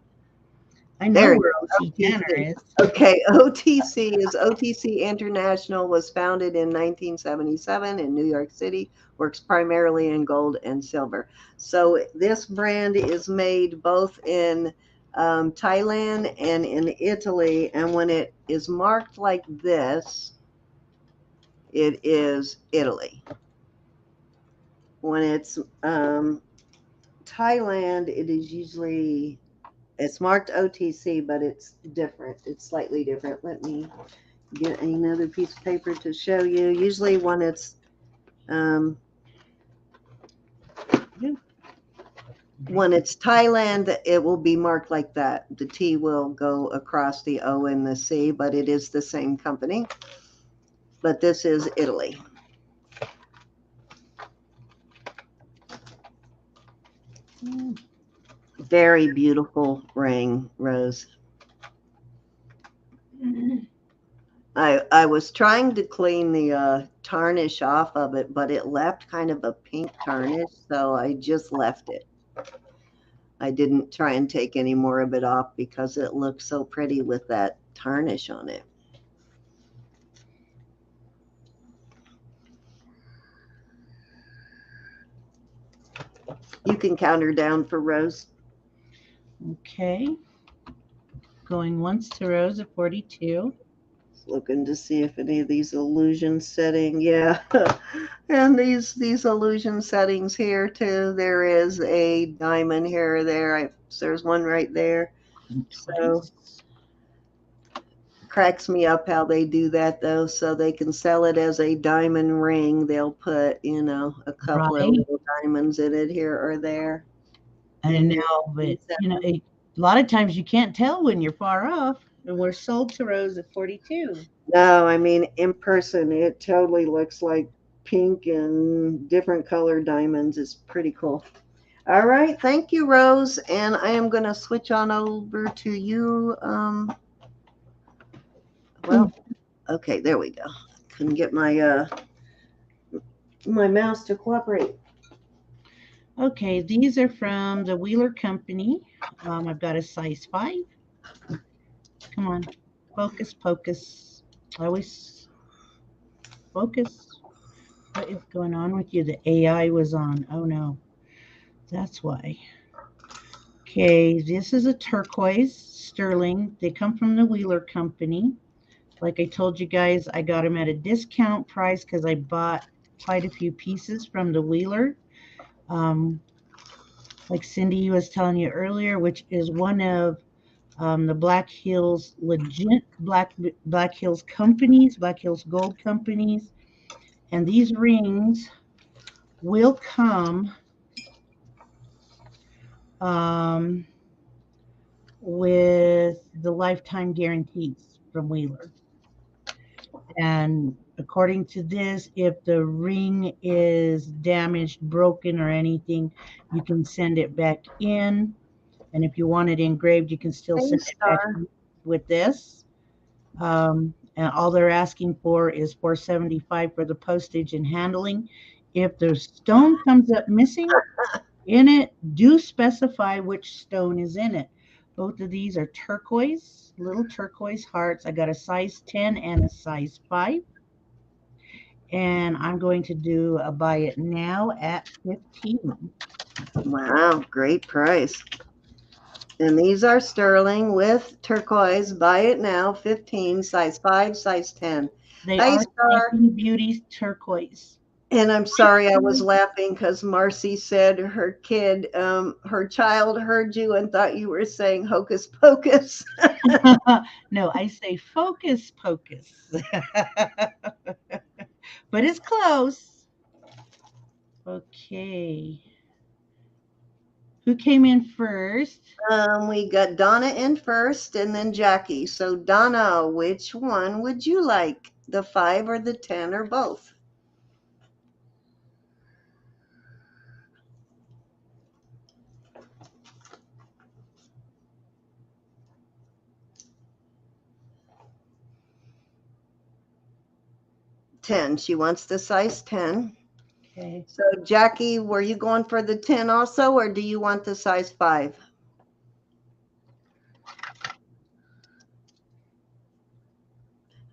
S2: I know
S1: There it
S2: where
S1: is.
S2: OC Tanner
S1: OTC.
S2: is.
S1: Okay, OTC is OTC International, was founded in 1977 in New York City, works primarily in gold and silver. So this brand is made both in Thailand and in Italy, and when it is marked like this, it is Italy. When it's Thailand, it is usually, it's marked OTC, but it's different. It's slightly different. Let me get another piece of paper to show you. Usually when it's Thailand, it will be marked like that. The T will go across the O and the C, but it is the same company. But this is Italy. Very beautiful ring, Rose. I was trying to clean the tarnish off of it, but it left kind of a pink tarnish, so I just left it. I didn't try and take any more of it off because it looked so pretty with that tarnish on it. You can count her down for Rose.
S2: Okay. Going once to Rose at 42.
S1: Looking to see if any of these illusion setting, yeah. And these illusion settings here too. There is a diamond here or there. There's one right there. So cracks me up how they do that though, so they can sell it as a diamond ring. They'll put, you know, a couple of little diamonds in it here or there.
S2: I know, but you know, a lot of times you can't tell when you're far off. And we're sold to Rose at 42.
S1: No, I mean, in person, it totally looks like pink and different colored diamonds. It's pretty cool. All right. Thank you, Rose. And I am going to switch on over to you. Well, okay, there we go. Couldn't get my my mouse to cooperate.
S2: Okay, these are from the Wheeler Company. I've got a size 5. Come on, focus, pocus. Always focus. What is going on with you? The AI was on. Oh no, that's why. Okay, this is a turquoise sterling. They come from the Wheeler Company. Like I told you guys, I got them at a discount price because I bought quite a few pieces from the Wheeler. like Cindy was telling you earlier, which is one of the Black Hills legit Black Hills companies, Black Hills Gold companies, and these rings will come um, with the lifetime guarantees from Wheeler. And according to this, if the ring is damaged, broken, or anything, you can send it back in. And if you want it engraved, you can still
S1: Hey,
S2: send it back
S1: Star.
S2: in with this. And all they're asking for is $475 for the postage and handling. If the stone comes up missing in it, do specify which stone is in it. Both of these are turquoise, little turquoise hearts. I got a size 10 and a size 5. And I'm going to do a buy it now at 15.
S1: Wow, great price. And these are sterling with turquoise. Buy it now, 15, size 5, size 10.
S2: They
S1: Hi,
S2: are
S1: Star.
S2: Sleeping Beauty turquoise.
S1: And I'm sorry I was laughing because Marcy said her kid, her child heard you and thought you were saying hocus pocus.
S2: No, I say focus pocus. But it's close. Okay. Who came in first?
S1: We got Donna in first and then Jackie. So, Donna, which one would you like? The 5 or the 10 or both? Ten. She wants the size 10.
S2: Okay.
S1: So, Jackie, were you going for the 10 also, or do you want the size 5?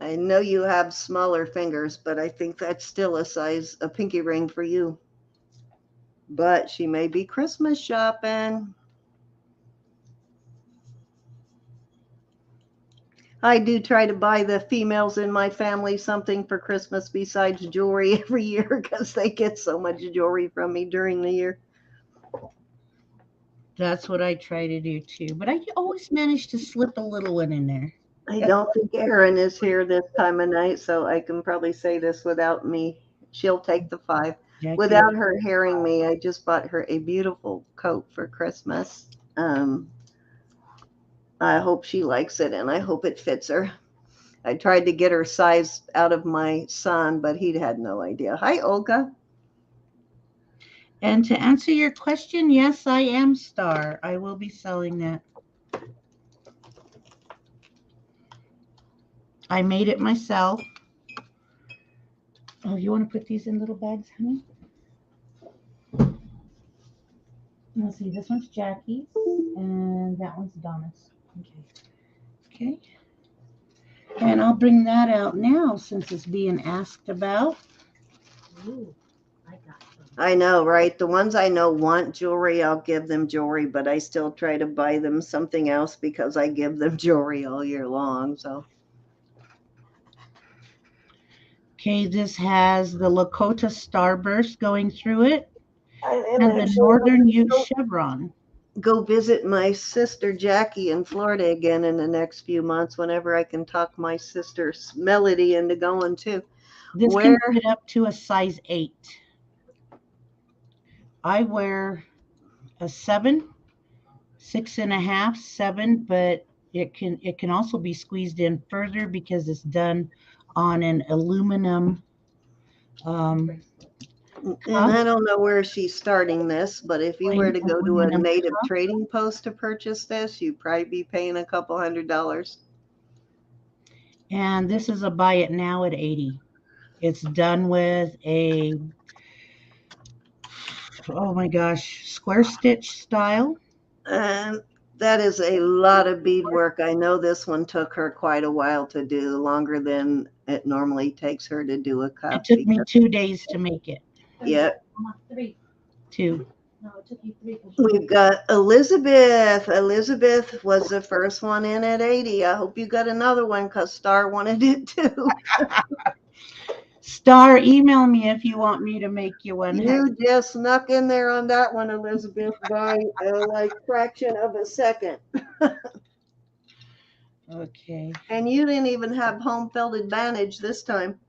S1: I know you have smaller fingers, but I think that's still a pinky ring for you. But she may be Christmas shopping. I do try to buy the females in my family something for Christmas besides jewelry every year because they get so much jewelry from me during the year.
S2: That's what I try to do too. But I always manage to slip a little one in there.
S1: I don't think Erin is here this time of night, so I can probably say this without me. She'll take the 5.
S2: Jackie,
S1: Without her hearing me, I just bought her a beautiful coat for Christmas. I hope she likes it and I hope it fits her. I tried to get her size out of my son, but he had no idea. Hi, Olga.
S2: And to answer your question, yes, I am Star. I will be selling that. I made it myself. Oh, you want to put these in little bags, honey? Let's see. This one's Jackie's, and that one's Donna's. Okay. Okay. And I'll bring that out now since it's being asked about.
S3: Ooh, I got some.
S1: I know, right? The ones I know want jewelry, I'll give them jewelry, but I still try to buy them something else because I give them jewelry all year long. So,
S2: Okay, this has the Lakota Starburst going through it
S1: and
S2: and the
S1: actually,
S2: Northern Ute Chevron.
S1: go visit my sister Jackie in Florida again in the next few months whenever I can talk my sister Melody into going too.
S2: This
S1: Where?
S2: can fit up to a size 8. I wear a 7, 6.5, 7, but it can also be squeezed in further because it's done on an aluminum
S1: And I don't know where she's starting this, but if you were to go to a
S2: aluminum
S1: native
S2: cup.
S1: trading post to purchase this, you'd probably be paying a couple $100.
S2: And this is a buy it now at 80. It's done with a, oh my gosh, square stitch style.
S1: And that is a lot of beadwork. I know this one took her quite a while to do, longer than it normally takes her to do a cup.
S2: It took me 2 days to make it.
S1: Yeah.
S3: 3.
S2: 2.
S3: No, it took you 3.
S1: We've got Elizabeth. Elizabeth was the first one in at 80. I hope you got another one because Star wanted it too.
S2: Star, email me if you want me to make you one.
S1: You just snuck in there on that one, Elizabeth, by like fraction of a second.
S2: Okay.
S1: And you didn't even have home field advantage this time.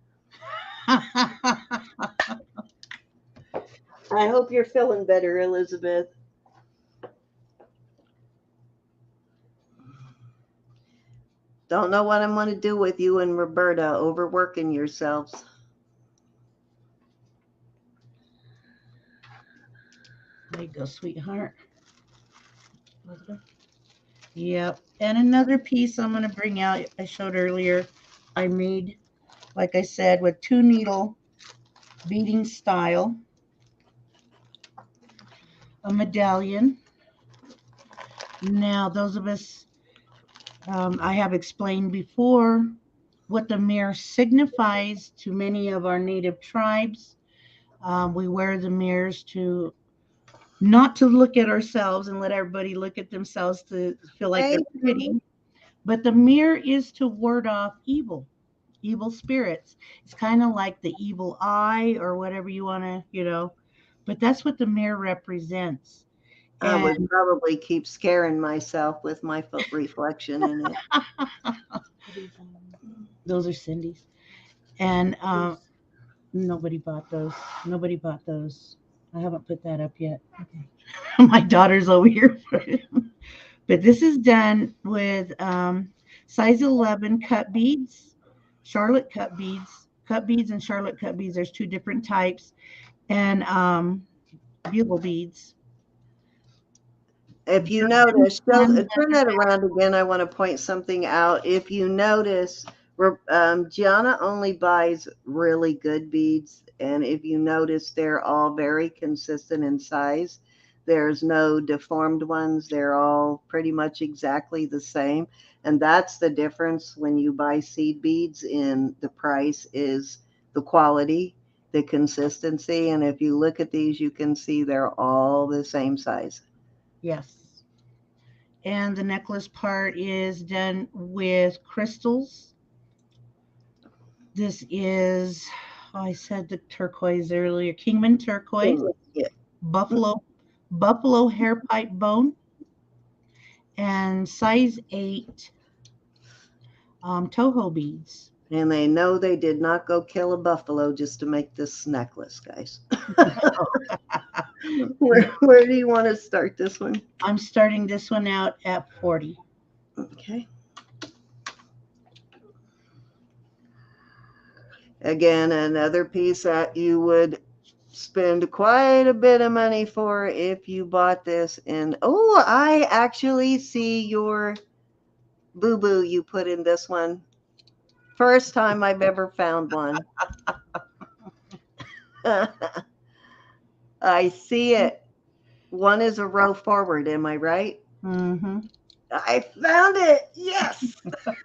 S1: I hope you're feeling better, Elizabeth. Don't know what I'm going to do with you and Roberta overworking yourselves.
S2: There you go, sweetheart. Yep. And another piece I'm going to bring out, I showed earlier, I made, like I said, with 2-needle beading style, a medallion. Now, those of us, I have explained before what the mirror signifies to many of our native tribes. We wear the mirrors to not to look at ourselves and let everybody look at themselves to feel like they're pretty, but the mirror is to ward off evil spirits. It's kind of like the evil eye or whatever you want to, but that's what the mirror represents.
S1: I would probably keep scaring myself with my foot reflection in it.
S2: Those are Cindy's. And nobody bought those. Nobody bought those. I haven't put that up yet. Okay. My daughter's over here. But this is done with size 11 cut beads, Charlotte cut beads and Charlotte cut beads. There's 2 different types, and bugle beads.
S1: If you notice, turn that around again. I want to point something out. If you notice, Geanna only buys really good beads, and if you notice, they're all very consistent in size. There's no deformed ones. They're all pretty much exactly the same, and that's the difference when you buy seed beads. In the price is the quality, the consistency, and if you look at these, you can see they're all the same size.
S2: Yes. And the necklace part is done with crystals. This is, I said the turquoise earlier, Kingman turquoise,
S1: Yeah.
S2: buffalo hair pipe bone, and size 8 Toho beads.
S1: And they know they did not go kill a buffalo just to make this necklace, guys. Where do you want to start this one?
S2: I'm starting this one out at 40.
S1: Okay. Again, another piece that you would spend quite a bit of money for if you bought this. And oh, I actually see your boo-boo you put in this one. First time I've ever found one. I see it. One is a row forward, am I right?
S2: Mm-hmm.
S1: I found it. Yes.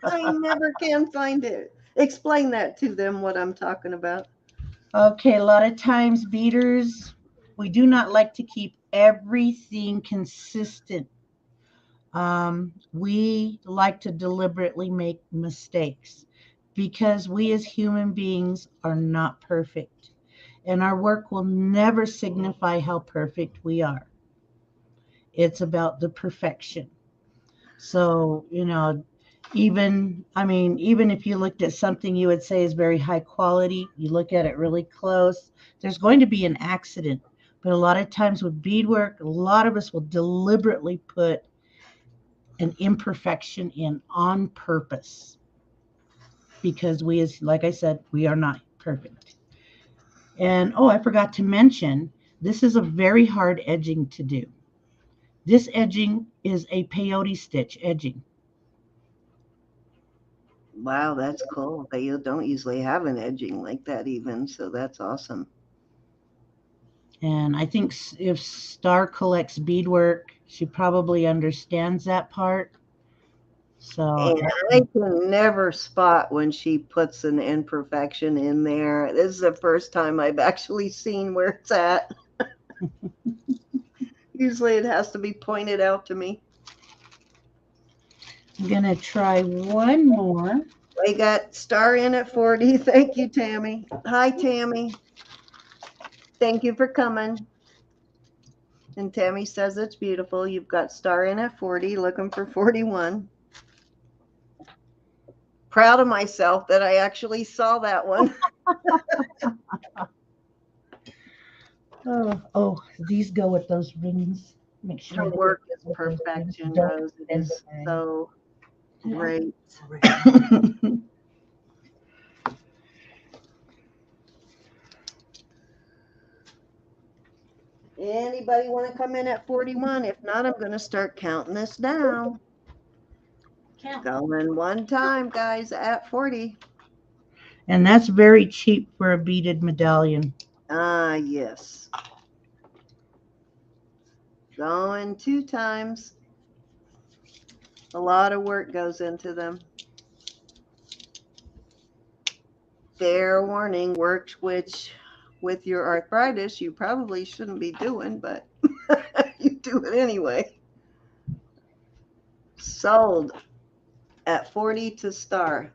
S1: I never can find it. Explain that to them, what I'm talking about.
S2: Okay, a lot of times beaders, we do not like to keep everything consistent. We like to deliberately make mistakes because we as human beings are not perfect, and our work will never signify how perfect we are. It's about the perfection. So, even if you looked at something you would say is very high quality, you look at it really close, there's going to be an accident. But a lot of times with beadwork, a lot of us will deliberately put an imperfection in on purpose because like I said, we are not perfect. And I forgot to mention, this is a very hard edging to do. This edging is a peyote stitch edging.
S1: Wow, that's cool. They don't usually have an edging like that even, so that's awesome.
S2: And I think if Star collects beadwork, she probably understands that part. So
S1: and I can never spot when she puts an imperfection in there. This is the first time I've actually seen where it's at. Usually it has to be pointed out to me.
S2: I'm going to try one more.
S1: We got star in at 40. Thank you, Tammy. Hi, Tammy. Thank you for coming. And Tammy says it's beautiful. You've got star in at 40, looking for 41. Proud of myself that I actually saw that one.
S2: Oh, these go with those rings. Make sure
S1: Her
S2: they
S1: work
S2: go
S1: is
S2: with those rings.
S1: perfection,
S2: Don't
S1: Rose. It
S2: bend
S1: is
S2: the ring.
S1: so great. Anybody want to come in at 41? If not, I'm going to start counting this down.
S3: Count.
S1: Going one time, guys, at 40.
S2: And that's very cheap for a beaded medallion.
S1: Ah, yes. Going two times. A lot of work goes into them. Fair warning, work which with your arthritis you probably shouldn't be doing, but you do it anyway. Sold at 40 to star.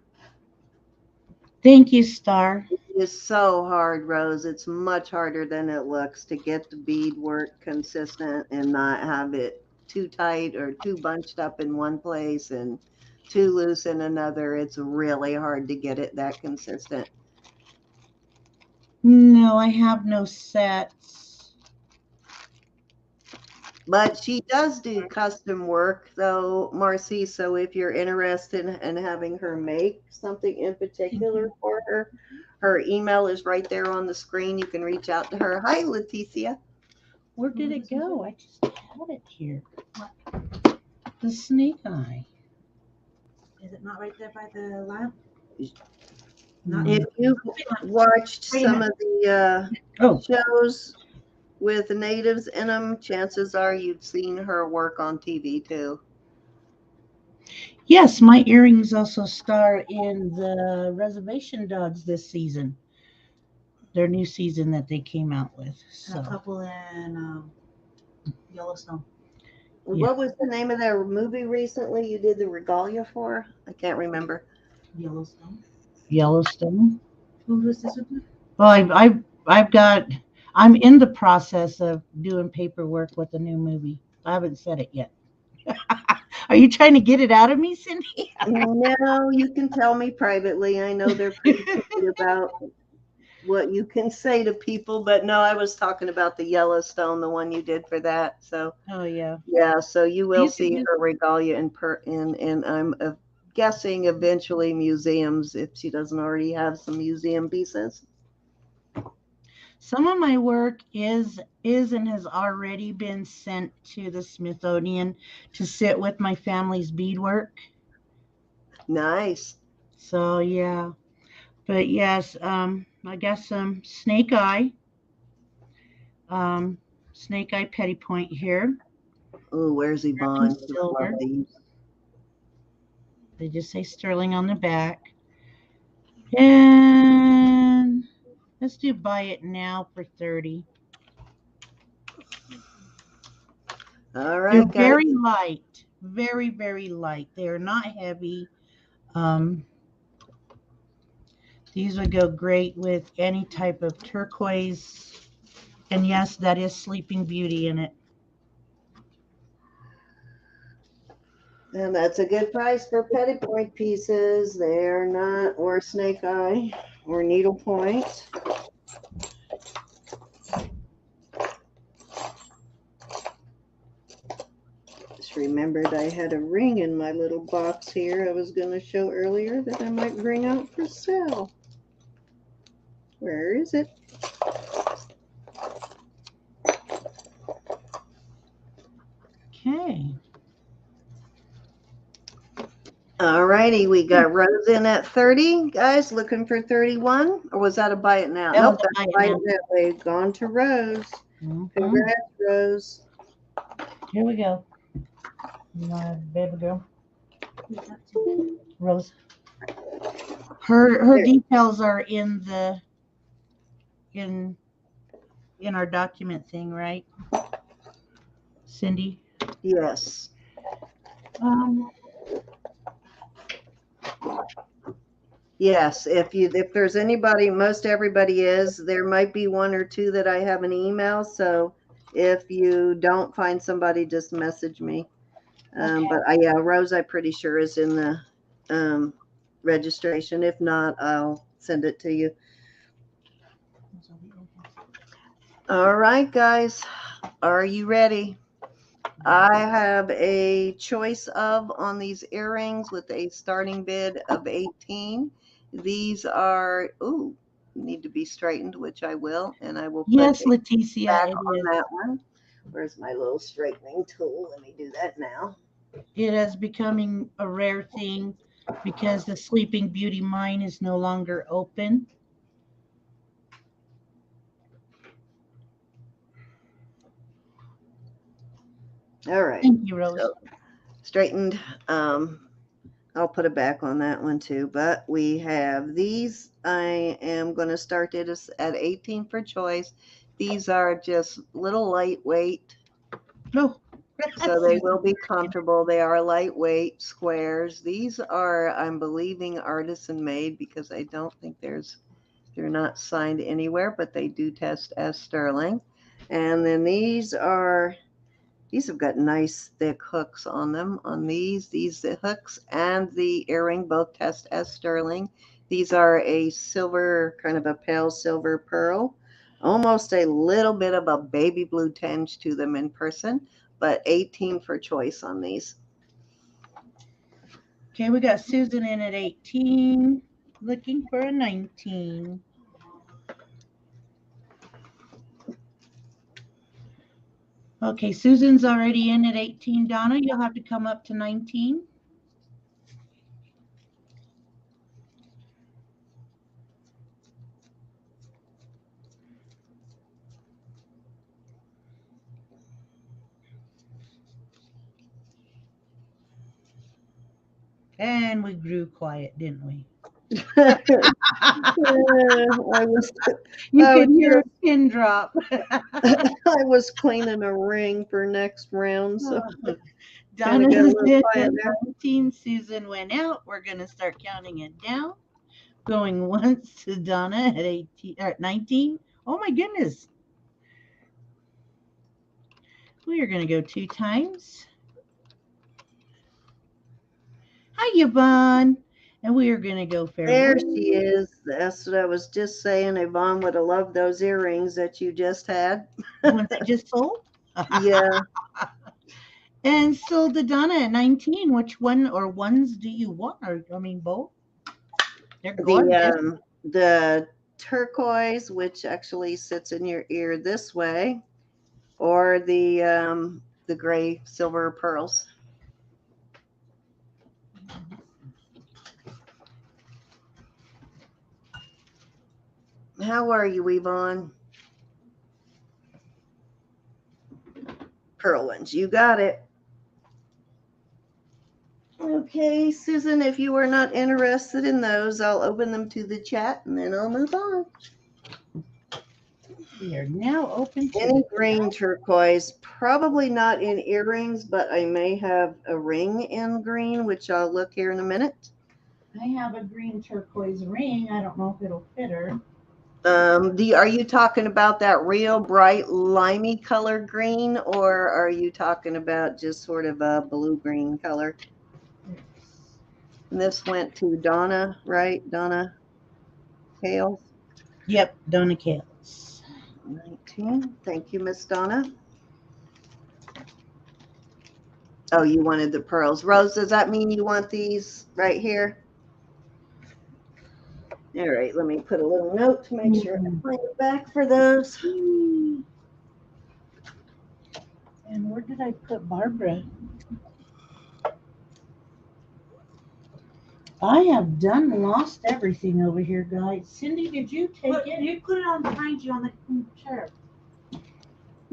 S2: Thank you, Star.
S1: It's so hard, Rose. It's much harder than it looks to get the beadwork consistent and not have it too tight or too bunched up in one place and too loose in another. It's really hard to get it that consistent.
S2: No, I have no sets.
S1: But she does do custom work, though, Marcy. So if you're interested in having her make something in particular for her, her email is right there on the screen. You can reach out to her. Hi, Leticia.
S2: Where did it go? I just had it here. The snake eye.
S3: Is it not right there by the lamp?
S2: Not
S1: If you've watched
S3: Wait a
S1: some
S3: minute.
S1: of the
S2: Oh,
S1: shows with natives in them, chances are you've seen her work on TV too.
S2: yes, my earrings also star in the Reservation Dogs this season. Their new season that they came out with.
S3: And a
S2: So
S3: couple in Yellowstone.
S2: Yeah.
S1: What was the name of that movie recently you did the regalia for? I can't remember.
S3: Yellowstone.
S2: Yellowstone.
S3: Who was this with?
S2: Well, I'm in the process of doing paperwork with the new movie. I haven't said it yet. Are you trying to get it out of me, Cindy?
S1: No, you can tell me privately. I know they're pretty picky about what you can say to people, but no, I was talking about the Yellowstone, the one you did for that. So
S2: Oh yeah.
S1: yeah, so you will
S2: These
S1: see
S2: are
S1: her regalia in I'm guessing eventually museums if she doesn't already have some museum pieces.
S2: Some of my work is and has already been sent to the Smithsonian to sit with my family's beadwork.
S1: Nice.
S2: So yeah. But yes, I got some snake eye petty point here.
S1: Oh, where's Yvonne? She'll love
S2: Silver.
S1: these.
S2: They just say sterling on the back. And let's do buy it now for 30.
S1: All
S2: They're
S1: right, guys.
S2: very light, very, very light. They are not heavy. These would go great with any type of turquoise. And yes, that is Sleeping Beauty in it.
S1: And that's a good price for petty point pieces. They're not, or snake eye, or needle point. Just remembered I had a ring in my little box here I was going to show earlier that I might bring out for sale. Where is it?
S2: Okay.
S1: All righty, we got Rose in at 30. Guys, looking for 31? Or was that a buy it now?
S2: That
S1: Nope,
S2: was a
S1: that's
S2: buy
S1: a
S2: it
S1: buy it
S2: now.
S1: that way. Gone to Rose.
S2: Mhm.
S1: Congrats, Rose.
S2: Here we go. My baby girl. Rose. Her
S1: There.
S2: details are in the in our document thing, right? Cindy.
S1: Yes. Yes, if there's anybody, most everybody is. There might be one or two that I haven't emailed. So if you don't find somebody, just message me.
S2: Okay.
S1: But yeah, Rose, I'm pretty sure is in the registration. If not, I'll send it to you. All right, guys, are you ready? I have a choice of on these earrings with a starting bid of 18. These are, ooh, need to be straightened, which I will, and I will put
S2: Yes,
S1: a
S2: Leticia,
S1: back
S2: it
S1: on
S2: is.
S1: that one. Where's my little straightening tool? Let me do that now.
S2: It is becoming a rare thing because the Sleeping Beauty mine is no longer open.
S1: All right,
S2: Thank you, Rose.
S1: so straightened. I'll put it back on that one too, but we have these. I am going to start it at 18 for choice. These are just little lightweight,
S2: No.
S1: so they will be comfortable. They are lightweight squares. These are, I'm believing, artisan made because I don't think they're not signed anywhere, but they do test as sterling. And then these have got nice thick hooks on them. On these the hooks and the earring both test as sterling. These are a silver, kind of a pale silver pearl, almost a little bit of a baby blue tinge to them in person, but 18 for choice on these.
S2: Okay, we got Susan in at 18, looking for a 19. Okay, Susan's already in at 18. Donna, you'll have to come up to 19. And we grew quiet, didn't we?
S1: I was
S2: You
S1: I
S2: could
S1: was
S2: hear a pin drop.
S1: I was cleaning a ring for next round, so kind of got a
S2: Donna's
S1: little
S2: in
S1: quiet
S2: at
S1: there.
S2: 19. Susan went out. We're going to start counting it down. Going once to Donna at 18 or 19. Oh my goodness. We are going to go 2 times. Hi, Yvonne. And we are going to go
S1: There
S2: farewell.
S1: she is. That's what I was just saying. Yvonne would have loved those earrings that you just had.
S2: The ones that just sold.
S1: Yeah,
S2: And sold to Donna at 19. Which one or ones do you want? Or, I mean, both? They're gorgeous.
S1: the turquoise, which actually sits in your ear this way, or the gray silver pearls. How are you, Yvonne? Pearl ones. You got it. Okay, Susan, if you are not interested in those, I'll open them to the chat and then I'll move on.
S2: We are now open to
S1: Any
S2: the
S1: green turquoise, probably not in earrings, but I may have a ring in green, which I'll look here in a minute.
S2: I have a green turquoise ring. I don't know if it'll fit her.
S1: Are you talking about that real bright limey color green, or are you talking about just sort of a blue green color? And this went to Donna, right? Donna Hales.
S2: Yep, Donna Kales.
S1: 19. Thank you, Miss Donna. Oh, you wanted the pearls. Rose, does that mean you want these right here? All right, let me put a little note to make sure I find it back for those.
S2: And where did I put Barbara? I have done lost everything over here, guys. Cindy, did you take it?
S3: You put it on behind you on the chair.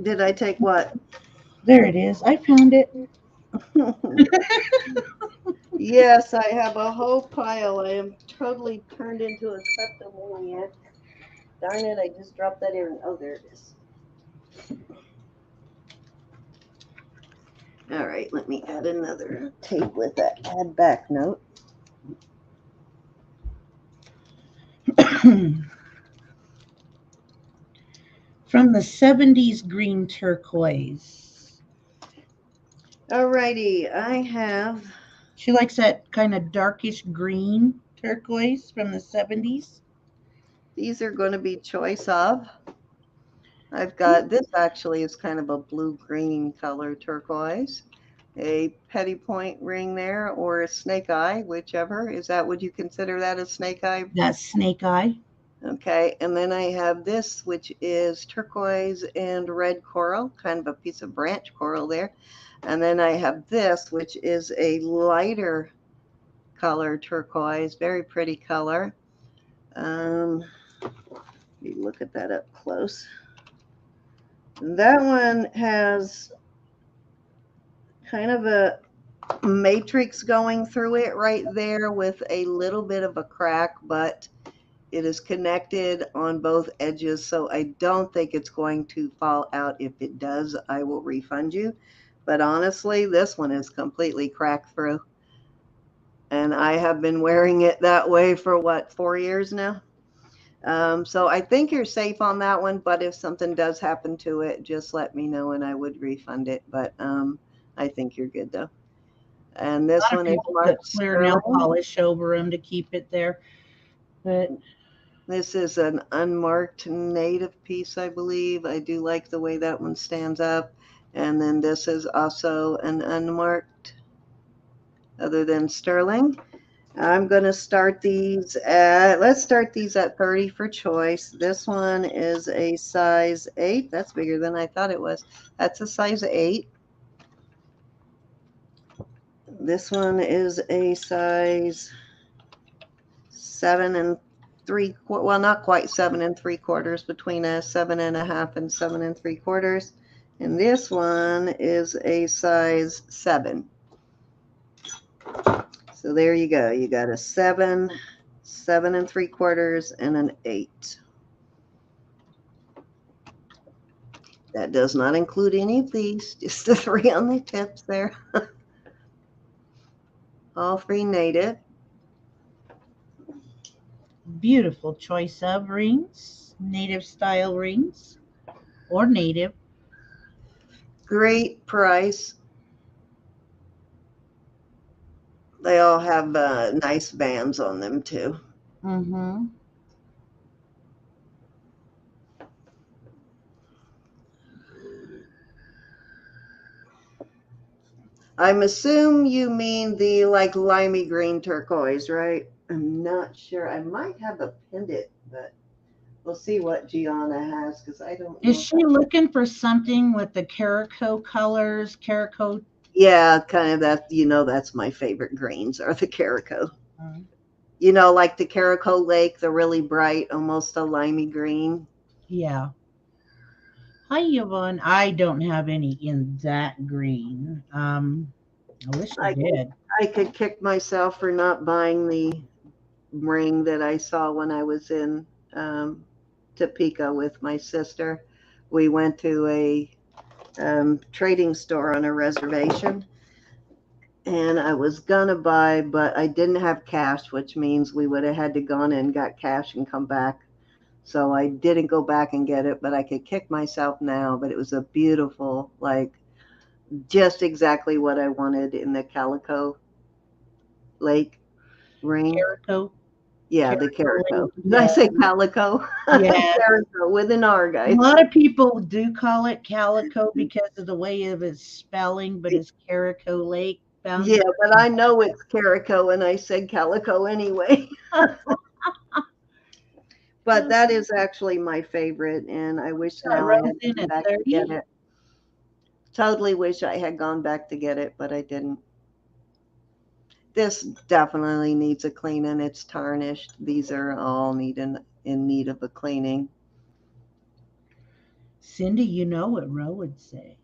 S1: Did I take what?
S2: There it is. I found it.
S1: Yes, I have a whole pile. I am totally turned into a kleptomaniac. Darn it, I just dropped that earring. Oh, there it is. All right, let me add another tape with that add back note.
S2: From the 70s green turquoise.
S1: Alrighty, I have
S2: She likes that kind of darkish green turquoise from the 70s.
S1: these are going to be choice of. I've got this actually is kind of a blue-green color turquoise, a petty point ring there, or a snake eye, whichever. Is that, would you consider that a snake eye?
S2: That's snake eye.
S1: Okay, and then I have this, which is turquoise and red coral, kind of a piece of branch coral there. And then I have this, which is a lighter color turquoise, very pretty color. Let me look at that up close. That one has kind of a matrix going through it right there with a little bit of a crack, but it is connected on both edges, so I don't think it's going to fall out. If it does, I will refund you. But honestly, this one is completely cracked through. And I have been wearing it that way for what, 4 years now? So I think you're safe on that one, but if something does happen to it, just let me know and I would refund it. But I think you're good though. And
S2: A
S1: this
S2: lot of
S1: one is
S2: people put
S1: marked
S2: clear nail
S1: sterling.
S2: polish over them to keep it there. But
S1: This is an unmarked native piece, I believe. I do like the way that one stands up. And then this is also an unmarked, other than sterling. I'm going to start these at, let's start these at 30 for choice. This one is a size 8. That's bigger than I thought it was. That's a size 8. This one is a size 7 and 3, well, not quite 7 and 3/4, between a 7.5 and 7 and 3/4. And this one is a size 7. So there you go. You got a 7, 7 and 3/4, and an 8. That does not include any of these, just the 3 on the tips there. All 3 native.
S2: beautiful choice of rings, native style rings, or native.
S1: Great price. They all have nice bands on them too.
S2: Mm-hmm.
S1: I'm assume you mean the like limey green turquoise, right? I'm not sure. I might have a pendant, but we'll see what Gianna has because I don't
S2: Is
S1: know.
S2: she looking for something with the caraco colors? Caraco.
S1: Yeah, kind of that. You know, that's my favorite greens are the caraco.
S2: Mm.
S1: You know, like the caraco lake, the really bright, almost a limey green.
S2: Yeah. Hi, Yvonne. I don't have any in that green. I wish I did.
S1: I could kick myself for not buying the ring that I saw when I was in Topeka with my sister. We went to a trading store on a reservation, and I was gonna buy, but I didn't have cash, which means we would have had to gone and got cash and come back. So I didn't go back and get it, but I could kick myself now. But it was a beautiful, like just exactly what I wanted in the calico lake ring.
S2: Caraco.
S1: Yeah, the
S2: Caraco
S1: calico.
S2: lake.
S1: Did I say calico?
S2: Yeah.
S1: Calico with an R,
S2: A
S1: guys.
S2: lot of people do call it calico because of the way of its spelling, but it's Caraco Lake.
S1: Yeah, but I know it's calico, and I said calico anyway. But that is actually my favorite, and I wish now I had
S2: in
S1: gone
S2: at
S1: back to
S2: 30.
S1: get it. Totally wish I had gone back to get it, but I didn't. This definitely needs a clean, and it's tarnished. These are all in need of a cleaning.
S2: Cindy, you know what Ro would say.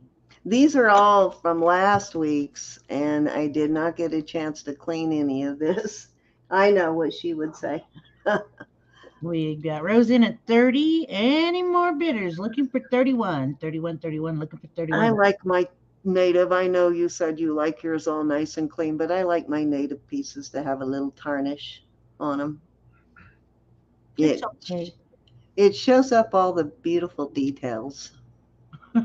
S1: These are all from last week's, and I did not get a chance to clean any of this. I know what she would say.
S2: We got Rose in at 30. Any more bidders looking for 31? 31, 31, looking for 31.
S1: I like my native. I know you said you like yours all nice and clean, but I like my native pieces to have a little tarnish on them.
S2: It's
S1: It
S2: okay.
S1: it shows up all the beautiful details.
S2: We're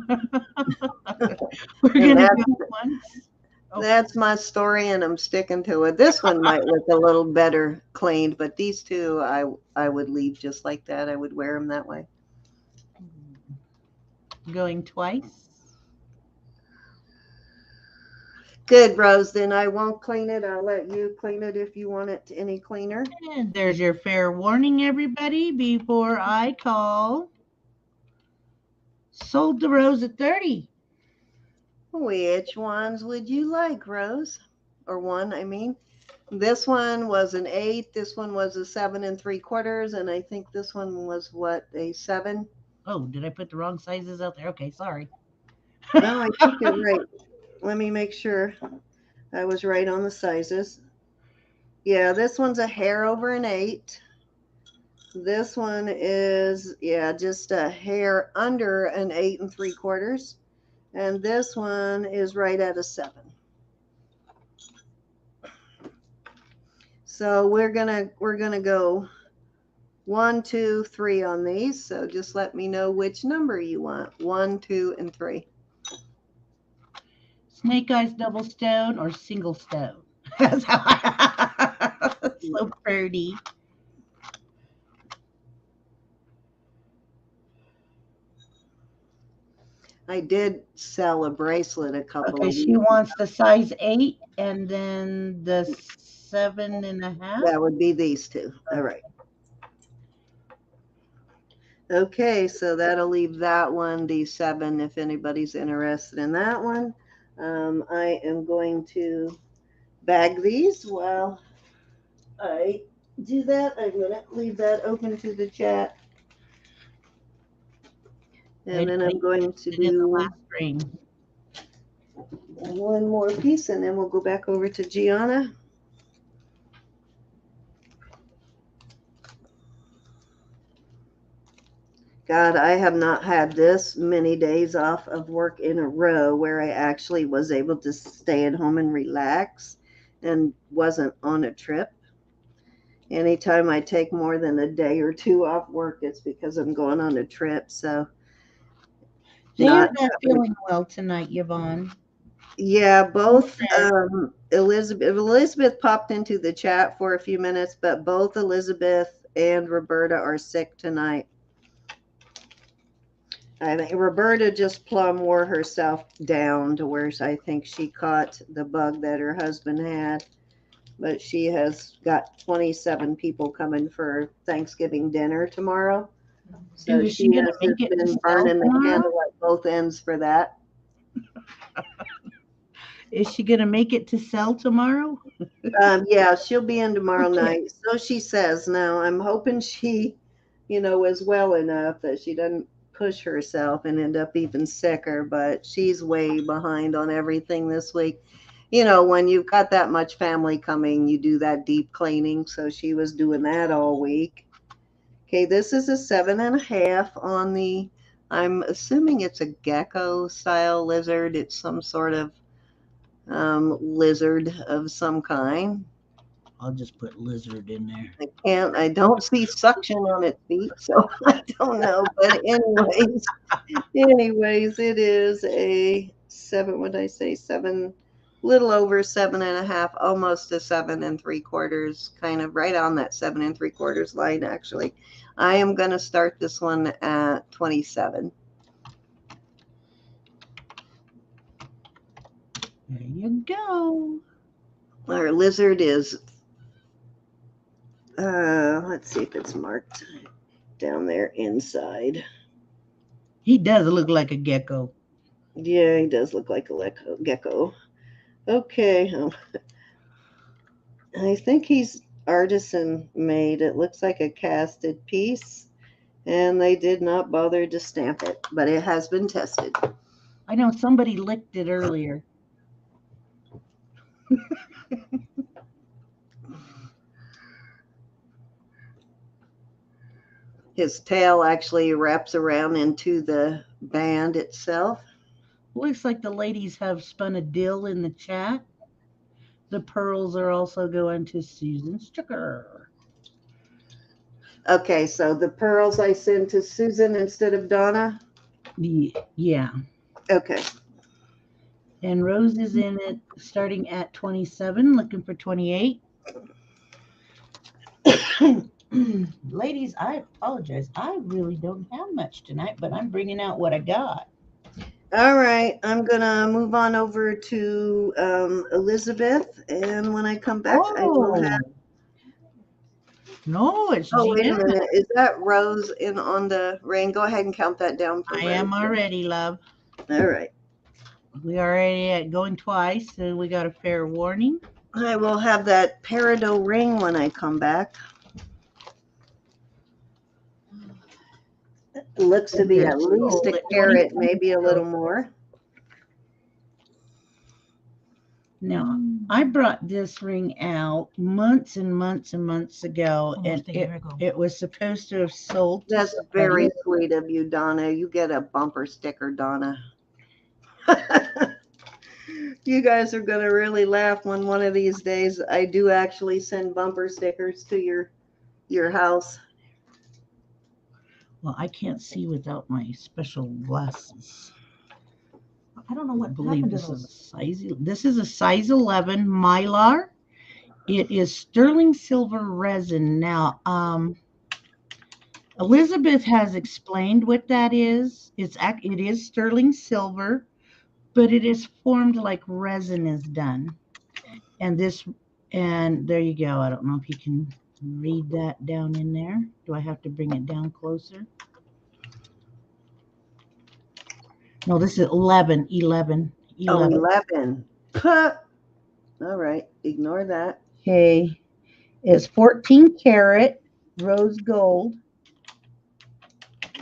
S1: And
S2: gonna go once. Oh,
S1: that's my story, and I'm sticking to it. This one might look a little better cleaned, but these two I would leave just like that. I would wear them that way.
S2: going twice.
S1: Good, Rose. Then I won't clean it. I'll let you clean it if you want it any cleaner.
S2: And there's your fair warning, everybody, before I call. Sold the rose at 30.
S1: Which ones would you like, Rose? Or one, I mean. This one was an 8. This one was a 7 3/4, and I think this one was what, a 7?
S2: Oh, did I put the wrong sizes out there? Okay, sorry.
S1: No, I think you're right. Let me make sure I was right on the sizes. Yeah, this one's a hair over an 8. This one is, yeah, just a hair under an 8 3/4. And this one is right at a 7. So we're gonna go 1, 2, 3 on these. So just let me know which number you want. 1, 2, and 3.
S2: Snake eyes double stone or single stone. That's how I so pretty.
S1: I did sell a bracelet a couple
S2: Okay,
S1: of
S2: she
S1: weeks.
S2: wants the size 8 and then the 7.5.
S1: That would be these two. All right. Okay, so that'll leave that one, D7, if anybody's interested in that one. I am going to bag these while I do that. I'm going to leave that open to the chat. And then I'm going to
S2: in the
S1: do
S2: last ring.
S1: one more piece, and then we'll go back over to Geanna. God, I have not had this many days off of work in a row where I actually was able to stay at home and relax and wasn't on a trip. Anytime I take more than a day or two off work, it's because I'm going on a trip. So
S2: They're not feeling well tonight, Yvonne.
S1: yeah, both Elizabeth popped into the chat for a few minutes, but both Elizabeth and Roberta are sick tonight. I think Roberta just plumb wore herself down to where I think she caught the bug that her husband had. But she has got 27 people coming for Thanksgiving dinner tomorrow. So
S2: Is she gonna make it
S1: been
S2: to
S1: burning the
S2: tomorrow?
S1: candle at both ends for that.
S2: Is she gonna make it to sell tomorrow?
S1: Yeah, she'll be in tomorrow night. So she says. Now I'm hoping she, is well enough that she doesn't push herself and end up even sicker, but she's way behind on everything this week. When you've got that much family coming, you do that deep cleaning. So she was doing that all week. Okay, this is a 7.5 on the, I'm assuming it's a gecko style lizard. It's some sort of lizard of some kind.
S2: I'll just put lizard in there.
S1: I don't see suction on its feet, so I don't know. But anyways, it is a 7, what did I say? 7, little over 7.5, almost a 7 3/4, kind of right on that 7 3/4 line, actually. I am going to start this one at 27.
S2: There you go.
S1: Our lizard is, let's see if it's marked down there inside.
S2: He does look like a gecko.
S1: Yeah, he does look like a gecko. Okay. I think he's artisan made. It looks like a casted piece, and they did not bother to stamp it, but it has been tested.
S2: I know somebody licked it earlier.
S1: His tail actually wraps around into the band itself.
S2: Looks like the ladies have spun a deal in the chat. The pearls are also going to Susan Stricker.
S1: Okay, so the pearls I send to Susan instead of Donna?
S2: Yeah.
S1: Okay.
S2: And Rose is in it starting at 27, looking for 28. Ladies, I apologize. I really don't have much tonight, but I'm bringing out what I got.
S1: All right, I'm gonna move on over to Elizabeth, and when I come back, I will have.
S2: No, it's
S1: Oh, wait a
S2: Geanna.
S1: minute. Is that Rose in on the ring? Go ahead and count that down for
S2: I
S1: Rose.
S2: am already, love.
S1: All right.
S2: We already at going twice, so we got a fair warning.
S1: I will have that peridot ring when I come back. It looks to be at least a carat, maybe a little more.
S2: Now, I brought this ring out months and months and months ago, and it was supposed to have sold to
S1: That's
S2: somebody.
S1: very sweet of you, Donna. You get a bumper sticker, Donna. You guys are going to really laugh when one of these days I do actually send bumper stickers to your house.
S2: Well, I can't see without my special glasses.
S3: I don't know what
S2: I believe
S3: happened to
S2: this is a
S3: those.
S2: size. This is a size 11 mylar. It is sterling silver resin. Now, Elizabeth has explained what that is. It is sterling silver, but it is formed like resin is done. And there you go. I don't know if you can read that down in there. Do I have to bring it down closer? No, this is 11.
S1: Oh, 11. All right. Ignore that.
S2: Okay. It's 14 karat rose gold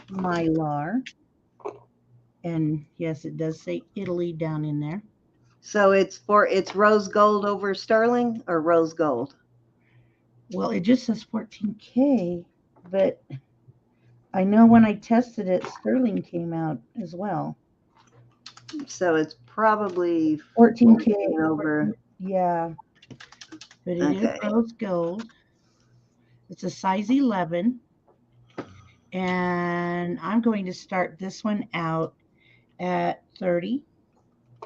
S2: mylar. And yes, it does say Italy down in there.
S1: So it's rose gold over sterling or rose gold?
S2: Well, it just says 14K, but I know when I tested it, sterling came out as well.
S1: So it's probably
S2: 14K
S1: over.
S2: Yeah, but it is rose gold. It's a size 11, and I'm going to start this one out at 30.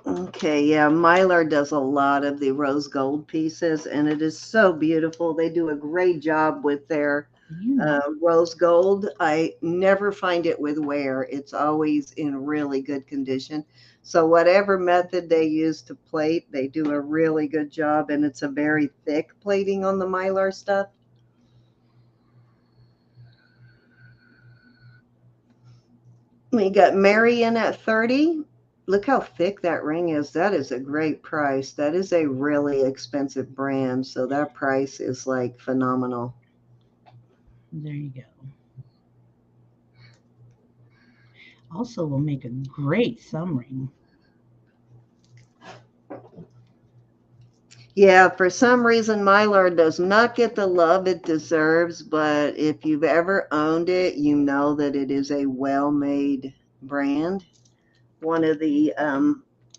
S1: Okay, yeah, Mylar does a lot of the rose gold pieces, and it is so beautiful. They do a great job with their rose gold. I never find it with wear. It's always in really good condition. So whatever method they use to plate, they do a really good job, and it's a very thick plating on the Mylar stuff. We got Mary in at 30. Look how thick that ring is. That is a great price. That is a really expensive brand. So that price is like phenomenal.
S2: There you go. Also will make a great thumb ring.
S1: Yeah, for some reason, Mylar does not get the love it deserves. But if you've ever owned it, you know that it is a well-made brand. One of the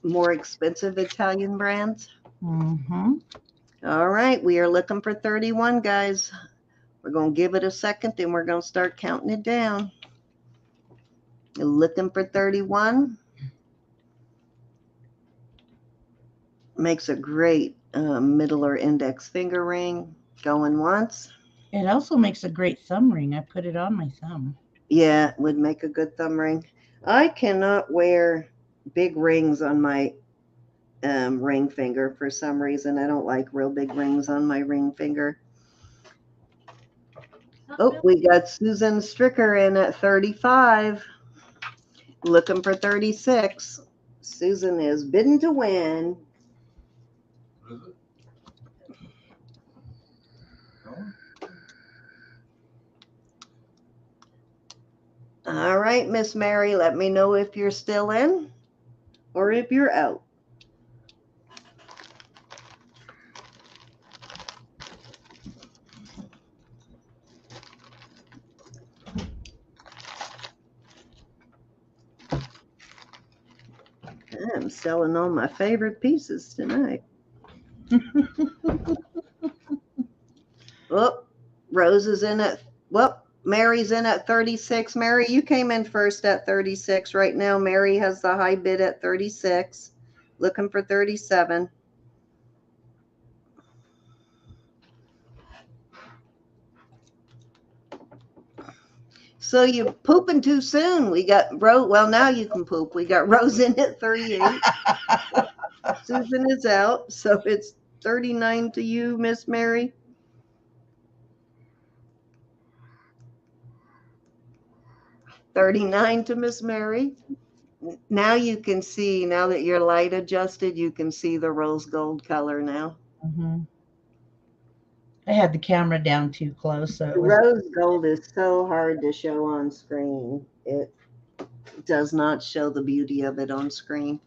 S1: more expensive Italian brands.
S2: Mm-hmm.
S1: All right, we are looking for 31, guys. We're going to give it a second, then we're going to start counting it down. You're looking for 31. Makes a great middle or index finger ring. Going once.
S2: It also makes a great thumb ring. I put it on my thumb.
S1: Yeah, it would make a good thumb ring. I cannot wear big rings on my ring finger for some reason. I don't like real big rings on my ring finger. Oh, we got Susan Stricker in at 35. Looking for 36. Susan is bidden to win.
S4: What is it?
S1: All right, Miss Mary, let me know if you're still in or if you're out. I'm selling all my favorite pieces tonight. Oh, Rose is in at, well, Mary's in at 36. Mary, you came in first at 36. Right now, Mary has the high bid at 36. Looking for 37. So you pooping too soon. We got Rose. Well, now you can poop. We got Rose in at 38. Susan is out. So it's 39 to you, Miss Mary. $39 to Miss Mary. Now you can see, now that you're light adjusted, you can see the rose gold color now.
S2: Mm-hmm. I had the camera down too close, so it was.
S1: Rose gold is so hard to show on screen. It does not show the beauty of it on screen.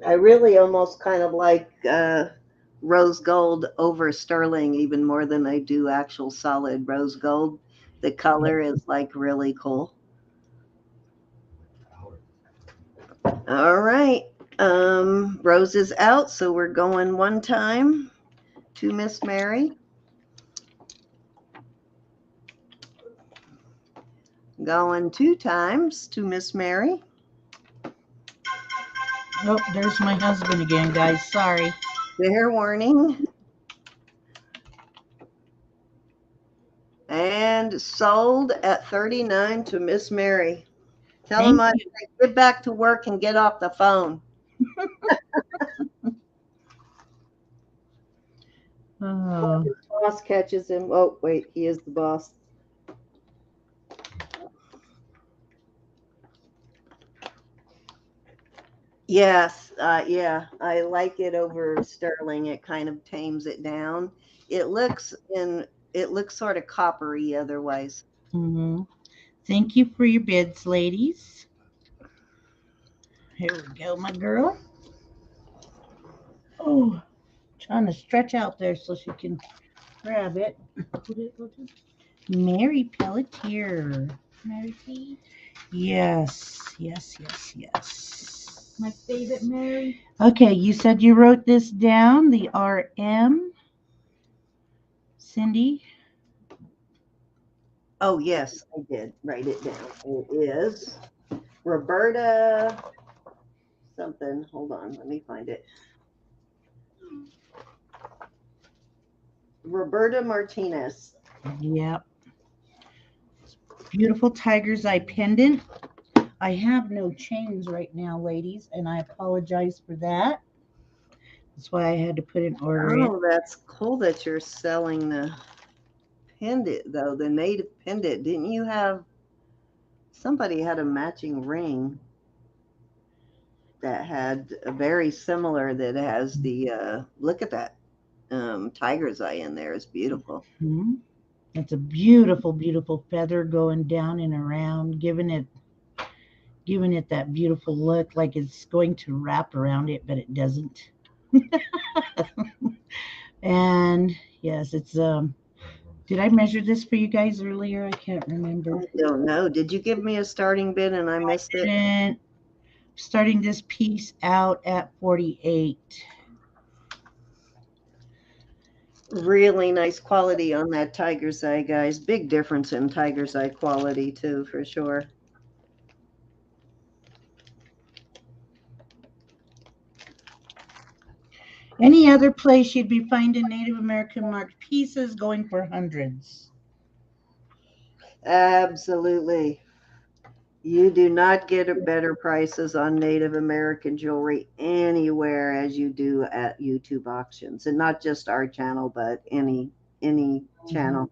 S1: I really almost kind of like rose gold over sterling even more than I do actual solid rose gold. The color is like really cool. All right. Rose is out, so we're going one time to Miss Mary. Going two times to Miss Mary.
S2: Oh, there's my husband again, guys. Sorry.
S1: Fair warning. And sold at 39 to Miss Mary. Tell him I get back to work and get off the phone.
S2: Oh.
S1: His boss catches him. Oh, wait, he is the boss. Yes, yeah, I like it over sterling. It kind of tames it down. It looks sort of coppery otherwise.
S2: Mm-hmm. Thank you for your bids, ladies. Here we go, my girl. Oh, trying to stretch out there so she can grab it. Mary Pelletier. Mary P. Yes, yes, yes, yes.
S3: My favorite Mary.
S2: Okay, you said you wrote this down, the RM. Cindy?
S1: Oh, yes, I did write it down. It is Roberta something. Hold on, let me find it. Roberta Martinez.
S2: Yep. Beautiful tiger's eye pendant. I have no chains right now, ladies, and I apologize for that. That's why I had to put an order in.
S1: Oh, that's cool that you're selling the pendant, though, the native pendant. Didn't you have, somebody had a matching ring that had a very similar, that has the, look at that, tiger's eye in there. It's beautiful.
S2: Mm-hmm. It's a beautiful, beautiful feather going down and around, giving it that beautiful look, like it's going to wrap around it, but it doesn't. And yes, it's did I measure this for you guys earlier? I can't remember.
S1: I don't know. Did you give me a starting bid and I missed it?
S2: And starting this piece out at 48.
S1: Really nice quality on that tiger's eye, guys. Big difference in tiger's eye quality too, for sure.
S2: Any other place you'd be finding Native American marked pieces going for hundreds?
S1: Absolutely. You do not get better prices on Native American jewelry anywhere as you do at YouTube auctions, and not just our channel, but any channel.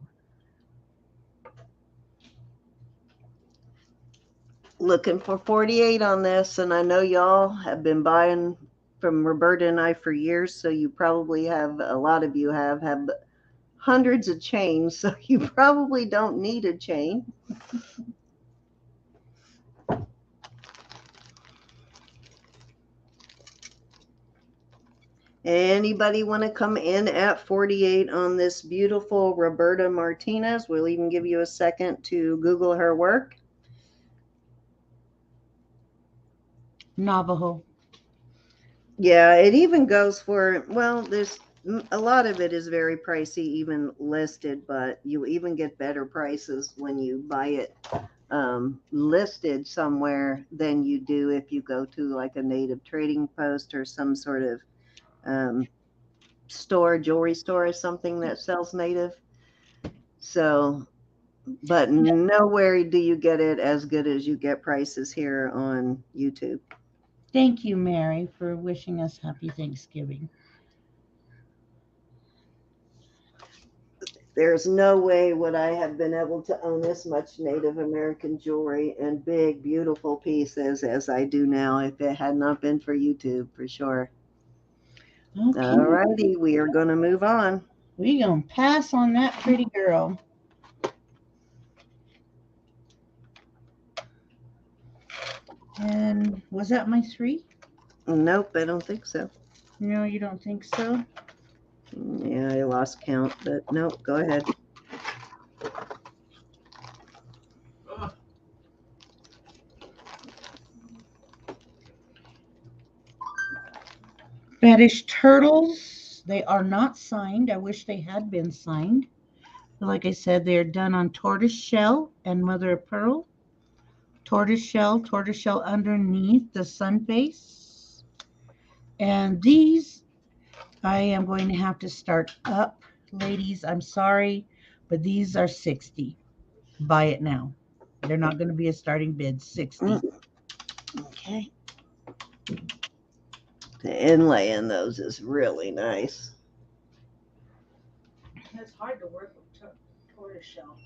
S1: Looking for 48 on this, and I know y'all have been buying from Roberta and I for years, so you probably have, a lot of you have hundreds of chains, so you probably don't need a chain. Anybody want to come in at 48 on this beautiful Roberta Martinez? We'll even give you a second to Google her work.
S2: Navajo.
S1: Yeah, it even goes for, well, there's A lot of it is very pricey, even listed, but you even get better prices when you buy it listed somewhere than you do if you go to like a native trading post or some sort of store, jewelry store or something that sells native. So, but nowhere do you get it as good as you get prices here on YouTube.
S2: Thank you, Mary, for wishing us happy Thanksgiving.
S1: There's no way would I have been able to own this much Native American jewelry and big, beautiful pieces as I do now if it had not been for YouTube, for sure.
S2: Okay.
S1: All righty, we are going to move on.
S2: We're going to pass on that pretty girl. And was that my 3?
S1: Nope, I don't think so.
S2: No, you don't think so?
S1: Yeah, I lost count, but nope, go ahead.
S2: Fetish turtles. They are not signed. I wish they had been signed. But like I said, they're done on tortoise shell and mother of pearl. Tortoise shell underneath the sun face. And these, I am going to have to start up. Ladies, I'm sorry, but these are 60. Buy it now. They're not going to be a starting bid. 60.
S1: Okay. The inlay in those is really nice.
S2: It's hard to work with tortoise shell.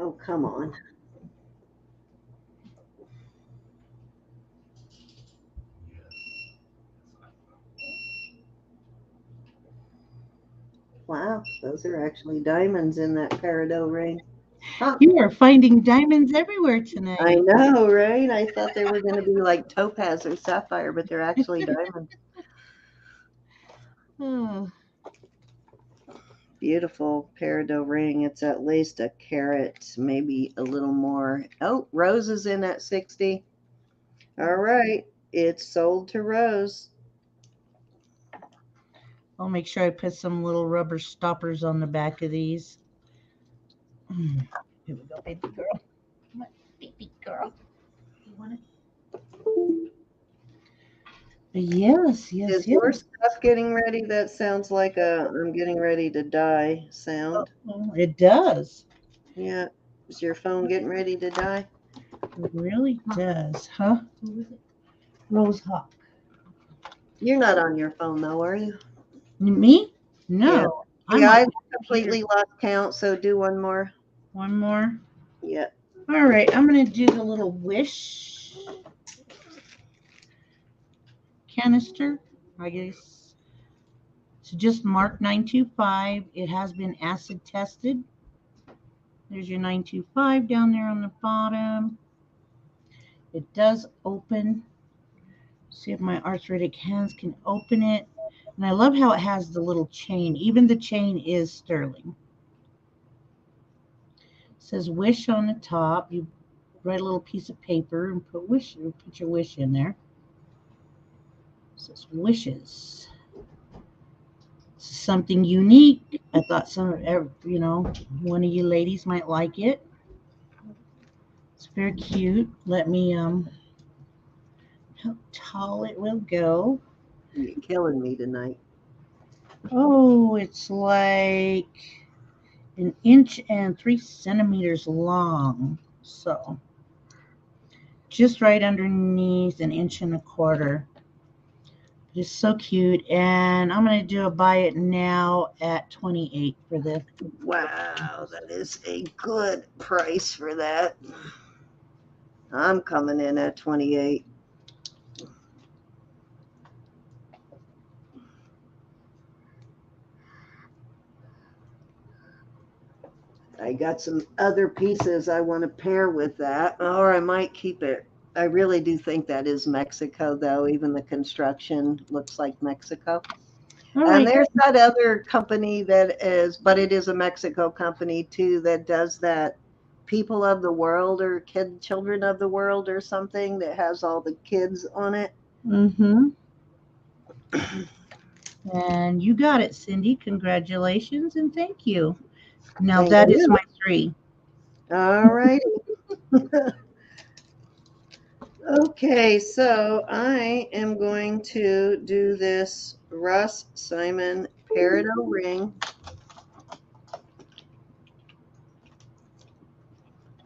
S1: Oh, come on. Wow, those are actually diamonds in that peridot ring. Huh.
S2: You are finding diamonds everywhere tonight.
S1: I know, right? I thought they were going to be like topaz or sapphire, but they're actually diamonds.
S2: Oh.
S1: Beautiful peridot ring. It's at least a carat, maybe a little more. Oh, Rose is in at 60. All right, it's sold to Rose.
S2: I'll make sure I put some little rubber stoppers on the back of these. Here we go, baby girl. Come on, baby girl. You want it? Yes.
S1: Is your stuff getting ready? That sounds like a I'm getting ready to die sound.
S2: Oh, it does.
S1: Yeah. Is your phone getting ready to die?
S2: It really does, huh? Rose Hawk.
S1: You're not on your phone though, are you?
S2: Me? No.
S1: Yeah, I completely lost count, so do one more.
S2: One more?
S1: Yeah.
S2: All right, I'm going to do the little wish canister, I guess. So just mark 925. It has been acid tested. There's your 925 down there on the bottom. It does open. See if my arthritic hands can open it. And I love how it has the little chain. Even the chain is sterling. It says wish on the top. You write a little piece of paper and put your wish in there. It says wishes. This is something unique. I thought one of you ladies might like it. It's very cute. Let me how tall it will go.
S1: You're killing me tonight.
S2: Oh, it's like 1 inch and 3 centimeters long. So just right underneath 1.25 inches. It's so cute. And I'm going to do a buy it now at 28 for this.
S1: Wow, that is a good price for that. I'm coming in at 28. I got some other pieces I want to pair with that, or I might keep it. I really do think that is Mexico, though. Even the construction looks like Mexico.
S2: All
S1: And
S2: right.
S1: there's that other company that is, but it is a Mexico company too, that does that people of the world or children of the world or something that has all the kids on it.
S3: Mm-hmm.
S2: And you got it, Cindy. Congratulations and thank you. Now
S1: Thank
S2: that is
S1: you.
S2: my 3.
S1: All right. Okay, so I am going to do this Russ Simon peridot ring.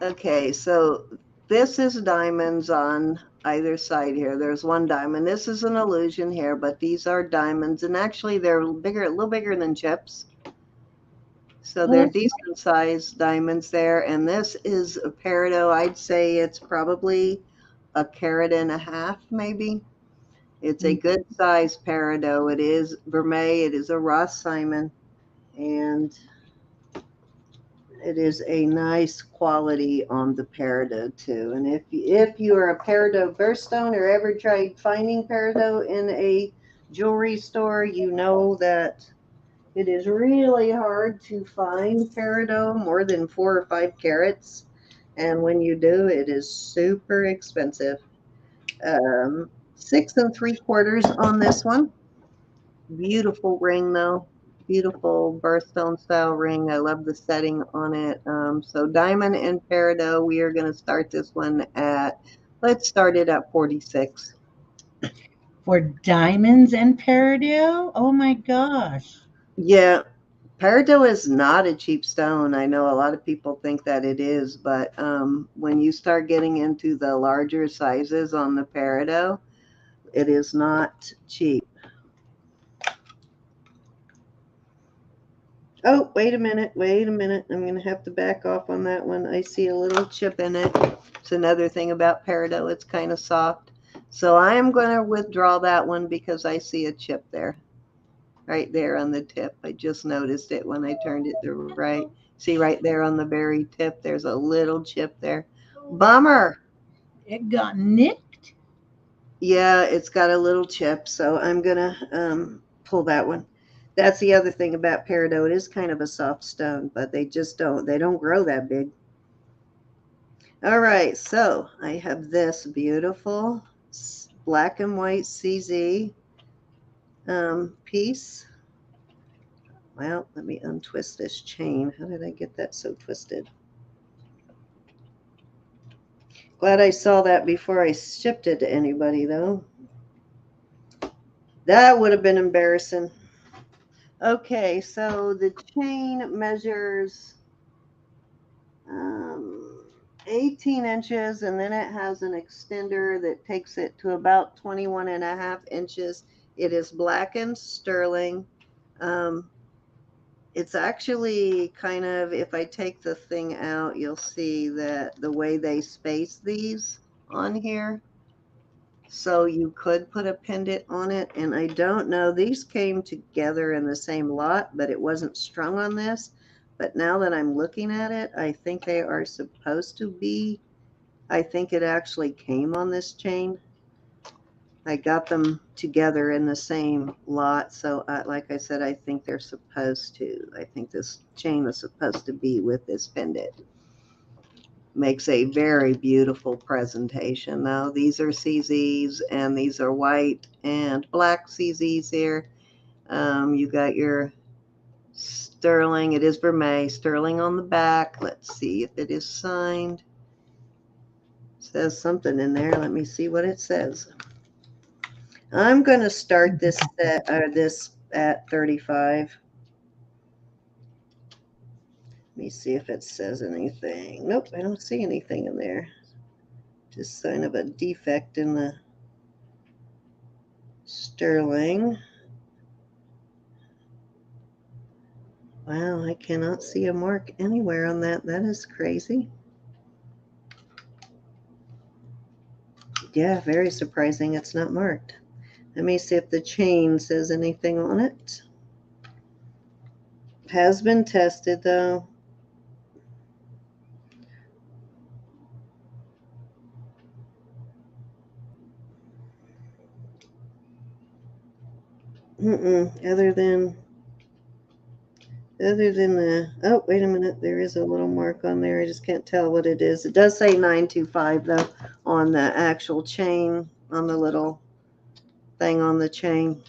S1: Okay, so this is diamonds on either side here. There's one diamond. This is an illusion here, but these are diamonds, and actually they're bigger, a little bigger than chips. So
S2: Oh,
S1: they're
S2: that's
S1: decent sized diamonds there. And this is a peridot. I'd say it's probably a carat and a half, maybe. It's a good sized peridot. It is vermeil. It is a Ross Simon, and it is a nice quality on the peridot too. And if you are a peridot birthstone or ever tried finding peridot in a jewelry store, you know that it is really hard to find peridot more than 4 or 5 carats. And when you do, it is super expensive. 6 3/4 on this one. Beautiful ring though. Beautiful birthstone style ring. I love the setting on it. So diamond and peridot, we are going to start this one at, let's start it at 46.
S2: for diamonds and peridot. Oh my gosh.
S1: Yeah, peridot is not a cheap stone. I know a lot of people think that it is, but when you start getting into the larger sizes on the peridot, it is not cheap. Oh, wait a minute, wait a minute. I'm going to have to back off on that one. I see a little chip in it. It's another thing about peridot. It's kind of soft. So I am going to withdraw that one because I see a chip there. Right there on the tip. I just noticed it when I turned it to right. See right there on the very tip, there's a little chip there. Bummer.
S2: It got nicked.
S1: Yeah, it's got a little chip, so I'm going to pull that one. That's the other thing about peridot. It is kind of a soft stone, but they don't grow that big. All right, so I have this beautiful black and white CZ piece. Well, let me untwist this chain. How did I get that so twisted? Glad I saw that before I shipped it to anybody, though. That would have been embarrassing. Okay, so the chain measures 18 inches, and then it has an extender that takes it to about 21.5 inches. It is blackened sterling. Um, it's actually kind of, if I take the thing out, you'll see that the way they space these on here. So you could put a pendant on it, and I don't know, these came together in the same lot, but it wasn't strung on this. But now that I'm looking at it, I think they are supposed to be. I think it actually came on this chain. I got them together in the same lot, so like I said, I think they're supposed to. I think this chain was supposed to be with this pendant. Makes a very beautiful presentation though. These are CZs, and these are white and black CZs here. You got your sterling. It is vermeil. Sterling on the back. Let's see if it is signed. It says something in there. Let me see what it says. I'm going to start this at 35. Let me see if it says anything. Nope, I don't see anything in there. Just sign of a defect in the sterling. Wow, I cannot see a mark anywhere on that. That is crazy. Yeah, very surprising it's not marked. Let me see if the chain says anything on it. Has been tested though. Other than the, oh, wait a minute, there is a little mark on there. I just can't tell what it is. It does say 925 though on the actual chain, on the little thing on the chain.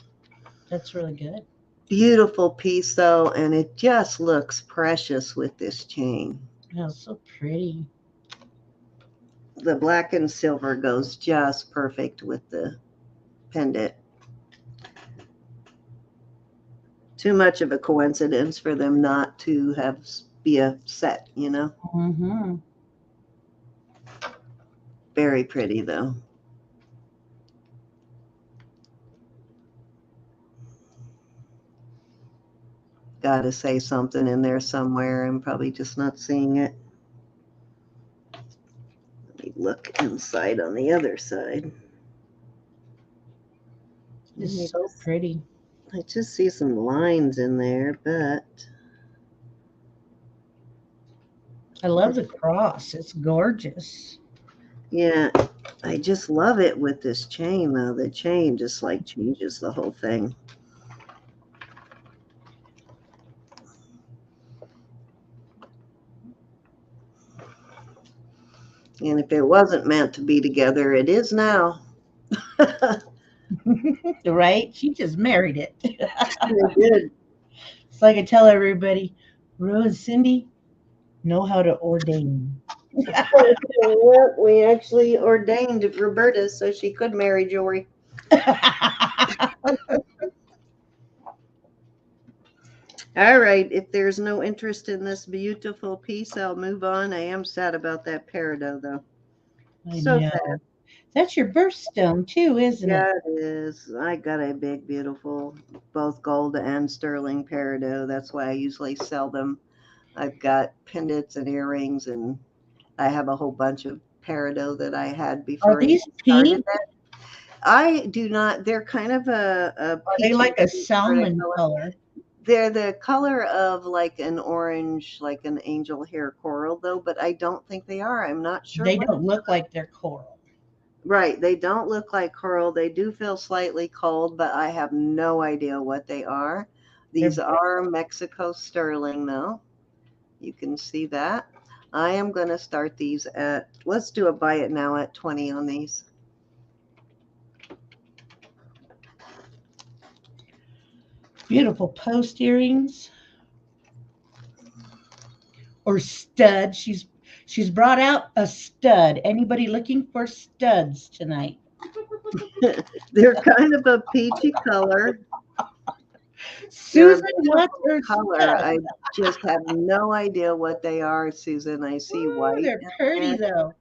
S2: That's really good.
S1: Beautiful piece though, and it just looks precious with this chain.
S2: Oh, so pretty.
S1: The black and silver goes just perfect with the pendant. Too much of a coincidence for them not to be a set, you know?
S2: Mm-hmm.
S1: Very pretty though. Gotta say something in there somewhere. I'm probably just not seeing it. Let me look inside on the other side.
S2: It's so pretty.
S1: I just see some lines in there, but
S2: I love the cross. It's gorgeous.
S1: yeah, I just love it with this chain though. The chain just like changes the whole thing. And if it wasn't meant to be together, it is now.
S2: Right? She just married it.
S1: I did.
S2: So I can tell everybody, Rose and Cindy know how to ordain.
S1: Well, we actually ordained Roberta so she could marry Jory. All right, if there's no interest in this beautiful piece, I'll move on. I am sad about that peridot, though.
S2: I
S1: So
S2: know.
S1: sad.
S2: That's your birthstone too, isn't
S1: Yeah,
S2: it?
S1: it is. I got a big, beautiful, both gold and sterling peridot. That's why I usually sell them. I've got pendants and earrings, and I have a whole bunch of peridot that I had before
S2: Are
S1: I
S2: these
S1: started
S2: pink?
S1: that. I do not. They're kind of a
S2: Are they
S1: peachy
S2: like a
S1: sort of
S2: salmon
S1: color.
S2: color?
S1: They're the color of like an orange, like an angel hair coral, though, but I don't think they are. I'm not sure
S2: They
S1: what.
S2: don't look like they're coral.
S1: Right, they don't look like coral. They do feel slightly cold, but I have no idea what they are. These
S2: They're
S1: are Mexico sterling, though. You can see that. I am going to start these at, let's do a buy it now at 20 on these.
S2: beautiful post earrings or stud. She's brought out a stud. Anybody looking for studs tonight?
S1: They're kind of a peachy color.
S2: Susan, what's her
S1: Color.
S2: stud?
S1: I just have no idea what they are, Susan. I see
S2: Ooh,
S1: white.
S2: they're
S1: in
S2: pretty
S1: there.
S2: though.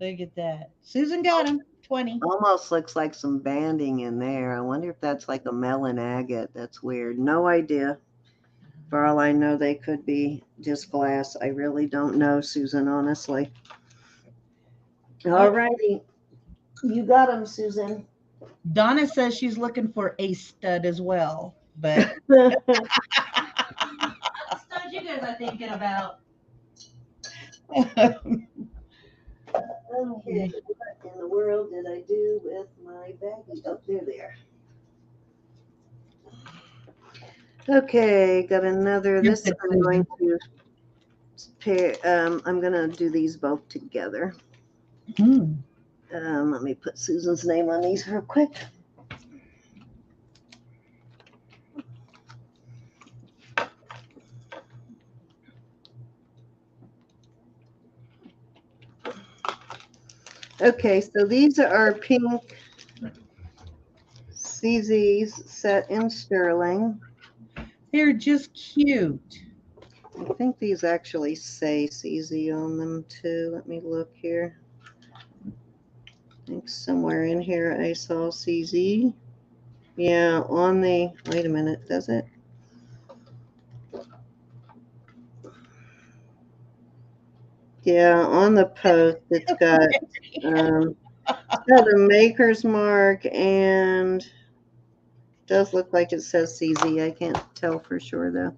S2: Look at that. Susan got them. 20.
S1: Almost looks like some banding in there. I wonder if that's like a melon agate. That's weird. No idea. For all I know, they could be just glass. I really don't know, Susan, honestly. All righty. You got them, Susan.
S2: Donna says she's looking for a stud as well, but
S3: What stud you guys are thinking about?
S1: Okay, what in the world did I do with my baggie? Oh, there they are. Okay, got another.
S2: You're
S1: This
S2: good,
S1: I'm going
S2: Susan.
S1: to pair. I'm gonna do these both together.
S2: Hmm.
S1: Let me put Susan's name on these real quick. Okay, so these are our pink CZs set in sterling.
S2: They're just cute.
S1: I think these actually say CZ on them too. Let me look here. I think somewhere in here I saw CZ. Yeah, on the, wait a minute, does it? Yeah, on the post it's got a maker's mark and does look like it says CZ. I can't tell for sure though.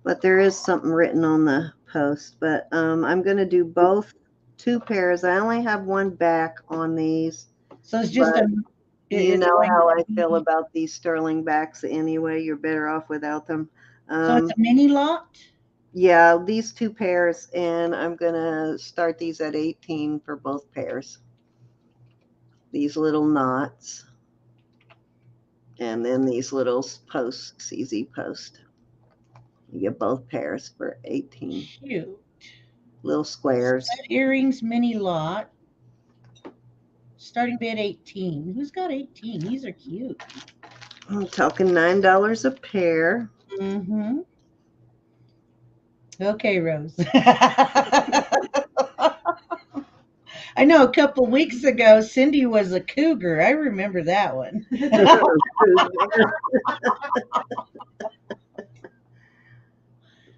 S1: But there is something written on the post. But I'm going to do both two pairs. I only have one back on these.
S2: So it's just
S1: You
S2: It's
S1: know
S2: going
S1: how
S2: to
S1: I feel
S2: be,
S1: about these sterling backs anyway. You're better off without them.
S2: so it's a mini lot.
S1: Yeah, these 2 pairs, and I'm gonna start these at 18 for both pairs. These little knots, and then these little posts, CZ post. You get both pairs for 18.
S2: Cute.
S1: Little squares.
S2: Split earrings mini lot. Starting bid 18. Who's got 18? These are cute.
S1: I'm talking $9 a pair.
S2: Mm-hmm. Okay, Rose. I know a couple weeks ago, Cindy was a cougar. I remember that one.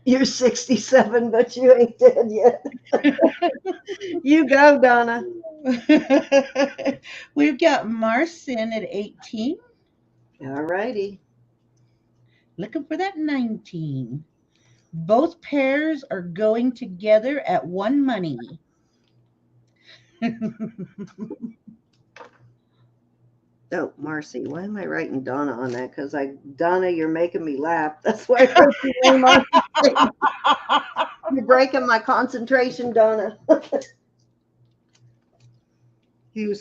S1: You're 67, but you ain't dead yet. You go, Donna.
S2: We've got Marcin at 18.
S1: All righty.
S2: Looking for that 19. Both pairs are going together at one money.
S1: Oh, Marcy, why am I writing Donna on that? Because Donna, you're making me laugh. That's why I wrote your name on it. You're breaking my concentration, Donna. You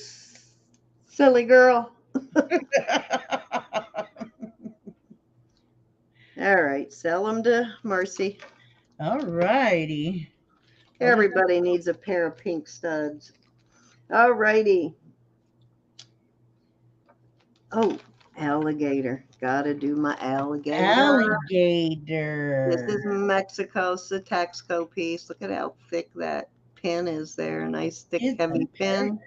S1: silly girl. All right, sell them to Marcy.
S2: All righty.
S1: Everybody needs a pair of pink studs. All righty. Oh, alligator. Gotta do my alligator.
S2: Alligator.
S1: This is Mexico. It's a Taxco piece. Look at how thick that pin is there. Nice, thick,
S2: It's
S1: heavy
S2: a
S1: pin.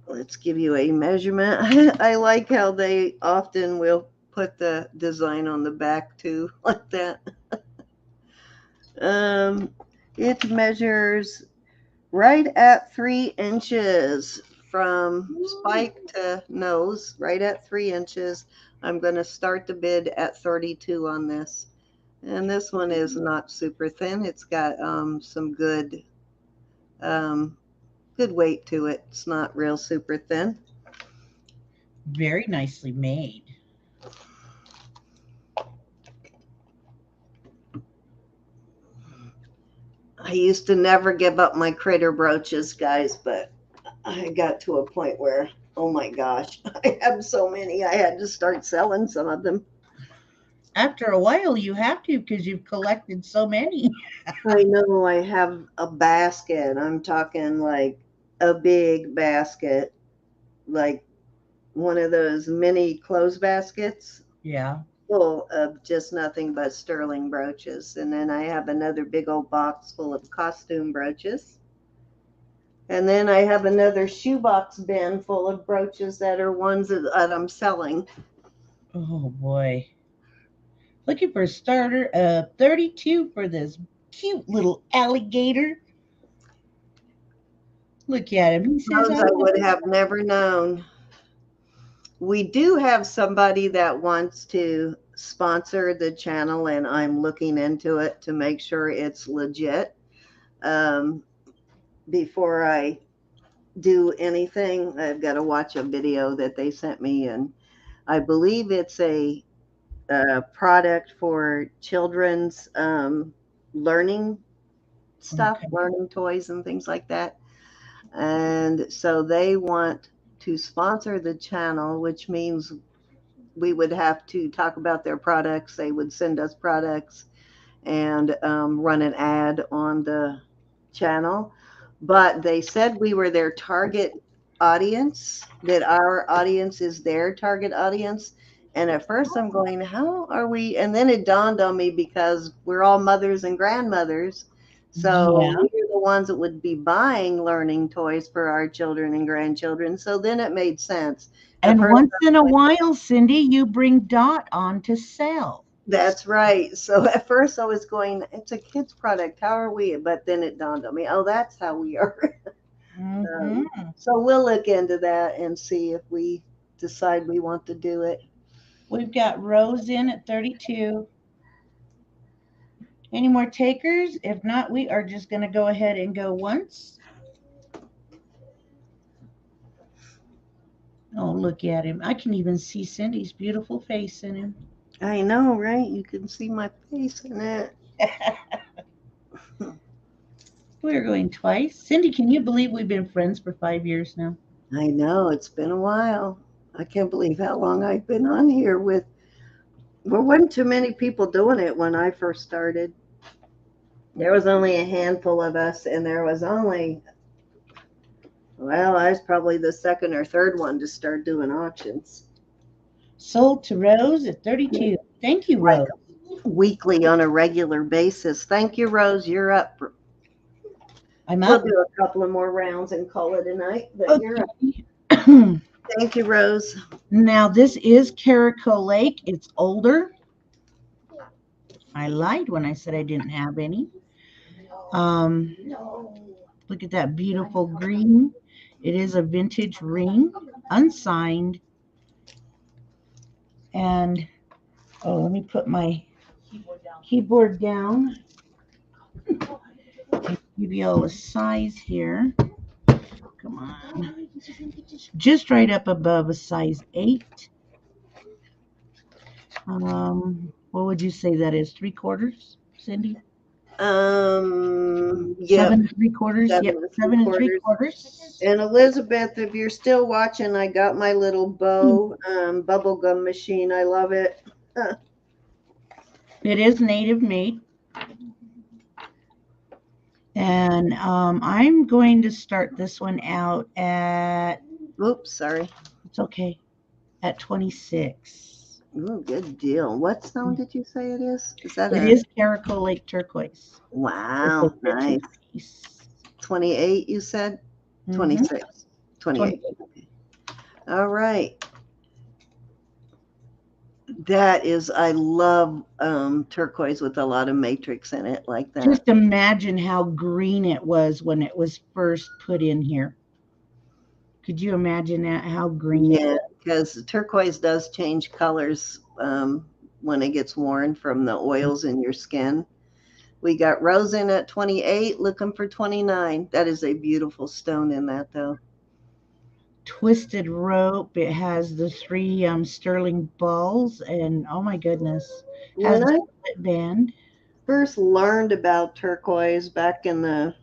S1: Let's give you a measurement. I like how they often will put the design on the back too, like that. It measures right at 3 inches from spike to nose, right at 3 inches. I'm going to start the bid at 32 on this. And this one is not super thin. It's got some good good weight to it. It's not real super thin.
S2: very nicely made.
S1: I used to never give up my critter brooches, guys, but I got to a point where, oh my gosh, I have so many. I had to start selling some of them.
S2: After a while, you have to because you've collected so many.
S1: I know I have a basket. I'm talking like a big basket, like one of those mini clothes baskets
S2: Yeah.
S1: full of just nothing but sterling brooches. And then I have another big old box full of costume brooches. And then I have another shoebox bin full of brooches that are ones that I'm selling.
S2: Oh boy. Looking for a starter of 32 for this cute little alligator. Look at him. He says,
S1: Those
S2: I
S1: I
S2: love
S1: would
S2: it.
S1: have never known. We do have somebody that wants to sponsor the channel, and I'm looking into it to make sure it's legit. Before I do anything, I've got to watch a video that they sent me, and I believe it's a product for children's learning stuff,
S2: Okay.
S1: learning toys and things like that. And so they want to sponsor the channel, which means we would have to talk about their products. They would send us products and run an ad on the channel. But they said we were their target audience, that our audience is their target audience. And at first I'm going, how are we? And then it dawned on me because we're all mothers and grandmothers. So
S2: Yeah.
S1: we're the ones that would be buying learning toys for our children and grandchildren. So then it made sense. At
S2: And
S1: first,
S2: once in a while, Cindy, you bring Dot on to sell.
S1: that's right. So at first I was going, it's a kid's product. How are we? But then it dawned on me, oh, that's how we are.
S2: Mm-hmm.
S1: So we'll look into that and see if we decide we want to do it.
S2: We've got Rose in at 32. Any more takers? If not, we are just going to go ahead and go once. Oh, look at him. I can even see Cindy's beautiful face in him.
S1: I know, right? You can see my face in it.
S2: We're going twice. Cindy, can you believe we've been friends for 5 years now?
S1: I know, it's been a while. I can't believe how long I've been on here with. There wasn't too many people doing it when I first started. There was only a handful of us, and there was only, well, I was probably the second or third one to start doing auctions.
S2: Sold to Rose at 32. Thank you,
S1: Like
S2: Rose.
S1: weekly on a regular basis. Thank you, Rose. You're up.
S2: I'm
S1: We'll
S2: up.
S1: do a couple of more rounds and call it a night, but you're up.
S2: Okay.
S1: Thank you, Rose.
S2: Now, this is Caraco Lake. It's older. I lied when I said I didn't have any. Look at that beautiful green. It is a vintage ring, unsigned. And, oh, let me put my keyboard down. I'll give you all a size here. Come on. Just right up above a size 8. What would you say that is? 3/4, Cindy?
S1: Yep.
S2: 7 3/4. Yep, 7 3/4.
S1: And Elizabeth, if you're still watching, I got my little bow bubble gum machine. I love it.
S2: It is native made. And I'm going to start this one out at,
S1: Oops, sorry.
S2: it's okay, at 26.
S1: Ooh, good deal. What stone did you say it is? Is that
S2: It is Caraco Lake turquoise.
S1: Wow,
S2: It's a vintage
S1: nice.
S2: piece.
S1: 28, you said?
S2: Mhm.
S1: 26. 28. Okay. All right. That is, I love turquoise with a lot of matrix in it like that.
S2: Just imagine how green it was when it was first put in here. Could you imagine that? How green it
S1: Yeah,
S2: was?
S1: because turquoise does change colors when it gets worn from the oils in your skin. We got Rose in at 28, looking for 29. That is a beautiful stone in that, though.
S2: Twisted rope. It has the 3 sterling balls, and oh my goodness, has
S1: When
S2: a
S1: I
S2: split band.
S1: first learned about turquoise back in the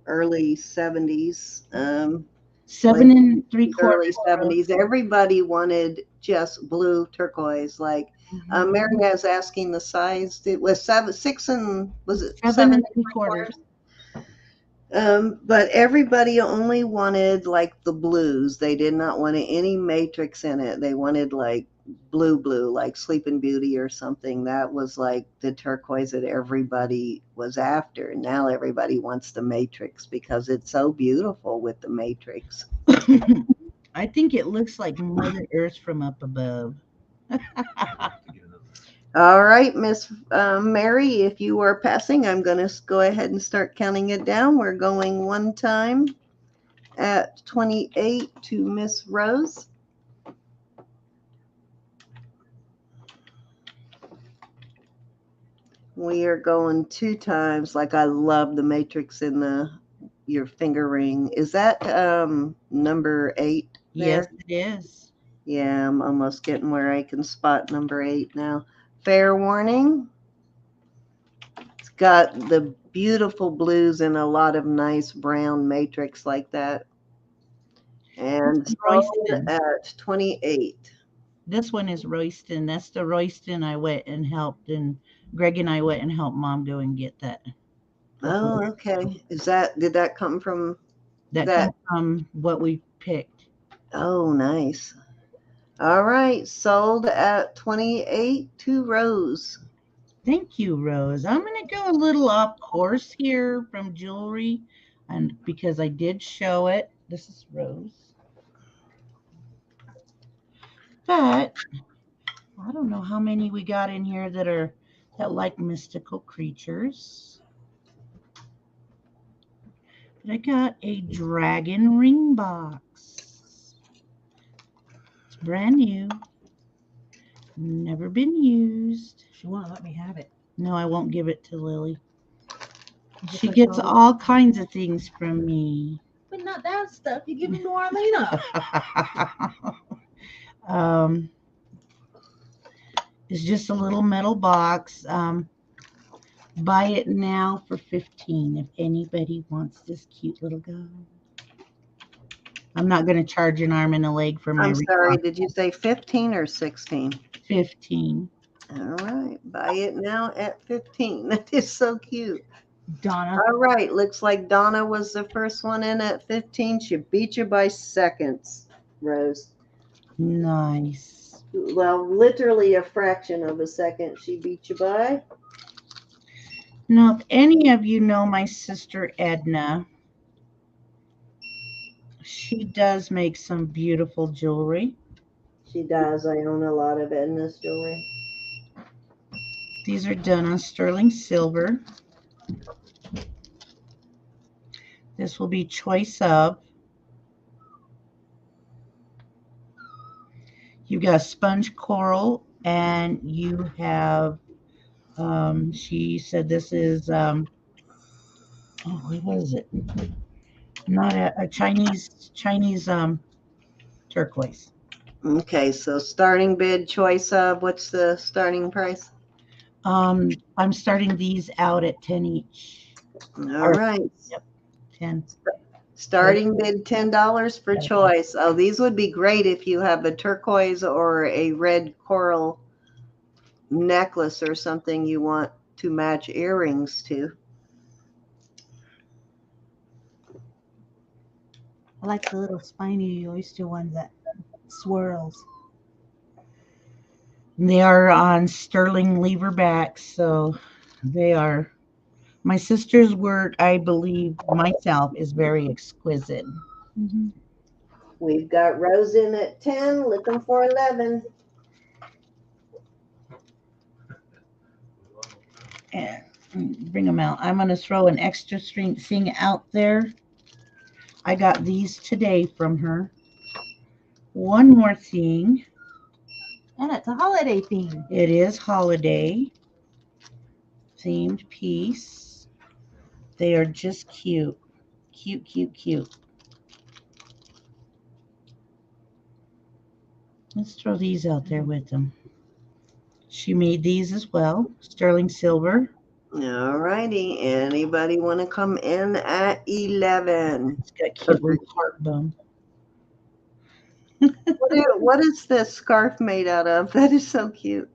S1: early 70s,
S2: 7 3/4.
S1: early 70s, everybody wanted just blue turquoise. Like Mary was asking the size. It was 6 and was it
S2: 7
S1: 7
S2: 3/4.
S1: But everybody only wanted like the blues. They did not want any matrix in it. They wanted like blue, like Sleeping Beauty or something. That was like the turquoise that everybody was after. Now everybody wants the matrix because it's so beautiful with the matrix.
S2: I think it looks like Mother Earth from up above.
S1: All right, Miss Mary, if you are passing, I'm going to go ahead and start counting it down. We're going one time at 28 to Miss Rose. We are going 2 times. Like I love the matrix in your finger ring. Is that number 8
S2: Yes,
S1: there?
S2: it is.
S1: Yeah, I'm almost getting where I can spot number 8 now. Fair warning. It's got the beautiful blues and a lot of nice brown matrix like that. And sold
S2: Royston.
S1: at 28.
S2: This one is Royston. That's the Royston I went and helped, and Greg and I went and helped Mom go and get that.
S1: Oh, okay. Did that come from
S2: That
S1: that?
S2: comes from what we picked.
S1: Oh, nice. All right, sold at 28 to Rose.
S2: Thank you, Rose. I'm going to go a little off course here from jewelry, and because I did show it. This is Rose. But I don't know how many we got in here that like mystical creatures. But I got a dragon ring box. It's brand new. Never been used.
S3: She won't let me have it.
S2: No, I won't give it to Lily.
S3: Just
S2: She
S3: like
S2: gets
S3: all-
S2: all kinds of things from me.
S3: But not that stuff. You give them to Arlena.
S2: Um, it's just a little metal box. Buy it now for $15 if anybody wants this cute little guy. I'm not going to charge an arm and a leg for my
S1: I'm sorry, did you say 15 or 16?
S2: 15.
S1: All right, buy it now at 15. That is so cute.
S3: Donna.
S1: All right, looks like Donna was the first one in at 15. She beat you by seconds, Rose.
S2: Nice.
S1: Well, literally a fraction of a second she beat you by.
S2: Now, if any of you know my sister Edna, she does make some beautiful jewelry.
S1: She does. I own a lot of Edna's jewelry.
S2: These are done on sterling silver. This will be choice of. You've got sponge coral, and you have, she said this is, oh, what is it? Not a Chinese turquoise.
S1: Okay, so starting bid choice of, what's the starting price?
S2: I'm starting these out at 10 each.
S1: All right.
S2: Yep, 10.
S1: Starting bid $10 for choice. Oh, these would be great if you have a turquoise or a red coral necklace or something you want to match earrings to.
S3: I like the little spiny oyster one that swirls.
S2: They are on sterling lever backs, so they are. My sister's work, I believe, myself, is very exquisite.
S3: Mm-hmm.
S1: We've got Rose in at 10, looking for 11.
S2: And bring them out. I'm going to throw an extra string thing out there. I got these today from her. One more thing.
S3: And it's a holiday theme.
S2: It is holiday themed piece. They are just cute. Cute, cute, cute. Let's throw these out there with them. She made these as well. Sterling silver.
S1: All righty. Anybody want to come in at 11?
S2: It's got cute little heart bone.
S1: What is this scarf made out of? That is so cute.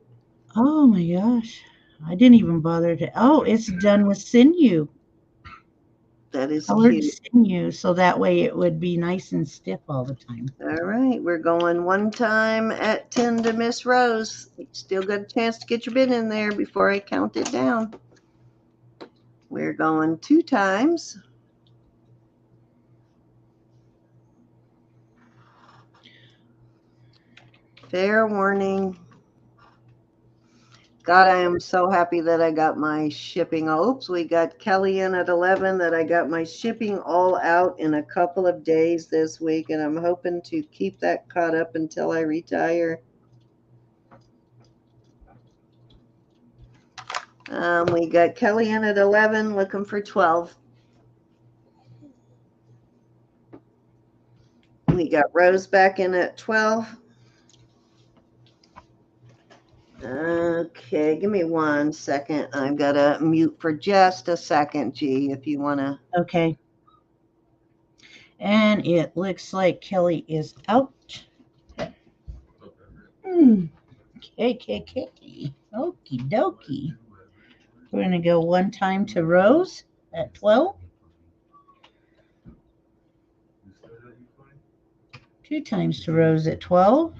S2: Oh my gosh. I didn't even bother to. Oh, it's done with sinew.
S1: That is
S2: Colored
S1: cute.
S2: sinew, so that way it would be nice and stiff all the time.
S1: All right, we're going one time at 10 to Miss Rose. Still got a chance to get your bid in there before I count it down. We're going 2 times. Fair warning. God, I am so happy that I got my shipping. Oops, we got Kelly in at 11, that I got my shipping all out in a couple of days this week, and I'm hoping to keep that caught up until I retire. We got Kelly in at 11, looking for 12. We got Rose back in at 12. Okay, give me 1 second. I've got to mute for just a second, G, if you want to.
S2: Okay. And it looks like Kelly is out. KKK. Okie dokie. We're going to go one time to Rose at 12. 2 times to Rose at 12.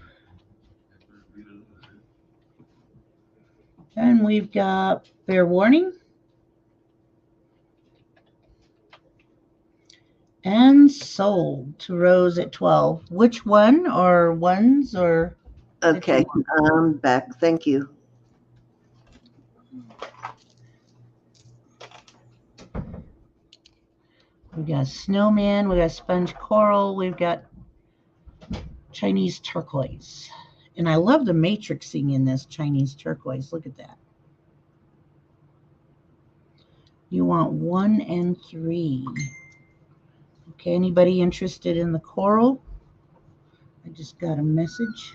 S2: And we've got fair warning. And sold to Rose at 12. Which one, or ones, or?
S1: Okay, I'm back. Thank you.
S2: We've got snowman, we've got sponge coral, we've got Chinese turquoise. And I love the matrixing in this Chinese turquoise. Look at that. You want 1 and 3. Okay, anybody interested in the coral? I just got a message.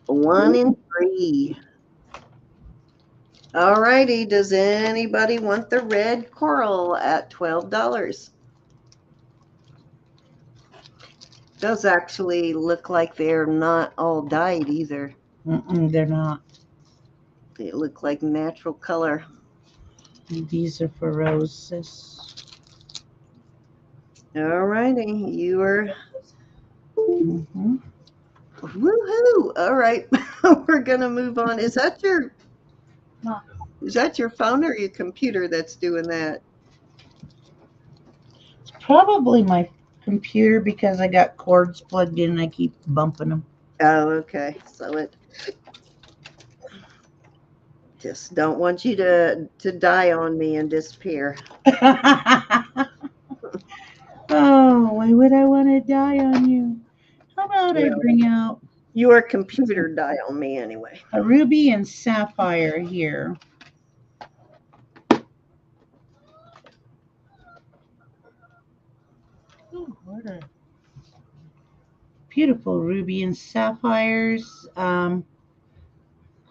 S1: 1 and 3. All righty. Does anybody want the red coral at $12? Those actually look like they're not all dyed either.
S2: They're not.
S1: They look like natural color.
S2: These are for roses.
S1: All righty. You are.
S2: Mm-hmm.
S1: Woohoo! All right. We're going to move on. Is that your phone or your computer that's doing that?
S2: It's probably my computer because I got cords plugged in and I keep bumping them.
S1: Oh, okay. So it just don't want you to die on me and disappear.
S2: Oh, why would I want to die on you? How about I bring out
S1: Your computer die on me anyway.
S2: a ruby and sapphire here. Oh, what a beautiful ruby and sapphires. Come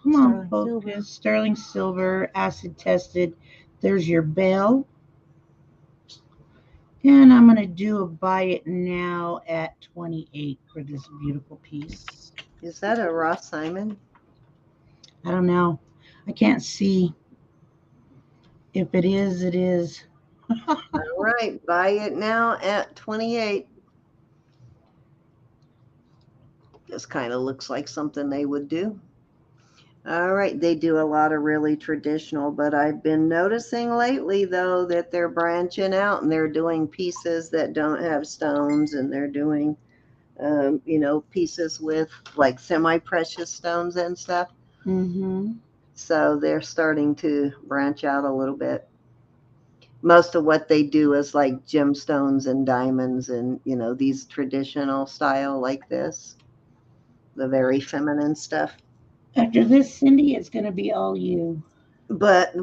S2: on,
S3: Sterling silver.
S2: focus. Sterling silver, acid tested. There's your bell. And I'm going to do a buy it now at 28 for this beautiful piece.
S1: Is that a Ross Simon?
S2: I don't know. I can't see. If it is, it is.
S1: All right. Buy it now at 28. This kind of looks like something they would do. All right. They do a lot of really traditional, but I've been noticing lately, though, that they're branching out and they're doing pieces that don't have stones, and they're doing, pieces with like semi-precious stones and stuff.
S2: Mm-hmm.
S1: So they're starting to branch out a little bit. Most of what they do is like gemstones and diamonds and, these traditional style like this, the very feminine stuff.
S2: After this, Cindy, it's going to be all you.
S1: But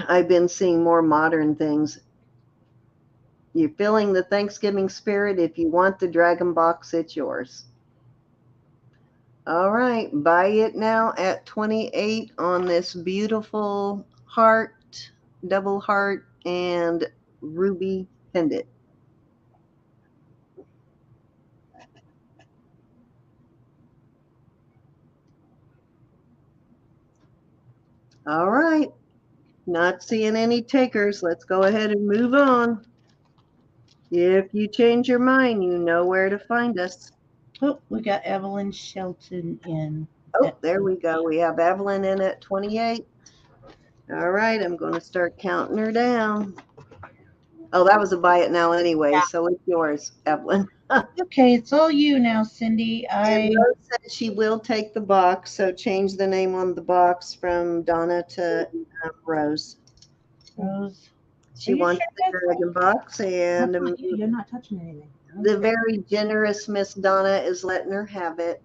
S1: I've been seeing more modern things. You're feeling the Thanksgiving spirit. If you want the dragon box, it's yours. All right, buy it now at 28 on this beautiful heart, double heart, and ruby pendant. All right, not seeing any takers. Let's go ahead and move on. If you change your mind, you know where to find us.
S2: Oh, we got Evelyn Shelton in.
S1: Oh, there we go. We have Evelyn in at 28. All right, I'm going to start counting her down. Oh, that was a buy it now anyway, so it's yours, Evelyn.
S2: Okay, it's all you now, Cindy.
S1: And Rose said she will take the box, so change the name on the box from Donna to Rose.
S2: Rose.
S1: She wants the dragon box, and
S3: You're not touching anything.
S1: the very generous Miss Donna is letting her have it.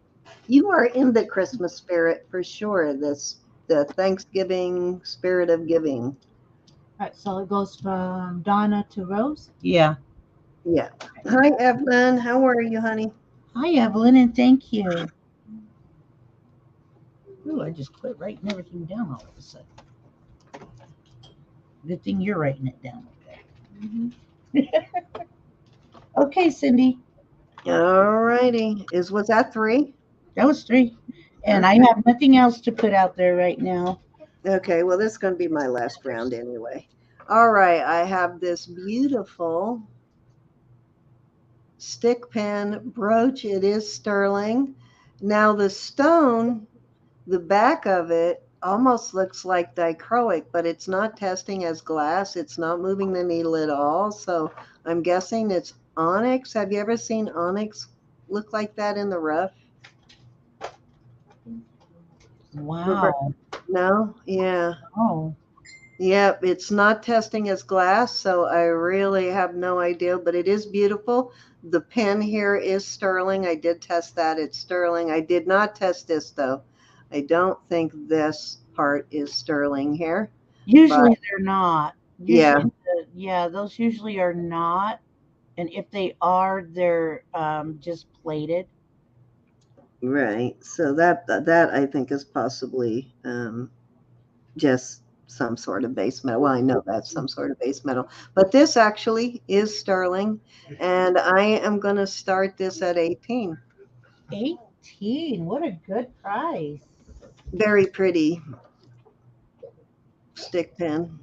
S1: You are in the Christmas spirit for sure. The Thanksgiving spirit of giving.
S3: All right, so it goes from Donna to Rose.
S2: Yeah.
S1: Yeah. Hi, Evelyn. How are you, honey?
S2: Hi, Evelyn, and thank you. Ooh, I just quit writing everything down all of a sudden. Good thing you're writing it down.
S3: Mm-hmm.
S2: Okay, Cindy.
S1: All righty. Was that 3?
S2: That was 3. And I have nothing else to put out there right now.
S1: Okay, well, this is going to be my last round anyway. All right, I have this beautiful stick pin brooch. It is sterling. Now the stone, the back of it almost looks like dichroic, but it's not testing as glass. It's not moving the needle at all. So I'm guessing it's onyx. Have you ever seen onyx look like that in the rough?
S2: Wow.
S1: No? Yeah.
S2: Oh.
S1: Yep, it's not testing as glass, so I really have no idea, but it is beautiful. The pen here is sterling. I did test that. It's sterling. I did not test this, though. I don't think this part is sterling here.
S2: Usually they're not.
S1: Yeah.
S2: Yeah, those usually are not. And if they are, they're just plated.
S1: Right. So that I think is possibly just some sort of base metal. Well, I know that's some sort of base metal, but this actually is sterling, and I am going to start this at 18.
S2: 18. What a good price.
S1: Very pretty stick pin.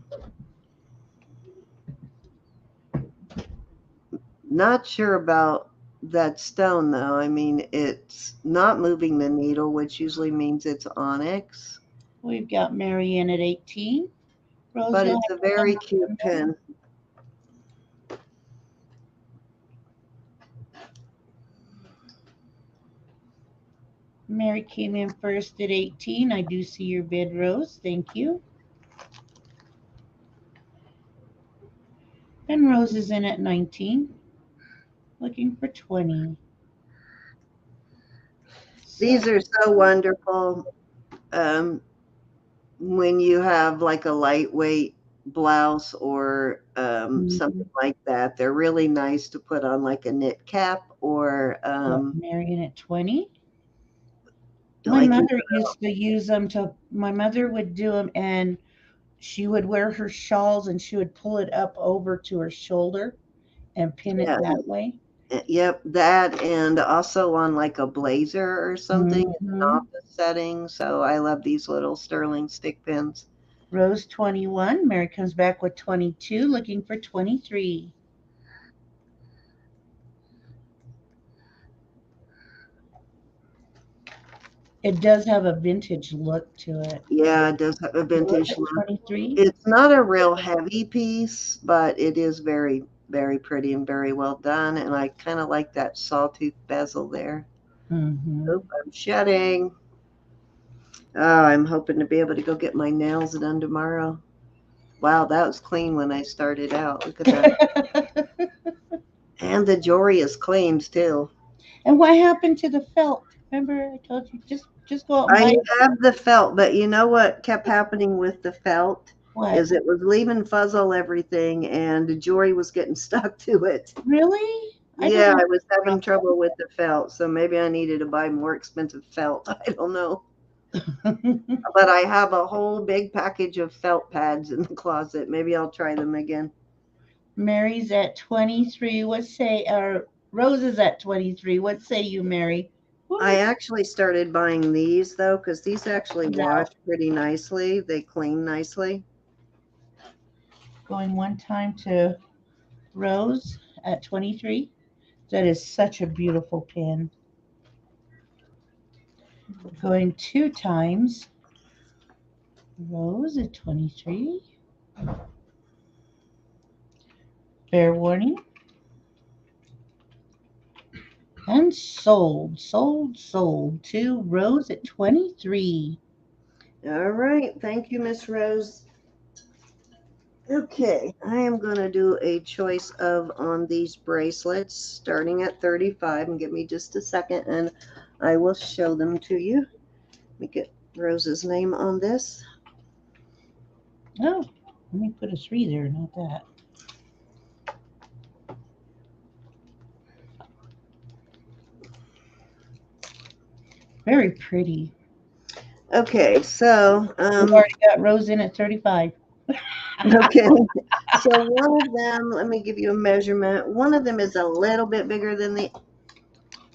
S1: Not sure about that stone though. I mean, it's not moving the needle, which usually means it's onyx,
S2: We've got Marianne at 18. Rose,
S1: but
S2: you'll
S1: it's a
S2: have to
S1: very
S2: come
S1: cute pin.
S2: Mary came in first at 18. I do see your bid, Rose. Thank you. And Rose is in at 19, looking for 20.
S1: These are so wonderful. Um, when you have like a lightweight blouse or something like that, they're really nice to put on like a knit cap or
S2: Marianne at 20. My
S1: like
S2: mother used to use them to, my mother would do them and she would wear her shawls and she would pull it up over to her shoulder and pin it
S1: yeah,
S2: that way.
S1: yep, that and also on like a blazer or something in an
S2: Mhm.
S1: office setting. So I love these little sterling stick pins.
S2: Rose 21. Mary comes back with 22, looking for 23. It does have a vintage look to it.
S1: Yeah, it does have a
S2: Was
S1: vintage
S2: it
S1: look.
S2: 23?
S1: It's not a real heavy piece, but it is very, very pretty and very well done. And I kind of like that sawtooth bezel there.
S2: Mm-hmm.
S1: Oop, I'm shedding. Oh, I'm hoping to be able to go get my nails done tomorrow. Wow, that was clean when I started out. Look at that. And the jewelry is cleaned too.
S2: And what happened to the felt? Remember, I told you just go out and buy
S1: I
S2: it.
S1: have the felt, but you know what kept happening with the felt
S2: What?
S1: is it was leaving fuzzle everything and the jewelry was getting stuck to it.
S2: Really? I
S1: Yeah,
S2: didn't.
S1: I was having trouble with the felt, so maybe I needed to buy more expensive felt. I don't know. But I have a whole big package of felt pads in the closet. Maybe I'll try them again.
S2: Mary's at 23. What say, Rose is at 23. What say you, Mary?
S1: I actually started buying these though, because these actually
S2: No.
S1: wash pretty nicely. They clean nicely.
S2: Going one time to Rose at 23. That is such a beautiful pin. Going two times. Rose at 23. Fair warning. And sold to Rose at 23.
S1: All right. Thank you, Miss Rose. Okay, I am going to do a choice of on these bracelets starting at 35 and give me just a second and I will show them to you. Let me get Rose's name on this.
S2: Oh, let me put a 3 there, not that. Very pretty.
S1: Okay, so
S2: We've already got Rose in at 35.
S1: okay. So one of them, let me give you a measurement. One of them is a little bit bigger than the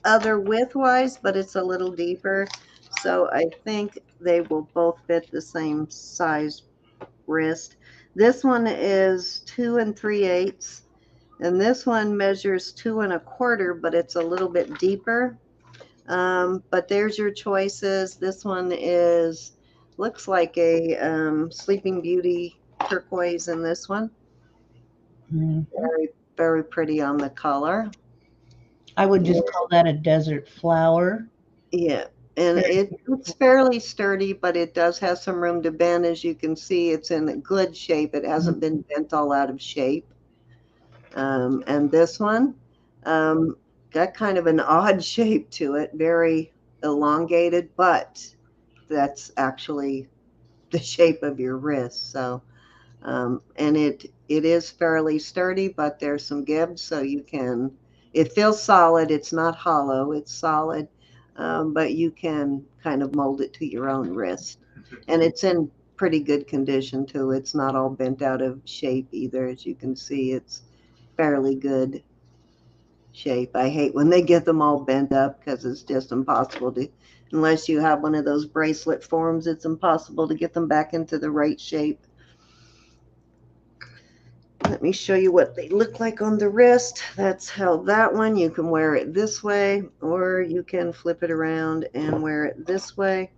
S1: other width-wise, but it's a little deeper. So I think they will both fit the same size wrist. This one is 2 3/8, and this one measures 2 1/4, but it's a little bit deeper. But there's your choices. This one is looks like a Sleeping Beauty turquoise in this one. Very, very pretty on the color.
S2: I would just call that a desert flower.
S1: Yeah, and it's fairly sturdy, but it does have some room to bend. As you can see, it's in a good shape. It hasn't been bent all out of shape. And this one got kind of an odd shape to it, very elongated, but that's actually the shape of your wrist. So, and it is fairly sturdy, but there's some give, so you can. It feels solid. It's not hollow. It's solid. but you can kind of mold it to your own wrist. And it's in pretty good condition too. It's not all bent out of shape either. As you can see, it's fairly good shape. I hate when they get them all bent up because it's just impossible to, unless you have one of those bracelet forms, it's impossible to get them back into the right shape. Let me show you what they look like on the wrist. That's how that one, you can wear it this way, or you can flip it around and wear it this way.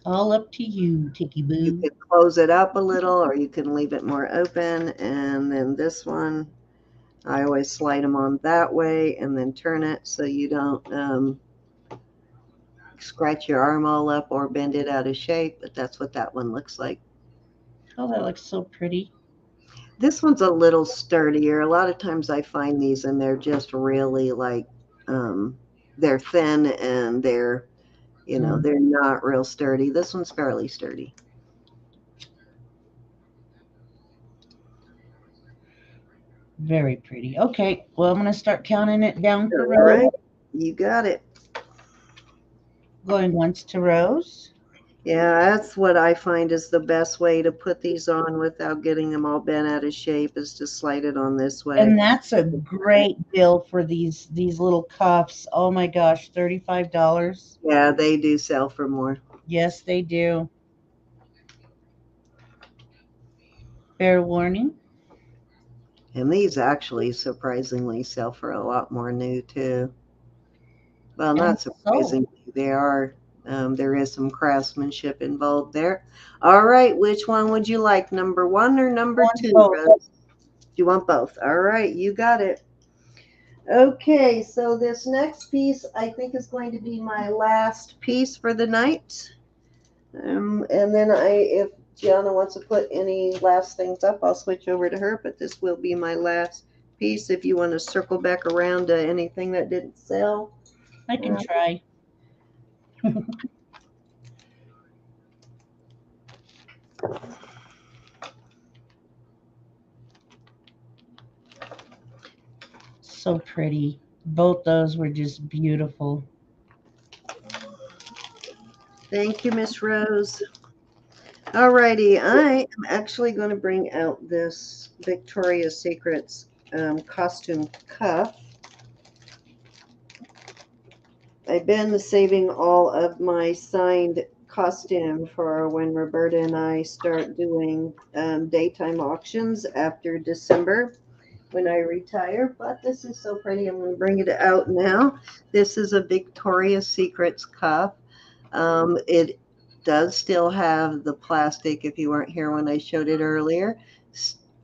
S2: All up to you, Tiki
S1: You
S2: Boo.
S1: can close it up a little, or you can leave it more open. And then this one, I always slide them on that way and then turn it so you don't scratch your arm all up or bend it out of shape. But that's what that one looks like.
S2: Oh, that looks so pretty.
S1: This one's a little sturdier. A lot of times I find these and they're just really like, they're thin and they're, they're not real sturdy. This one's fairly sturdy.
S2: Very pretty. Okay, well, I'm going to start counting it down to
S1: All
S2: rows.
S1: right, you got it.
S2: Going once to rows.
S1: Yeah, that's what I find is the best way to put these on without getting them all bent out of shape is to slide it on this way.
S2: And that's a great deal for these little cuffs. Oh my gosh, $35.
S1: Yeah, they do sell for more.
S2: Yes, they do. Fair warning.
S1: And these actually surprisingly sell for a lot more new too. Well,
S2: And
S1: not
S2: so,
S1: surprisingly, they are. There is some craftsmanship involved there. All right, which one would you like, number one or number
S2: want
S1: two,
S2: both.
S1: Rose? You want both? All right, you got it. Okay, so this next piece I think is going to be my last piece for the night. And then if Geanna wants to put any last things up, I'll switch over to her, but this will be my last piece. If you want to circle back around to anything that didn't sell.
S2: I can try. So pretty. Both those were just beautiful.
S1: Thank you, Miss Rose. All righty, I am actually going to bring out this Victoria's Secrets costume cuff. I've been saving all of my signed costume for when Roberta and I start doing daytime auctions after December when I retire. But this is so pretty. I'm going to bring it out now. This is a Victoria's Secrets cuff. It does still have the plastic, if you weren't here when I showed it earlier.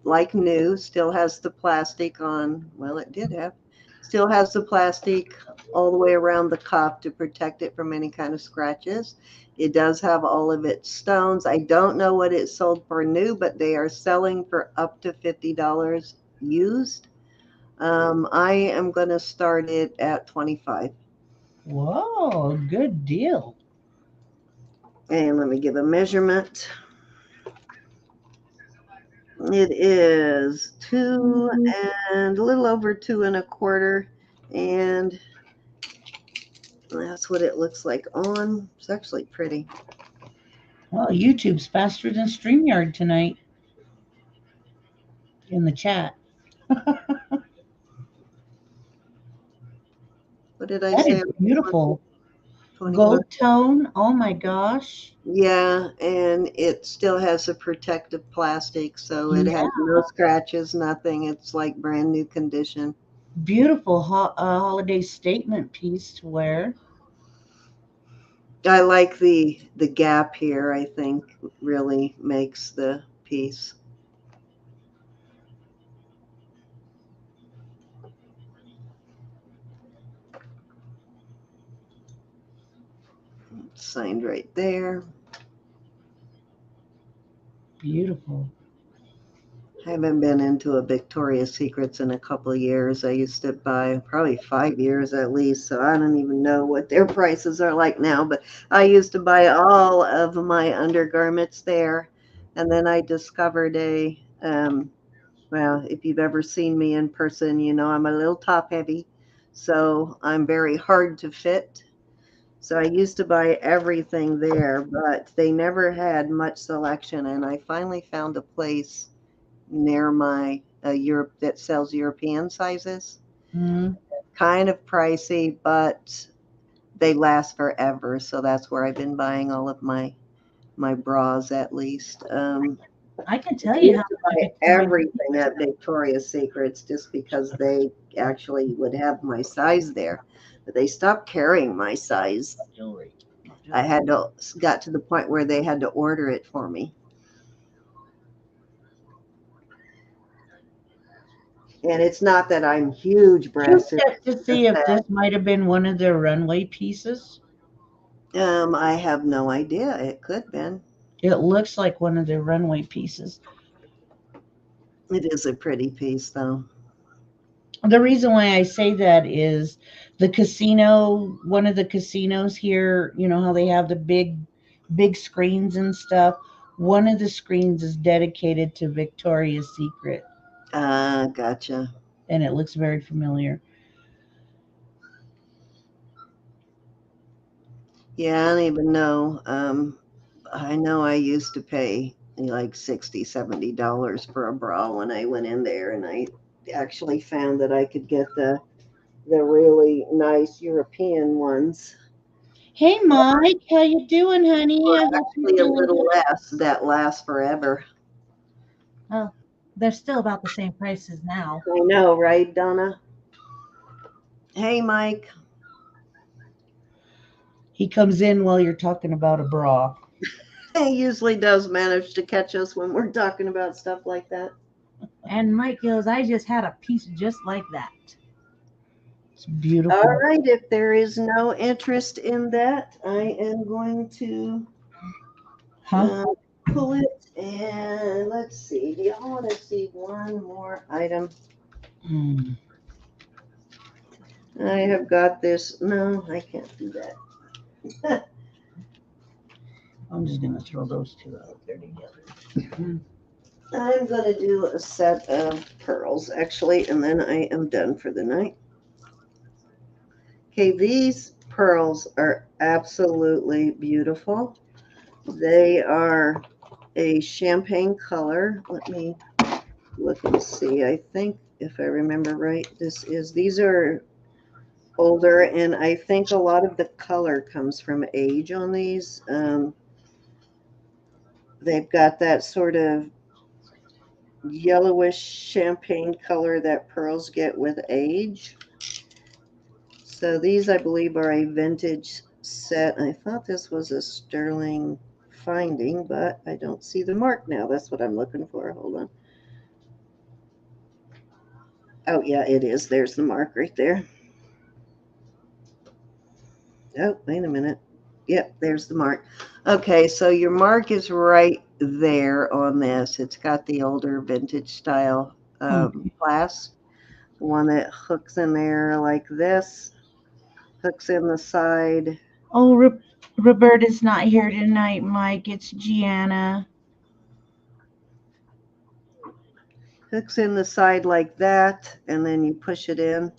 S1: Like new, still has the plastic on. Well, it did have. Still has the plastic all the way around the cuff to protect it from any kind of scratches. It does have all of its stones. I don't know what it sold for new, but they are selling for up to $50 used. I am going to start it at $25.
S2: Whoa, good deal.
S1: And let me give a measurement. It is 2 and a little over 2 1/4, and that's what it looks like on. It's actually pretty.
S2: Well, YouTube's faster than StreamYard tonight in the chat.
S1: What did I
S2: That
S1: say?
S2: is beautiful.
S1: 20
S2: Gold
S1: bucks.
S2: tone. Oh my gosh.
S1: Yeah, and it still has a protective plastic, so it has no scratches, nothing. It's like brand new condition.
S2: Beautiful holiday statement piece to wear.
S1: I like the gap here, I think really makes the piece. It's signed right there.
S2: Beautiful.
S1: I haven't been into a Victoria's Secrets in a couple of years. I used to buy probably 5 years at least, so I don't even know what their prices are like now. But I used to buy all of my undergarments there, and then I discovered well, if you've ever seen me in person, you know I'm a little top heavy. So I'm very hard to fit. So I used to buy everything there, but they never had much selection. And I finally found a place near my Europe that sells European sizes.
S2: Mm.
S1: Kind of pricey, but they last forever. So that's where I've been buying all of my bras at least.
S3: I can
S1: I
S3: tell you
S1: used
S3: how
S1: to
S3: much
S1: buy
S3: Victoria's
S1: everything
S3: Secret
S1: at Victoria's Secrets just because they actually would have my size there. But they stopped carrying my size.
S2: Jewelry.
S1: I had to got to the point where they had to order it for me. And it's not that I'm huge
S2: You
S1: breasted.
S2: check to
S1: It's
S2: see
S1: just
S2: if this might have been one of their runway pieces.
S1: that I have no idea. It could have been.
S2: It looks like one of their runway pieces.
S1: It is a pretty piece though.
S2: The reason why I say that is the casino, one of the casinos here, you know how they have the big screens and stuff. One of the screens is dedicated to Victoria's Secret,
S1: Gotcha.
S2: and it looks very familiar.
S1: Yeah, I don't even know. I know I used to pay like $60, $70 for a bra when I went in there, and I actually found that I could get the really nice European ones
S2: Hey Mike, how you doing, honey? I hope you're
S1: actually a
S2: doing
S1: little
S2: good.
S1: less that last forever.
S3: Well, they're still about the same prices now.
S1: I know, right, Donna? Hey, Mike.
S2: He comes in while you're talking about a bra.
S1: He usually does manage to catch us when we're talking about stuff like that.
S3: And Mike goes, I just had a piece just like that.
S2: It's beautiful.
S1: All right, if there is no interest in that, I am going to
S2: Huh?
S1: pull it, and let's see. Do y'all want to see one more item?
S2: Hmm.
S1: I have got this. No, I can't do that.
S2: I'm just gonna throw those two out there together.
S1: I'm going to do a set of pearls, actually, and then I am done for the night. Okay, these pearls are absolutely beautiful. They are a champagne color. Let me look and see. I think if I remember right, these are older, and I think a lot of the color comes from age on these. They've got that sort of yellowish champagne color that pearls get with age. So these, I believe, are a vintage set. I thought this was a sterling finding, but I don't see the mark now. That's what I'm looking for. Hold on. Oh, yeah, it is. There's the mark right there. Oh, wait a minute. Yep, there's the mark. Okay, so your mark is right there on this. It's got the older vintage style clasp, one that hooks in there like this, hooks in the side.
S2: Oh, Roberta's not here tonight, Mike. It's Geanna.
S1: Hooks in the side like that, and then you push it in.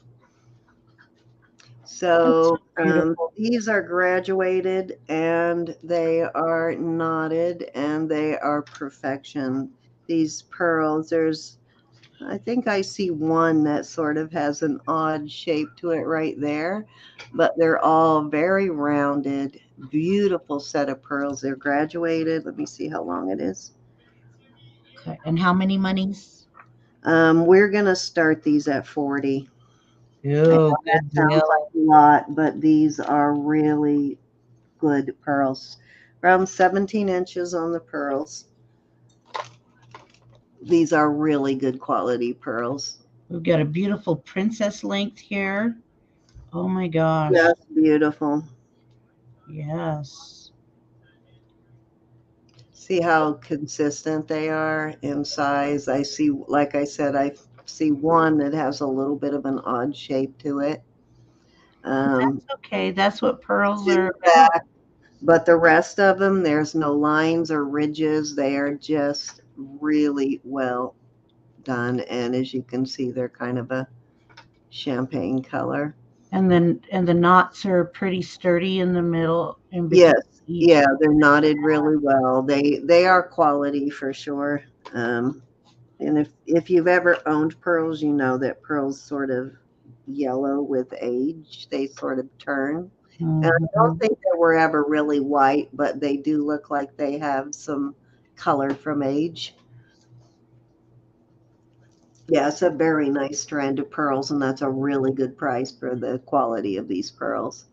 S1: So
S2: Beautiful.
S1: these are graduated, and they are knotted, and they are perfection. These pearls, I think I see one that sort of has an odd shape to it right there, but they're all very rounded, beautiful set of pearls. They're graduated. Let me see how long it is.
S2: Okay. And how many monies?
S1: We're going to start these at 40. I know
S2: Oh,
S1: that
S2: good
S1: sounds
S2: deal.
S1: like a lot, but these are really good pearls. Around 17 inches on the pearls. These are really good quality pearls.
S2: We've got a beautiful princess length here. Oh my gosh.
S1: Just beautiful.
S2: Yes.
S1: See how consistent they are in size. I see, like I said, I see one that has a little bit of an odd shape to it.
S2: That's okay. That's what pearls
S1: In
S2: are
S1: the
S2: about.
S1: back, but the rest of them, there's no lines or ridges. They are just really well done. And as you can see, they're kind of a champagne color.
S2: And the knots are pretty sturdy in the middle in between
S1: Yes,
S2: each.
S1: yeah, they're knotted really well. They are quality for sure. And if you've ever owned pearls, you know that pearls sort of yellow with age. They sort of turn. And I don't
S2: Mhm.
S1: think they were ever really white, but they do look like they have some color from age. Yeah, it's a very nice strand of pearls, and that's a really good price for the quality of these pearls.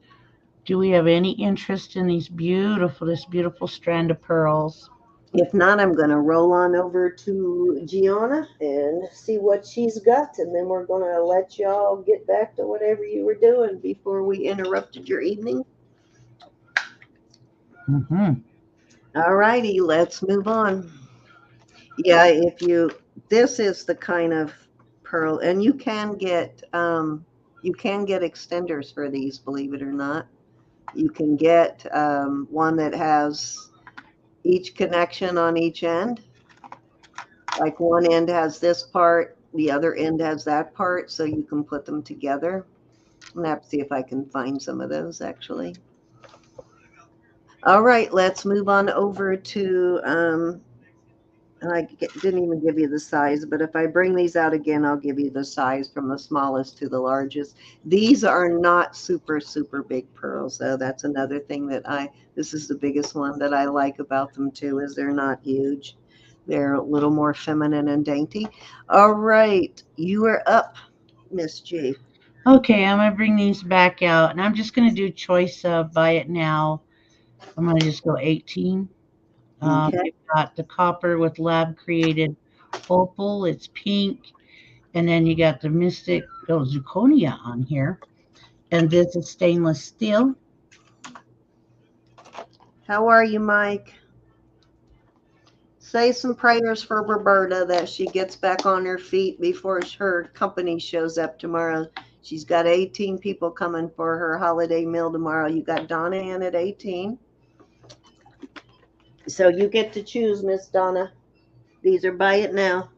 S2: Do we have any interest in this beautiful strand of pearls?
S1: If not, I'm going to roll on over to Gianna and see what she's got, and then we're going to let y'all get back to whatever you were doing before we interrupted your evening.
S2: Hmm.
S1: All righty, let's move on. Yeah, this is the kind of pearl, and you can get extenders for these, believe it or not. You can get one that has each connection on each end. Like one end has this part, the other end has that part, so you can put them together. I'm gonna have to see if I can find some of those actually. All right, let's move on over to and didn't even give you the size, but if I bring these out again, I'll give you the size from the smallest to the largest. These are not super, super big pearls, though. That's another thing this is the biggest one that I like about them too, is they're not huge. They're a little more feminine and dainty. All right, you are up, Miss G.
S2: Okay, I'm gonna bring these back out, and I'm just gonna do choice of buy it now. I'm gonna just go 18.
S1: Okay.
S2: You've got the copper with lab created opal. It's pink, and then you got the mystic zirconia on here, and this is stainless steel.
S1: How are you, Mike? Say some prayers for Roberta that she gets back on her feet before her company shows up tomorrow. She's got 18 people coming for her holiday meal tomorrow. You got Donna in at 18. So you get to choose, Miss Donna. These are buy it now.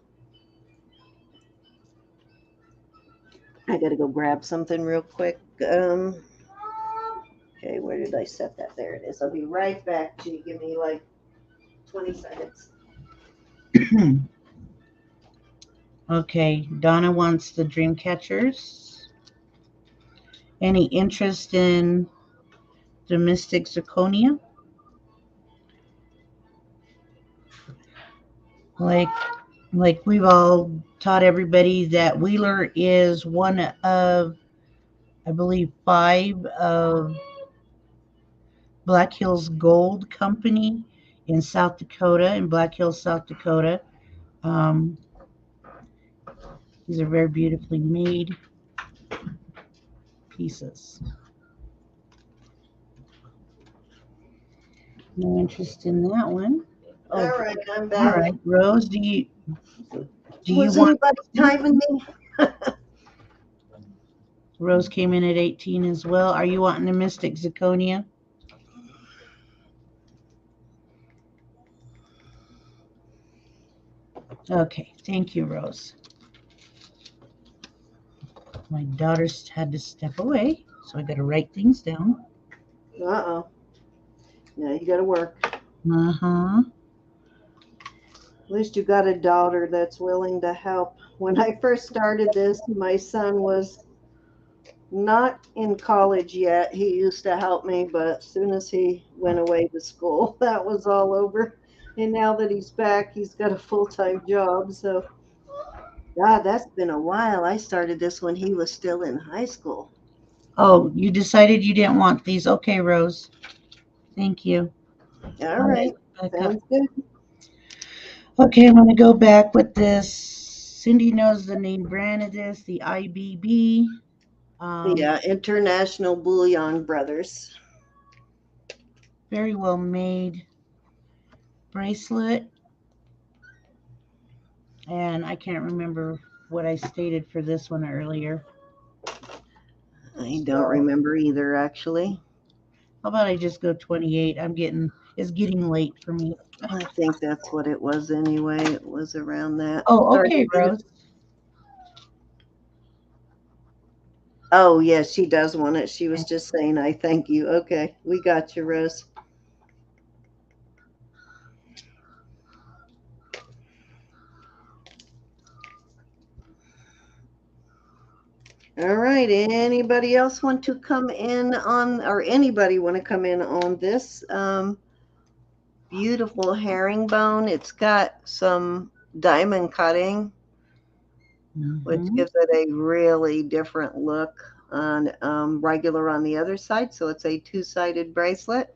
S1: I got to go grab something real quick. Okay, where did I set that? There it is. I'll be right back. G, give me like 20 seconds.
S2: Okay, Donna wants the dream catchers. Any interest in the mystic zirconia? Like we've all taught everybody that Wheeler is one of, I believe, 5 of Black Hills Gold Company in South Dakota, in Black Hills, South Dakota. Um, these are very beautifully made pieces. No interest in that one.
S1: All right, I'm
S2: All
S1: back.
S2: right, Rose, do you
S1: Was
S2: want?
S1: anybody timing me?
S2: Rose came in at 18 as well. Are you wanting the mystic zirconia? Okay, thank you, Rose. My daughter's had to step away, so I got to write things down.
S1: Uh-oh. Now you got to work.
S2: Uh-huh.
S1: At least you got a daughter that's willing to help. When I first started this, my son was not in college yet. He used to help me, but as soon as he went away to school, that was all over. And now that he's back, he's got a full-time job. So, God, that's been a while. I started this when he was still in high school.
S2: Oh, you decided you didn't want these. Okay, Rose. Thank you.
S1: All right.
S2: Back up.
S1: Sounds good.
S2: Okay, I'm going to go back with this. Cindy knows the name brand of this, the IBB.
S1: Yeah, International Bullion Brothers.
S2: Very well made bracelet. And I can't remember what I stated for this one earlier.
S1: I don't remember either, actually.
S2: How about I just go 28? It's getting late for me.
S1: I think that's what it was anyway. It was around that.
S2: Oh, okay, Rose.
S1: Oh, yes, she does want it. She was just saying, I thank you. Okay, we got you, Rose. All right, anybody else want to come in on, or anybody want to come in on this beautiful herringbone? It's got some diamond cutting, which
S2: Mhm.
S1: gives it a really different look on regular on the other side. So it's a two-sided bracelet.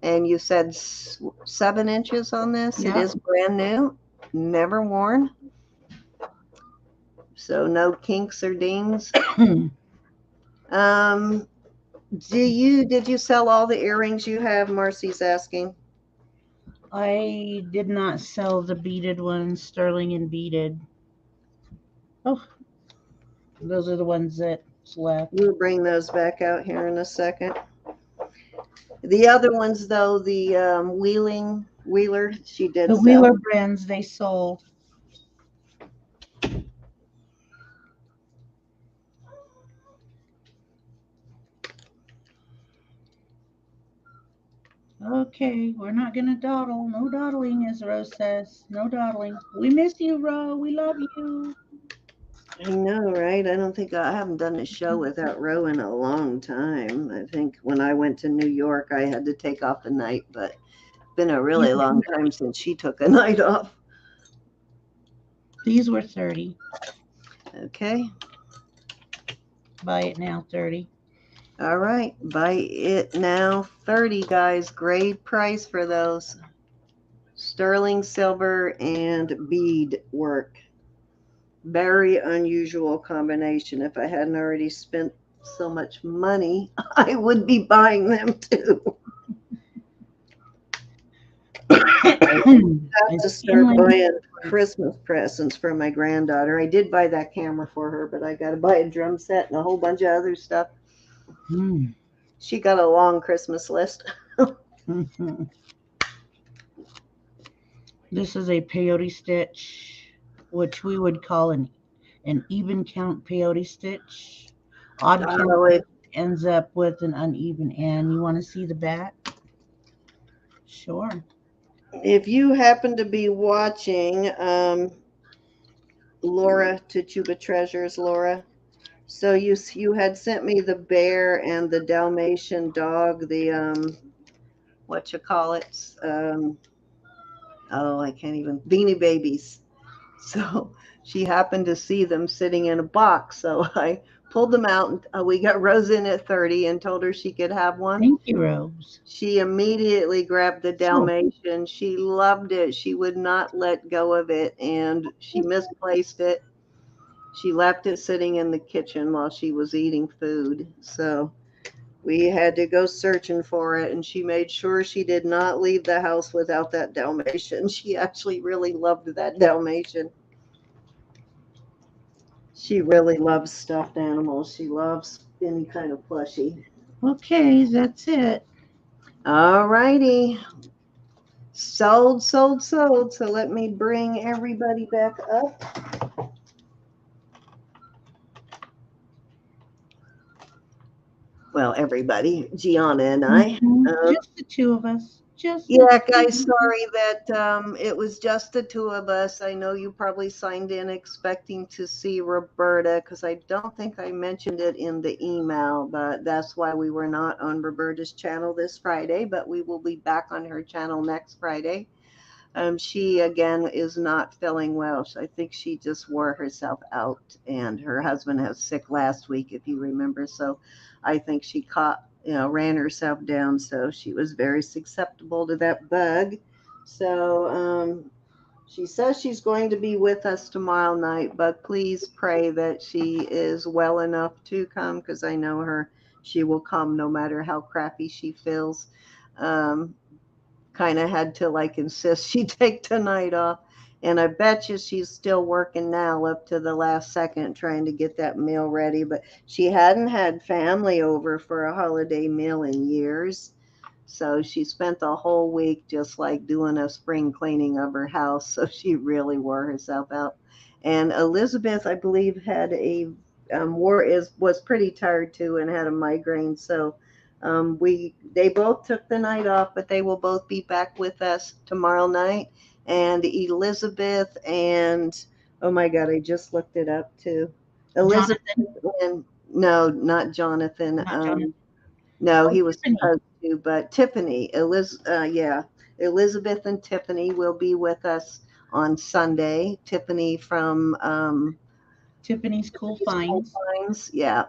S1: And you said 7 inches on this. It
S2: Yeah.
S1: is brand new, never worn. So no kinks or dings. Um, did you sell all the earrings you have? Marcy's asking.
S2: I did not sell the beaded ones, sterling and beaded. Oh, those are the ones that's left.
S1: We'll bring those back out here in a second. The other ones, though, the Wheeler, she did
S2: The
S1: sell.
S2: Wheeler brands they sold. Okay, we're not gonna dawdle. No dawdling, as Rose says. No dawdling. We miss you, Ro. We love you.
S1: I know, right? I haven't done a show without Ro in a long time. I think when I went to New York, I had to take off a night, but it's been a really long time since she took a night off.
S2: These were 30.
S1: Okay.
S2: Buy it now, 30.
S1: All right. Buy it now. 30, guys. Great price for those. Sterling silver and bead work. Very unusual combination. If I hadn't already spent so much money, I would be buying them too. I have to start buying Christmas presents for my granddaughter. I did buy that camera for her, but I got to buy a drum set and a whole bunch of other stuff. She got a long Christmas list.
S2: This is a peyote stitch, which we would call an even count peyote stitch. Odd count ends up with an uneven end. You want to see the back? Sure.
S1: If you happen to be watching Laura to Tuba Treasures, Laura, so you had sent me the bear and the Dalmatian dog, the what you call it? Oh, I can't even, Beanie Babies. So she happened to see them sitting in a box. So I pulled them out. And we got Rose in at 30 and told her she could have one.
S2: Thank you, Rose.
S1: She immediately grabbed the Dalmatian. She loved it. She would not let go of it, and she misplaced it. She left it sitting in the kitchen while she was eating food. So we had to go searching for it, and she made sure she did not leave the house without that Dalmatian. She actually really loved that Dalmatian. She really loves stuffed animals. She loves any kind of plushie.
S2: Okay, that's it.
S1: All righty. Sold, sold, sold. So let me bring everybody back up. Well, everybody, Geanna and I.
S2: Just the two of us.
S1: Yeah, guys, sorry that it was just the two of us. I know you probably signed in expecting to see Roberta because I don't think I mentioned it in the email, but that's why we were not on Roberta's channel this Friday, but we will be back on her channel next Friday. She, again, is not feeling well. I think she just wore herself out, and her husband was sick last week, if you remember. So I think she ran herself down. So she was very susceptible to that bug. So she says she's going to be with us tomorrow night, but please pray that she is well enough to come because I know her. She will come no matter how crappy she feels. Kind of had to insist she take tonight off. And I bet you she's still working now up to the last second trying to get that meal ready. But she hadn't had family over for a holiday meal in years. So she spent the whole week just doing a spring cleaning of her house. So she really wore herself out. And Elizabeth, I believe, had a was pretty tired too and had a migraine. So they both took the night off, but they will both be back with us tomorrow night. And Elizabeth and oh my God, I just looked it up too. Elizabeth
S2: Jonathan,
S1: and no, not Jonathan.
S2: not Jonathan.
S1: No,
S2: Oh,
S1: he was
S2: Tiffany.
S1: supposed to, but Tiffany, yeah, Elizabeth and Tiffany will be with us on Sunday. Tiffany from
S2: Tiffany's Cool
S1: School
S2: Finds.
S1: Finds, yeah.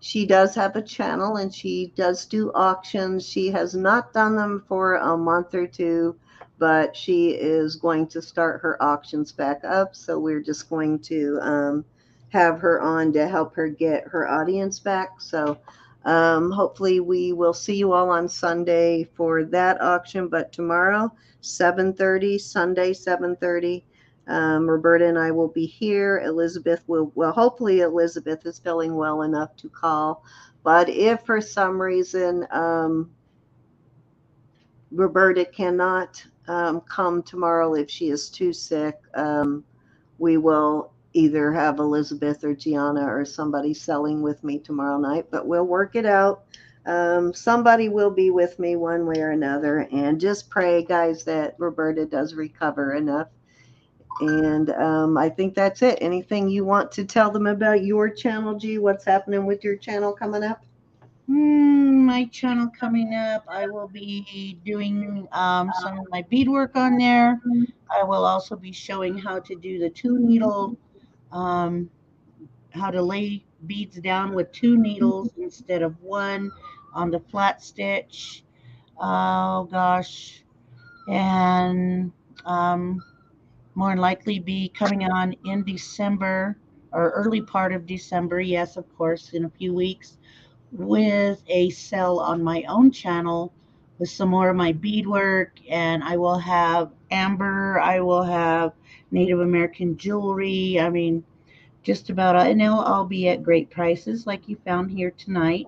S1: She does have a channel and she does do auctions. She has not done them for a month or two, but she is going to start her auctions back up. So we're just going to have her on to help her get her audience back. So hopefully we will see you all on Sunday for that auction. But tomorrow, 7:30, Sunday, 7:30. Roberta and I will be here. Elizabeth well, hopefully Elizabeth is feeling well enough to call. But if for some reason Roberta cannot come tomorrow, if she is too sick, we will either have Elizabeth or Geanna or somebody selling with me tomorrow night, but we'll work it out. Somebody will be with me one way or another. And just pray, guys, that Roberta does recover enough. And I think that's it. Anything you want to tell them about your channel, G? What's happening with your channel coming up?
S2: My channel coming up, I will be doing some of my beadwork on there. I will also be showing how to do the 2 needle, um, how to lay beads down with 2 needles instead of one on the flat stitch. Oh gosh. And more than likely be coming on in December or early part of December. Yes, of course, in a few weeks with a sell on my own channel with some more of my beadwork. And I will have amber, I will have Native American jewelry. I mean, just about, and it'll all be at great prices like you found here tonight.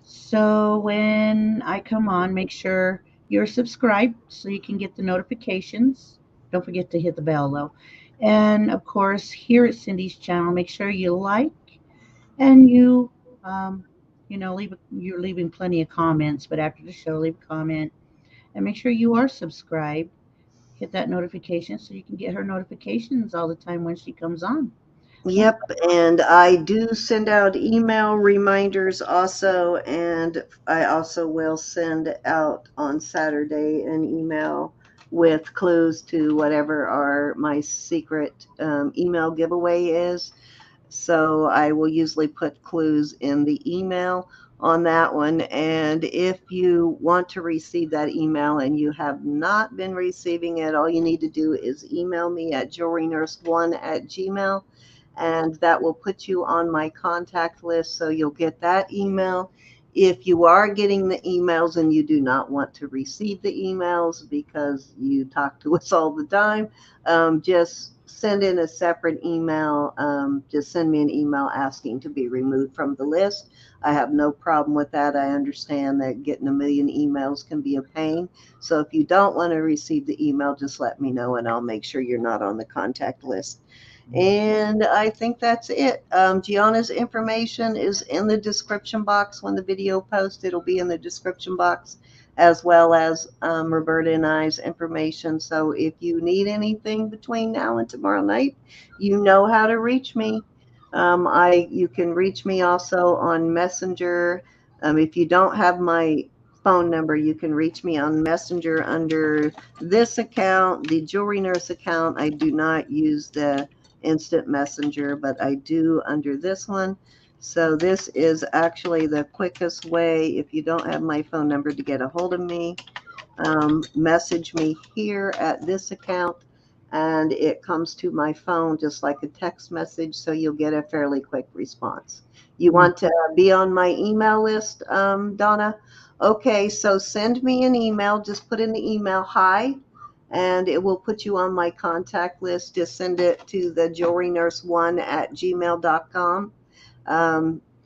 S2: So when I come on, make sure you're subscribed so you can get the notifications. Don't forget to hit the bell though. And of course, here at Cindy's channel, make sure you like and um, you're leaving plenty of comments, but after the show, leave a comment and make sure you are subscribed. Hit that notification so you can get her notifications all the time when she comes on.
S1: Yep, and I do send out email reminders also, and I also will send out on Saturday an email with clues to whatever my secret email giveaway is. So I will usually put clues in the email on that one. And if you want to receive that email and you have not been receiving it, all you need to do is email me at jewelrynurse1@gmail.com, and that will put you on my contact list. So you'll get that email. If you are getting the emails and you do not want to receive the emails because you talk to us all the time, just send in a separate email. Just send me an email asking to be removed from the list. I have no problem with that. I understand that getting a million emails can be a pain. So if you don't want to receive the email, just let me know and I'll make sure you're not on the contact list. And I think that's it. Geanna's information is in the description box when the video posts. It'll be in the description box, as well as Roberta and I's information. So if you need anything between now and tomorrow night, you know how to reach me. You can reach me also on Messenger. If you don't have my phone number, you can reach me on Messenger under this account, the Jewelry Nurse account. I do not use the instant messenger, but I do under this one. So this is actually the quickest way. If you don't have my phone number to get a hold of me, message me here at this account and it comes to my phone just like a text message, so you'll get a fairly quick response. You want to be on my email list, Donna? Okay, so send me an email. Just put in the email hi, and it will put you on my contact list. Just send it to the jewelrynurse1@gmail.com.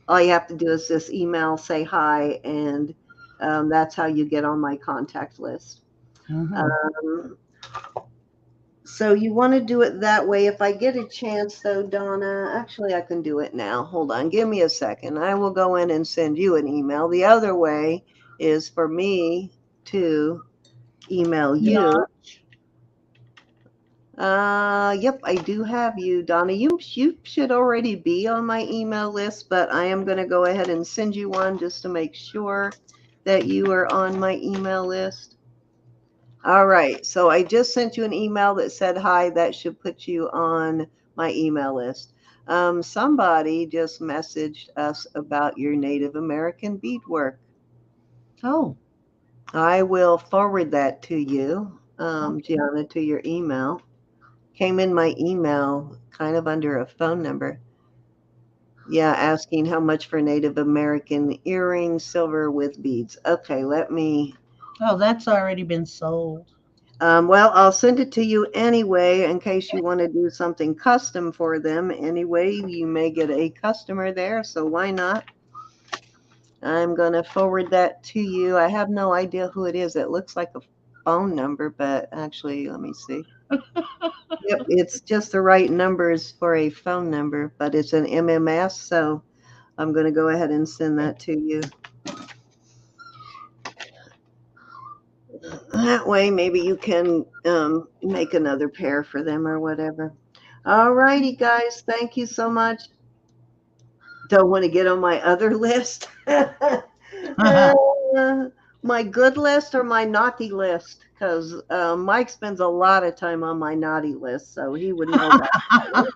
S1: All you have to do is just email, say hi, and that's how you get on my contact list.
S2: Mm-hmm.
S1: So you want to do it that way. If I get a chance, though, Donna, actually, I can do it now. Hold on. Give me a second. I will go in and send you an email. The other way is for me to email you. Yep, I do have you, Donna. You should already be on my email list, but I am going to go ahead and send you one just to make sure that you are on my email list. All right, so I just sent you an email that said hi. That should put you on my email list. Somebody just messaged us about your Native American beadwork.
S2: Oh,
S1: I will forward that to you, Geanna, to your email. Came in my email kind of under a phone number. Yeah, asking how much for Native American earrings, silver with beads. Okay, let me.
S2: oh, that's already been sold.
S1: Well, I'll send it to you anyway in case you want to do something custom for them. Anyway, you may get a customer there, so why not? I'm going to forward that to you. I have no idea who it is. It looks like a phone number, but actually, let me see. Yep, it's just the right numbers for a phone number, but it's an MMS, so I'm going to go ahead and send that to you. That way, maybe you can make another pair for them or whatever. All righty, guys. Thank you so much. Don't want to get on my other list. My good list or my naughty list? Because Mike spends a lot of time on my naughty list, so he would know that.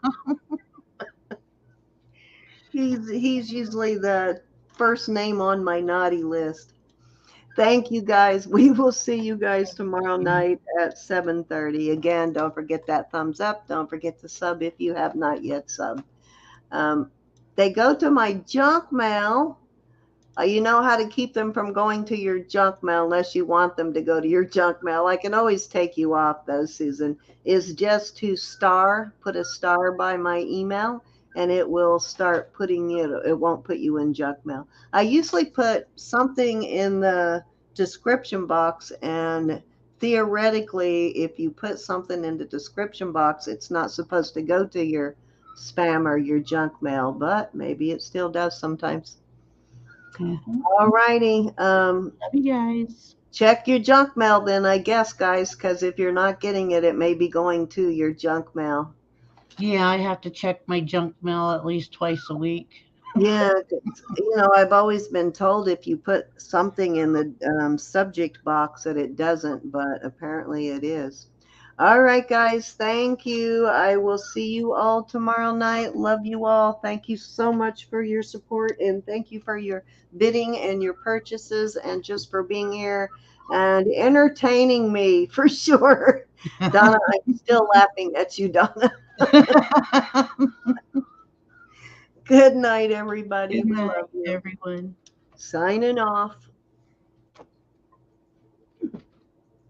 S1: He's usually the first name on my naughty list. Thank you, guys. We will see you guys tomorrow night at 7:30. Again, don't forget that thumbs up. Don't forget to sub if you have not yet subbed. They go to my junk mail. You know how to keep them from going to your junk mail unless you want them to go to your junk mail. I can always take you off, though, Susan. Is just to put a star by my email, and it will start putting you, it won't put you in junk mail. I usually put something in the description box, and theoretically, if you put something in the description box, it's not supposed to go to your spam or your junk mail, but maybe it still does sometimes. All righty.
S2: Love you guys.
S1: Check your junk mail then, I guess, guys, because if you're not getting it, it may be going to your junk mail.
S2: Yeah, I have to check my junk mail at least twice a week.
S1: Yeah, I've always been told if you put something in the subject box that it doesn't, but apparently it is. All right, guys, thank you. I will see you all tomorrow night. Love you all. Thank you so much for your support, and thank you for your bidding and your purchases and just for being here and entertaining me for sure. Donna, I'm still laughing at you, Donna. Good night, everybody.
S2: Good
S1: We
S2: night,
S1: love you.
S2: everyone.
S1: Signing off.